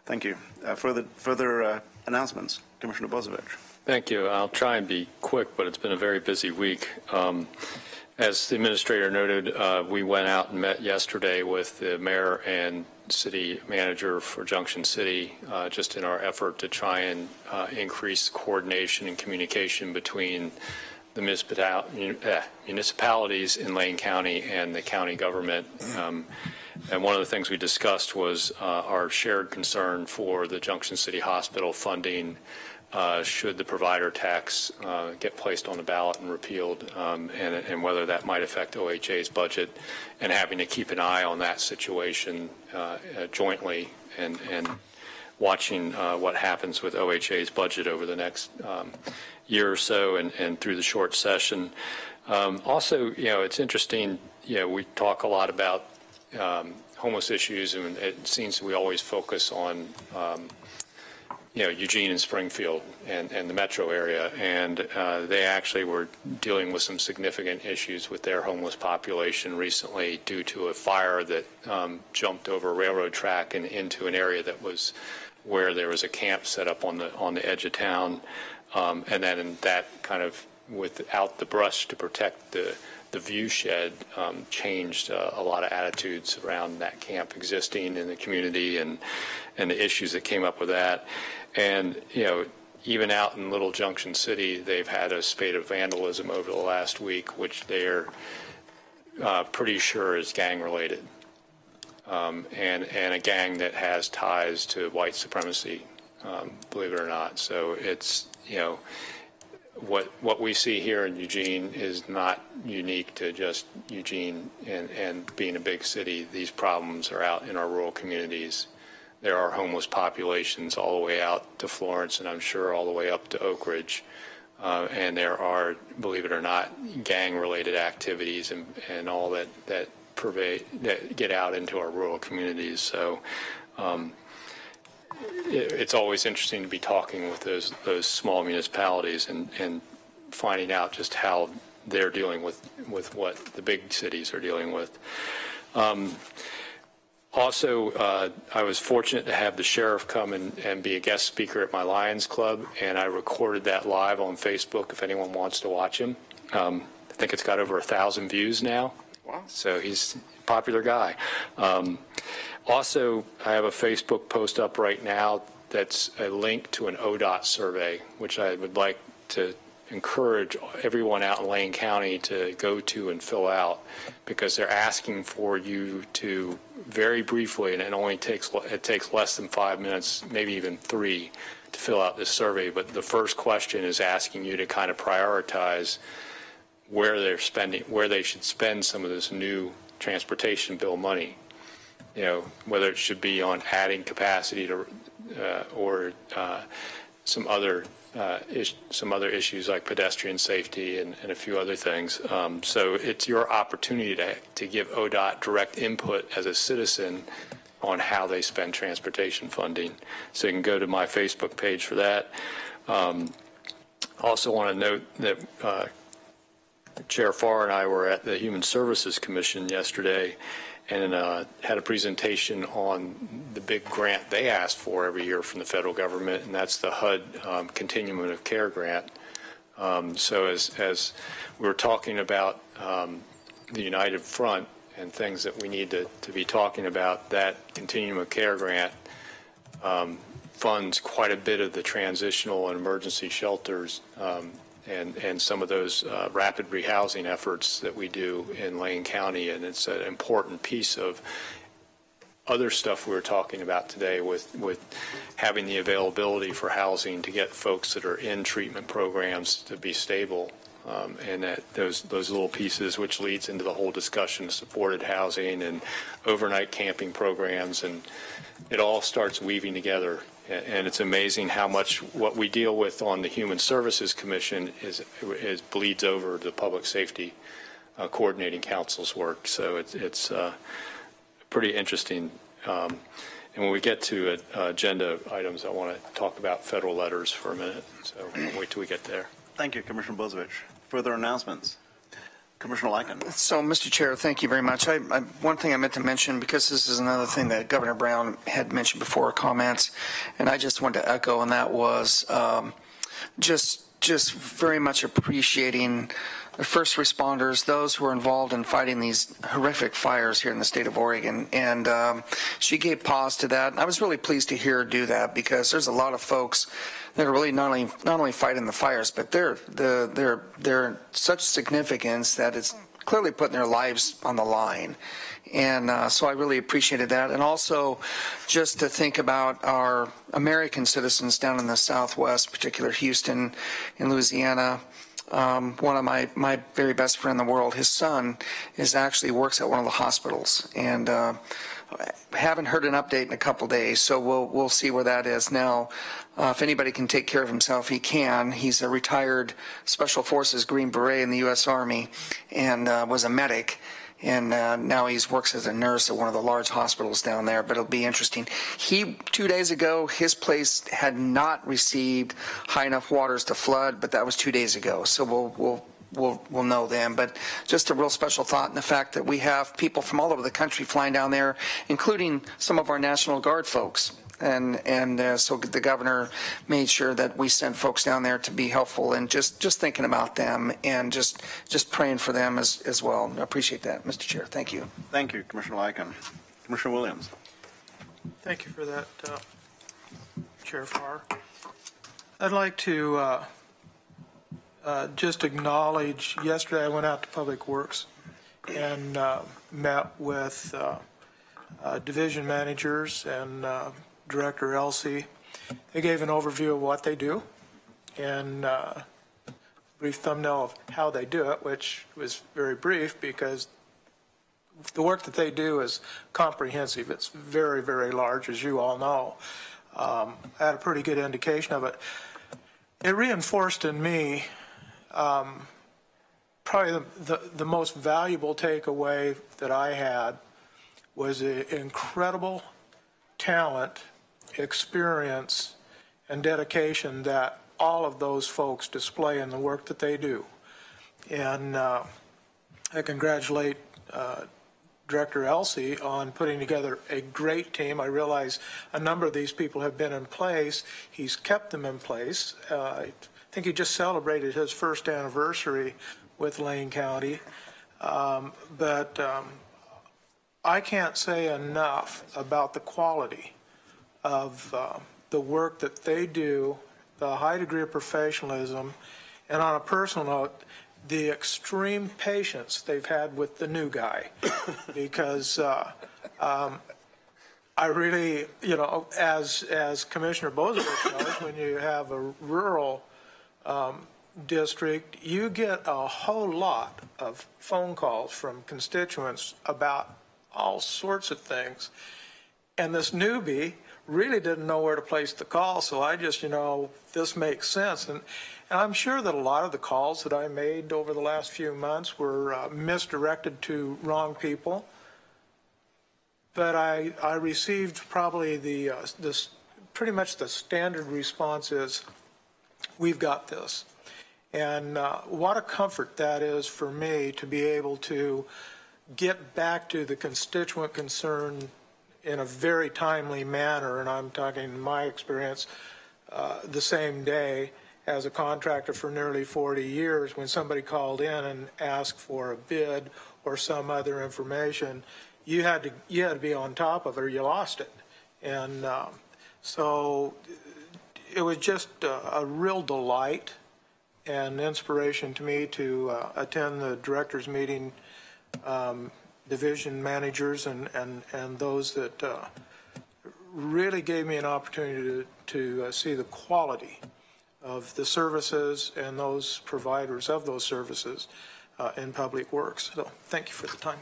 Thank you. Further announcements, Commissioner Bozievich. Thank you. I'll try and be quick, but it's been a very busy week. As the administrator noted, we went out and met yesterday with the mayor and city manager for Junction City, just in our effort to try and increase coordination and communication between the municipalities in Lane County and the county government. And one of the things we discussed was our shared concern for the Junction City Hospital funding should the provider tax get placed on the ballot and repealed, and whether that might affect OHA's budget, and having to keep an eye on that situation jointly and watching what happens with OHA's budget over the next year or so and through the short session. Also, it's interesting, we talk a lot about homeless issues, and it seems we always focus on Eugene and Springfield and the metro area, and they actually were dealing with some significant issues with their homeless population recently due to a fire that jumped over a railroad track and into an area that was where there was a camp set up on the edge of town, and then that kind of, without the brush to protect the view shed, changed a lot of attitudes around that camp existing in the community and the issues that came up with that. And, even out in Little Junction City, they've had a spate of vandalism over the last week, which they're pretty sure is gang related. And a gang that has ties to white supremacy, believe it or not. So it's, what we see here in Eugene is not unique to just Eugene and being a big city. These problems are out in our rural communities. There are homeless populations all the way out to Florence, and I'm sure all the way up to Oak Ridge. And there are, believe it or not, gang-related activities and all that get out into our rural communities. So it's always interesting to be talking with those small municipalities and finding out just how they're dealing with what the big cities are dealing with. Also, I was fortunate to have the sheriff come and be a guest speaker at my Lions Club, and I recorded that live on Facebook if anyone wants to watch him. I think it's got over 1,000 views now. Wow. So he's a popular guy. Also, I have a Facebook post up right now that's a link to an ODOT survey, which I would like to encourage everyone out in Lane County to go to and fill out, because they're asking for you to very briefly, and it takes less than 5 minutes, maybe even 3, to fill out this survey. But the first question is asking you to kind of prioritize where they should spend some of this new transportation bill money. Whether it should be on adding capacity to or some other issues like pedestrian safety and a few other things. So it's your opportunity to give ODOT direct input as a citizen on how they spend transportation funding. So you can go to my Facebook page for that. Also want to note that Chair Farr and I were at the Human Services Commission yesterday and had a presentation on the big grant they ask for every year from the federal government, and that's the HUD Continuum of Care grant. So as we were talking about the United Front and things that we need to be talking about, that Continuum of Care grant funds quite a bit of the transitional and emergency shelters and some of those rapid rehousing efforts that we do in Lane County. And it's an important piece of other stuff we were talking about today with having the availability for housing to get folks that are in treatment programs to be stable. And that those little pieces, which leads into the whole discussion of supported housing and overnight camping programs, and it all starts weaving together And it's amazing how much what we deal with on the Human Services Commission is bleeds over the Public Safety Coordinating Council's work. So it's pretty interesting. And when we get to agenda items, I want to talk about federal letters for a minute. So I'll wait till we get there. Thank you, Commissioner Bozovich. Further announcements? Commissioner Lycan. So, Mr. Chair, thank you very much. One thing I meant to mention, because this is another thing that Governor Brown had mentioned before comments, and I just wanted to echo, and that was just very much appreciating the first responders, those who are involved in fighting these horrific fires here in the state of Oregon. And she gave pause to that. And I was really pleased to hear her do that, because there's a lot of folks that are really not only fighting the fires, but they're such significance that it's clearly putting their lives on the line. And so I really appreciated that. And also just to think about our American citizens down in the Southwest, particularly Houston in Louisiana. One of my very best friend in the world, his son actually works at one of the hospitals, and haven't heard an update in a couple days, so we'll see where that is now. If anybody can take care of himself, he can. He's a retired Special Forces Green Beret in the U.S. Army, and was a medic. And now he works as a nurse at one of the large hospitals down there, but it'll be interesting. 2 days ago, his place had not received high enough waters to flood, but that was 2 days ago, so we'll know then. But just a real special thought in the fact that we have people from all over the country flying down there, including some of our National Guard folks. And so the governor made sure that we sent folks down there to be helpful, and just thinking about them and just praying for them as well. I appreciate that, Mr. Chair. Thank you. Thank you, Commissioner Lycan. Commissioner Williams. Thank you for that, Chair Farr. I'd like to just acknowledge, yesterday I went out to Public Works and met with division managers and Director Elsie. They gave an overview of what they do and a brief thumbnail of how they do it, which was very brief because the work that they do is comprehensive. It's very, very large, as you all know. I had a pretty good indication of it. It reinforced in me probably the most valuable takeaway that I had was the incredible talent, experience, and dedication that all of those folks display in the work that they do. And I congratulate Director Elsie on putting together a great team. I realize a number of these people have been in place. He's kept them in place. I think he just celebrated his first anniversary with Lane County. But I can't say enough about the quality of the work that they do, the high degree of professionalism, and on a personal note, the extreme patience they've had with the new guy. Because I really, as Commissioner Bozovich knows, when you have a rural district, you get a whole lot of phone calls from constituents about all sorts of things. And this newbie really didn't know where to place the call, so I just, this makes sense. And I'm sure that a lot of the calls that I made over the last few months were misdirected to wrong people. But I received probably pretty much the standard response is, we've got this. And what a comfort that is for me to be able to get back to the constituent concern in a very timely manner, and I'm talking in my experience the same day as a contractor for nearly 40 years. When somebody called in and asked for a bid or some other information, you had to be on top of it or you lost it. And so it was just a real delight and inspiration to me to attend the directors meeting, division managers and those that really gave me an opportunity to see the quality of the services and those providers of those services in Public Works. So thank you for the time.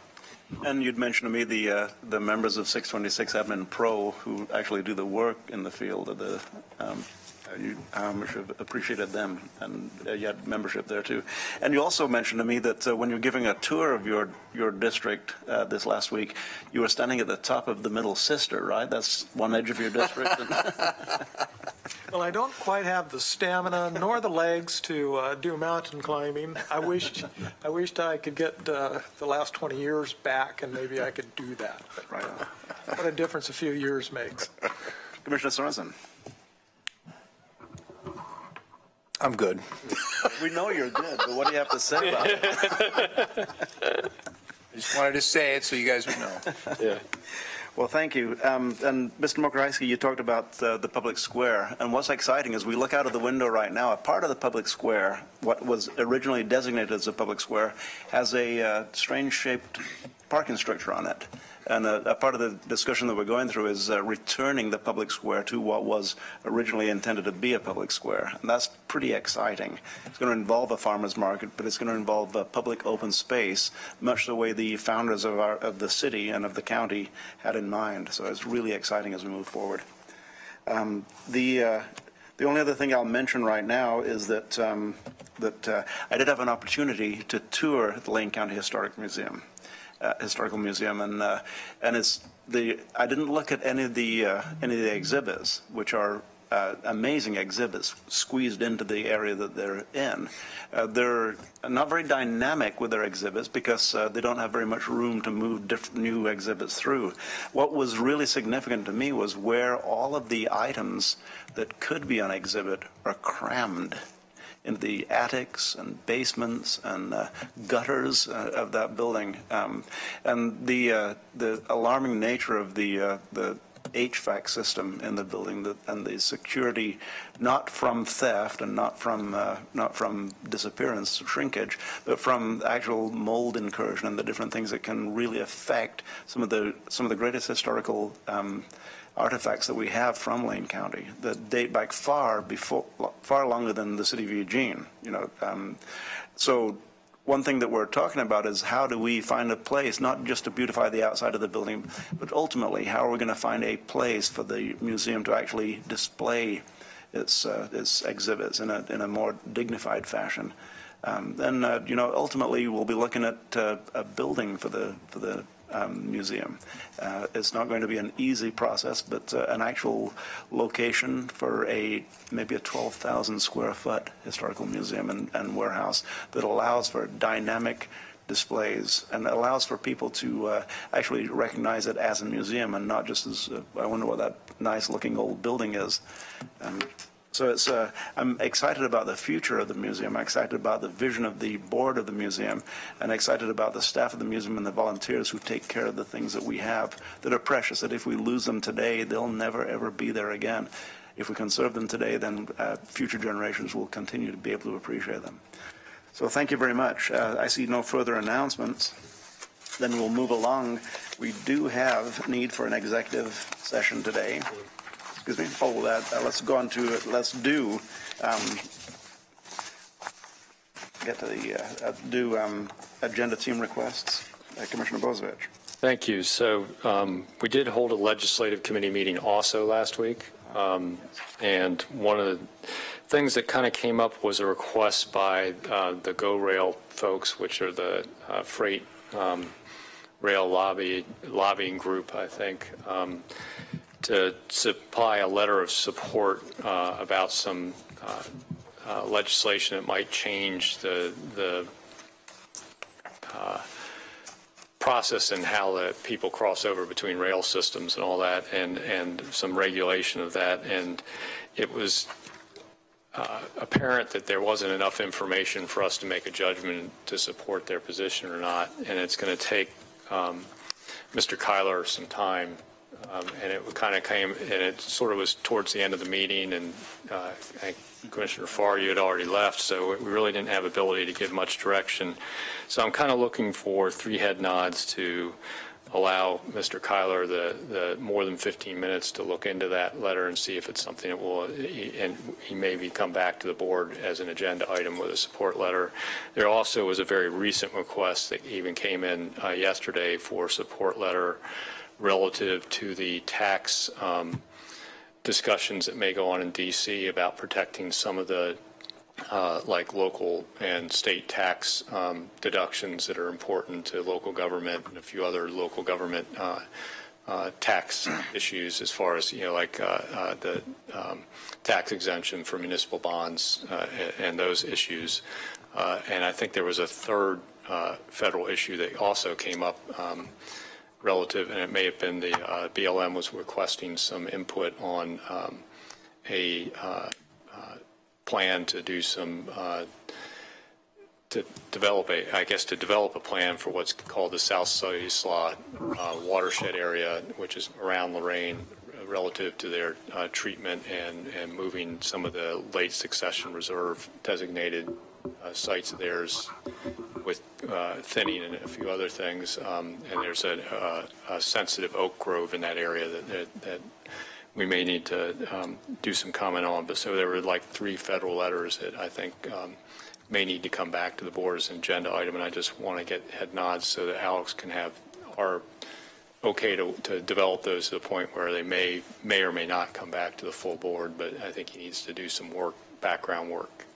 And you'd mentioned to me the members of 626 Admin Pro who actually do the work in the field of the. How much have appreciated them, and you had membership there too. And you also mentioned to me that when you're giving a tour of your district this last week, you were standing at the top of the Middle Sister, right? That's one edge of your district. Well, I don't quite have the stamina nor the legs to do mountain climbing. I wished I could get the last 20 years back, and maybe I could do that. But, right. What a difference a few years makes. Commissioner Sorensen. I'm good. We know you're good, but what do you have to say about it? I just wanted to say it so you guys would know. Yeah. Well, thank you. And Mr. Mokrajski, you talked about the public square. And what's exciting is we look out of the window right now, a part of the public square, what was originally designated as a public square, has a strange-shaped parking structure on it. And a part of the discussion that we're going through is returning the public square to what was originally intended to be a public square. And that's pretty exciting. It's going to involve a farmer's market, but it's going to involve a public open space, much the way the founders of the city and of the county had in mind. So it's really exciting as we move forward. The only other thing I'll mention right now is that, I did have an opportunity to tour the Lane County Historical Museum, and it's I didn't look at any of the exhibits, which are amazing exhibits squeezed into the area that they're in. They're not very dynamic with their exhibits because they don't have very much room to move new exhibits through. What was really significant to me was where all of the items that could be on exhibit are crammed into the attics and basements and gutters of that building, and the alarming nature of the HVAC system in the building, and the security, not from theft and not from disappearance, shrinkage, but from actual mold incursion and the different things that can really affect some of the greatest historical artifacts that we have from Lane County that date back far longer than the city of Eugene. So one thing that we're talking about is how do we find a place, not just to beautify the outside of the building, but ultimately how are we going to find a place for the museum to actually display its exhibits in a more dignified fashion. Ultimately we'll be looking at a building for the museum. It's not going to be an easy process, but an actual location for maybe a 12,000 square foot historical museum and warehouse that allows for dynamic displays and allows for people to actually recognize it as a museum and not just as, I wonder what that nice looking old building is. So I'm excited about the future of the museum. I'm excited about the vision of the board of the museum, and excited about the staff of the museum and the volunteers who take care of the things that we have that are precious, that if we lose them today, they'll never, ever be there again. If we conserve them today, then future generations will continue to be able to appreciate them. So thank you very much. I see no further announcements. Then we'll move along. We do have need for an executive session today. Excuse me. Oh, let's go on to let's do get to the agenda team requests. Commissioner Bozievich. Thank you. So we did hold a legislative committee meeting also last week, and one of the things that kind of came up was a request by the Go Rail folks, which are the freight rail lobbying group, I think, to supply a letter of support about some legislation that might change the process and how the people cross over between rail systems and all that, and some regulation of that. And it was apparent that there wasn't enough information for us to make a judgment to support their position or not, and it's going to take Mr. Kyler some time. And it kind of came, and it sort of was towards the end of the meeting, and I think Commissioner Farr, you had already left, so we really didn't have ability to give much direction. So I'm kind of looking for three head nods to allow Mr. Kyler the more than 15 minutes to look into that letter and see if it's something that will, and he maybe come back to the board as an agenda item with a support letter. There also was a very recent request that even came in yesterday for support letter relative to the tax discussions that may go on in D.C. about protecting some of the like local and state tax deductions that are important to local government and a few other local government tax issues as far as, like the tax exemption for municipal bonds and those issues. And I think there was a third federal issue that also came up relative, and it may have been the BLM was requesting some input on a plan to do some to develop a plan for what's called the South Siuslaw watershed area, which is around Lorain, relative to their treatment and moving some of the late succession reserve designated sites of theirs with thinning and a few other things. And there's a sensitive oak grove in that area that we may need to do some comment on. But so there were like 3 federal letters that I think may need to come back to the board as an agenda item, and I just want to get head nods so that Alex can have our okay to develop those to the point where they may or may not come back to the full board, but I think he needs to do some work, background work.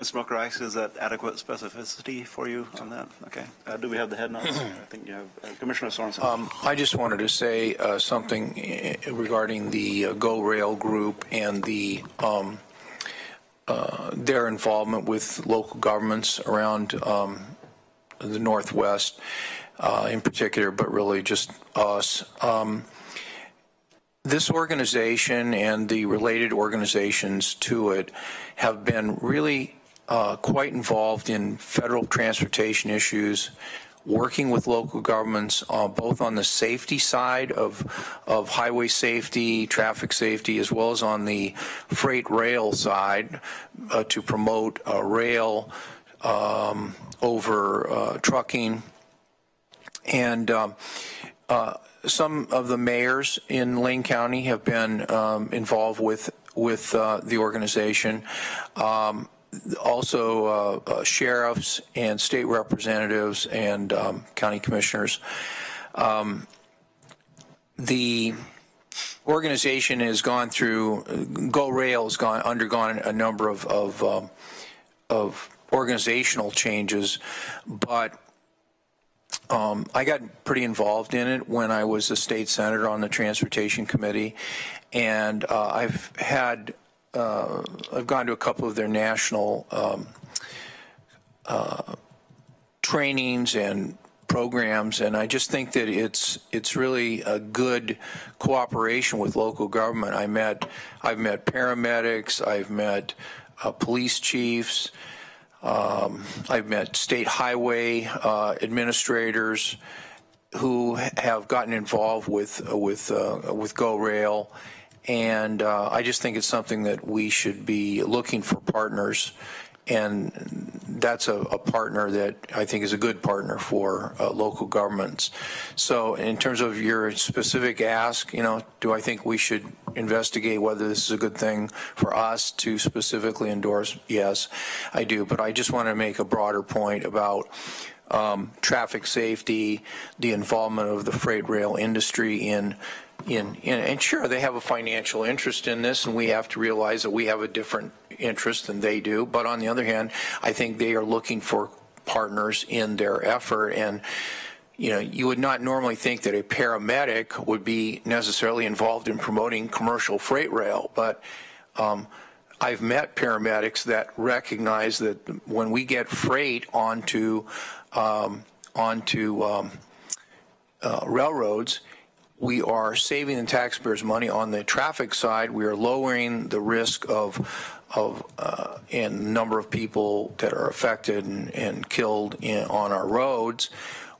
Mr. Mulker, is that adequate specificity for you on that? Okay. Do we have the head nods? I think you have Commissioner Sorensen. I just wanted to say something regarding the Go Rail group and the their involvement with local governments around the Northwest in particular, but really just us. This organization and the related organizations to it have been really quite involved in federal transportation issues, working with local governments both on the safety side of highway safety, traffic safety, as well as on the freight rail side to promote rail over trucking. And some of the mayors in Lane County have been involved with the organization. Also sheriffs and state representatives and county commissioners. The organization has gone through, Go Rail has undergone a number of organizational changes, but I got pretty involved in it when I was a state senator on the transportation committee, and I've gone to a couple of their national trainings and programs, and I just think that it's really a good cooperation with local government. I've met paramedics, I've met police chiefs, I've met state highway administrators who have gotten involved with Go Rail. And I just think it's something that we should be looking for partners, and that's a partner that I think is a good partner for local governments. So in terms of your specific ask, do I think we should investigate whether this is a good thing for us to specifically endorse? Yes, I do. But I just want to make a broader point about traffic safety, the involvement of the freight rail industry and sure, they have a financial interest in this, and we have to realize that we have a different interest than they do. But on the other hand, I think they are looking for partners in their effort. And, you would not normally think that a paramedic would be necessarily involved in promoting commercial freight rail. But I've met paramedics that recognize that when we get freight onto railroads, we are saving the taxpayers money on the traffic side. We are lowering the risk and number of people that are affected and killed on our roads.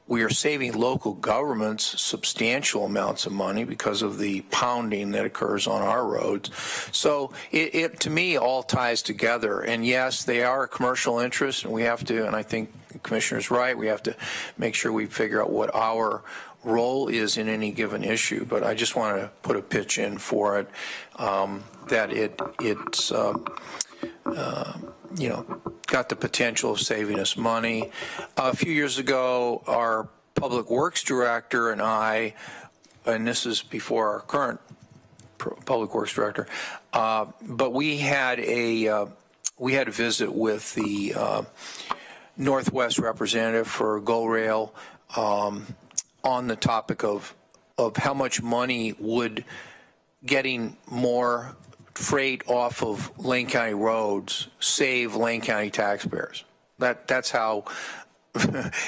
we are saving local governments substantial amounts of money because of the pounding that occurs on our roads. So it to me all ties together. And yes, they are a commercial interest, and we have to, and I think the Commissioner's right, we have to make sure we figure out what our role is in any given issue. But I just want to put a pitch in for it, that it's you know, got the potential of saving us money. A few years ago, our Public Works Director and I, and this is before our current Public Works Director, but we had a visit with the Northwest representative for GO Rail on the topic of how much money would getting more freight off of Lane County roads save Lane County taxpayers. That's how,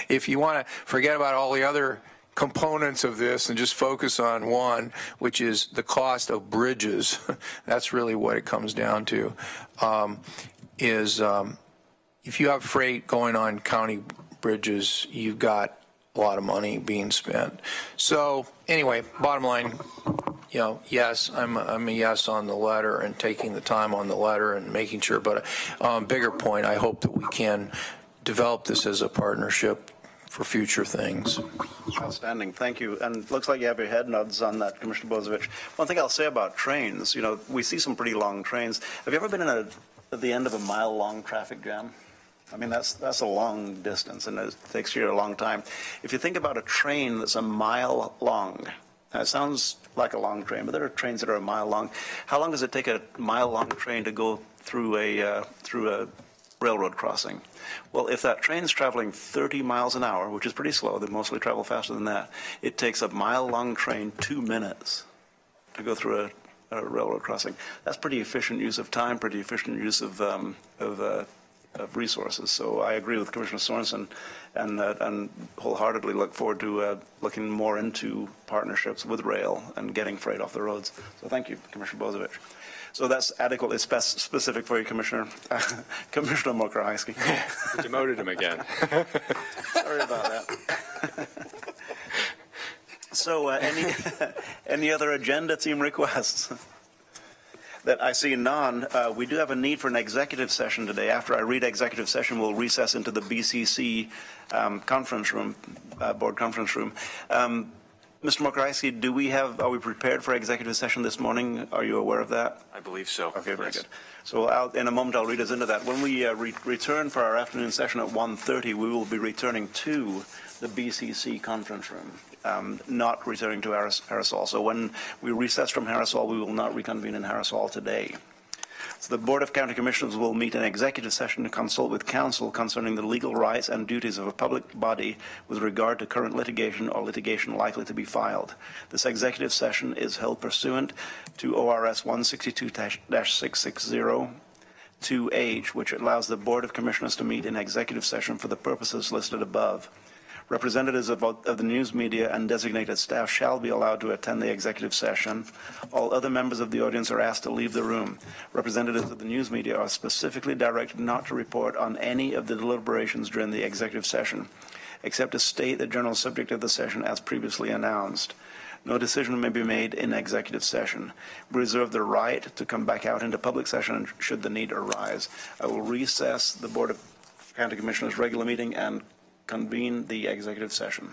if you want to forget about all the other components of this and just focus on one, which is the cost of bridges, that's really what it comes down to, if you have freight going on county bridges, you've got a lot of money being spent. So anyway, bottom line, you know, yes, I'm a yes on the letter and taking the time on the letter and making sure. But bigger point, I hope that we can develop this as a partnership for future things. Outstanding. Thank you. And it looks like you have your head nods on that, Commissioner Bozievich. One thing I'll say about trains, you know, we see some pretty long trains. Have you ever been at the end of a mile-long traffic jam? I mean, that's a long distance, and it takes you a long time. If you think about a train that's a mile long, now it sounds like a long train, but there are trains that are a mile long. How long does it take a mile-long train to go through a railroad crossing? Well, if that train's traveling 30 miles an hour, which is pretty slow, they mostly travel faster than that, it takes a mile-long train 2 minutes to go through a railroad crossing. That's pretty efficient use of time, pretty efficient use of resources. So I agree with Commissioner Sorensen and wholeheartedly look forward to looking more into partnerships with rail and getting freight off the roads. So thank you, Commissioner Bozievich. So that's adequately specific for you, Commissioner. Commissioner Mokrajewski. Demoted him again. Sorry about that. So any other agenda team requests? That I see none. We do have a need for an executive session today. After I read executive session, we'll recess into the BCC conference room, board conference room. Mr. Mokrajewski, are we prepared for executive session this morning? Are you aware of that? I believe so. Okay, very good. So in a moment, I'll read us into that. When we return for our afternoon session at 1:30, we will be returning to the BCC conference room. Not returning to Harris Hall. So when we recess from Harris Hall, we will not reconvene in Harris Hall today. So the Board of County Commissioners will meet in executive session to consult with counsel concerning the legal rights and duties of a public body with regard to current litigation or litigation likely to be filed. This executive session is held pursuant to ORS 162-660 2H, which allows the Board of Commissioners to meet in executive session for the purposes listed above. Representatives of the news media and designated staff shall be allowed to attend the executive session. All other members of the audience are asked to leave the room. Representatives of the news media are specifically directed not to report on any of the deliberations during the executive session, except to state the general subject of the session as previously announced. No decision may be made in executive session. We reserve the right to come back out into public session should the need arise. I will recess the Board of County Commissioners regular meeting and convene the executive session.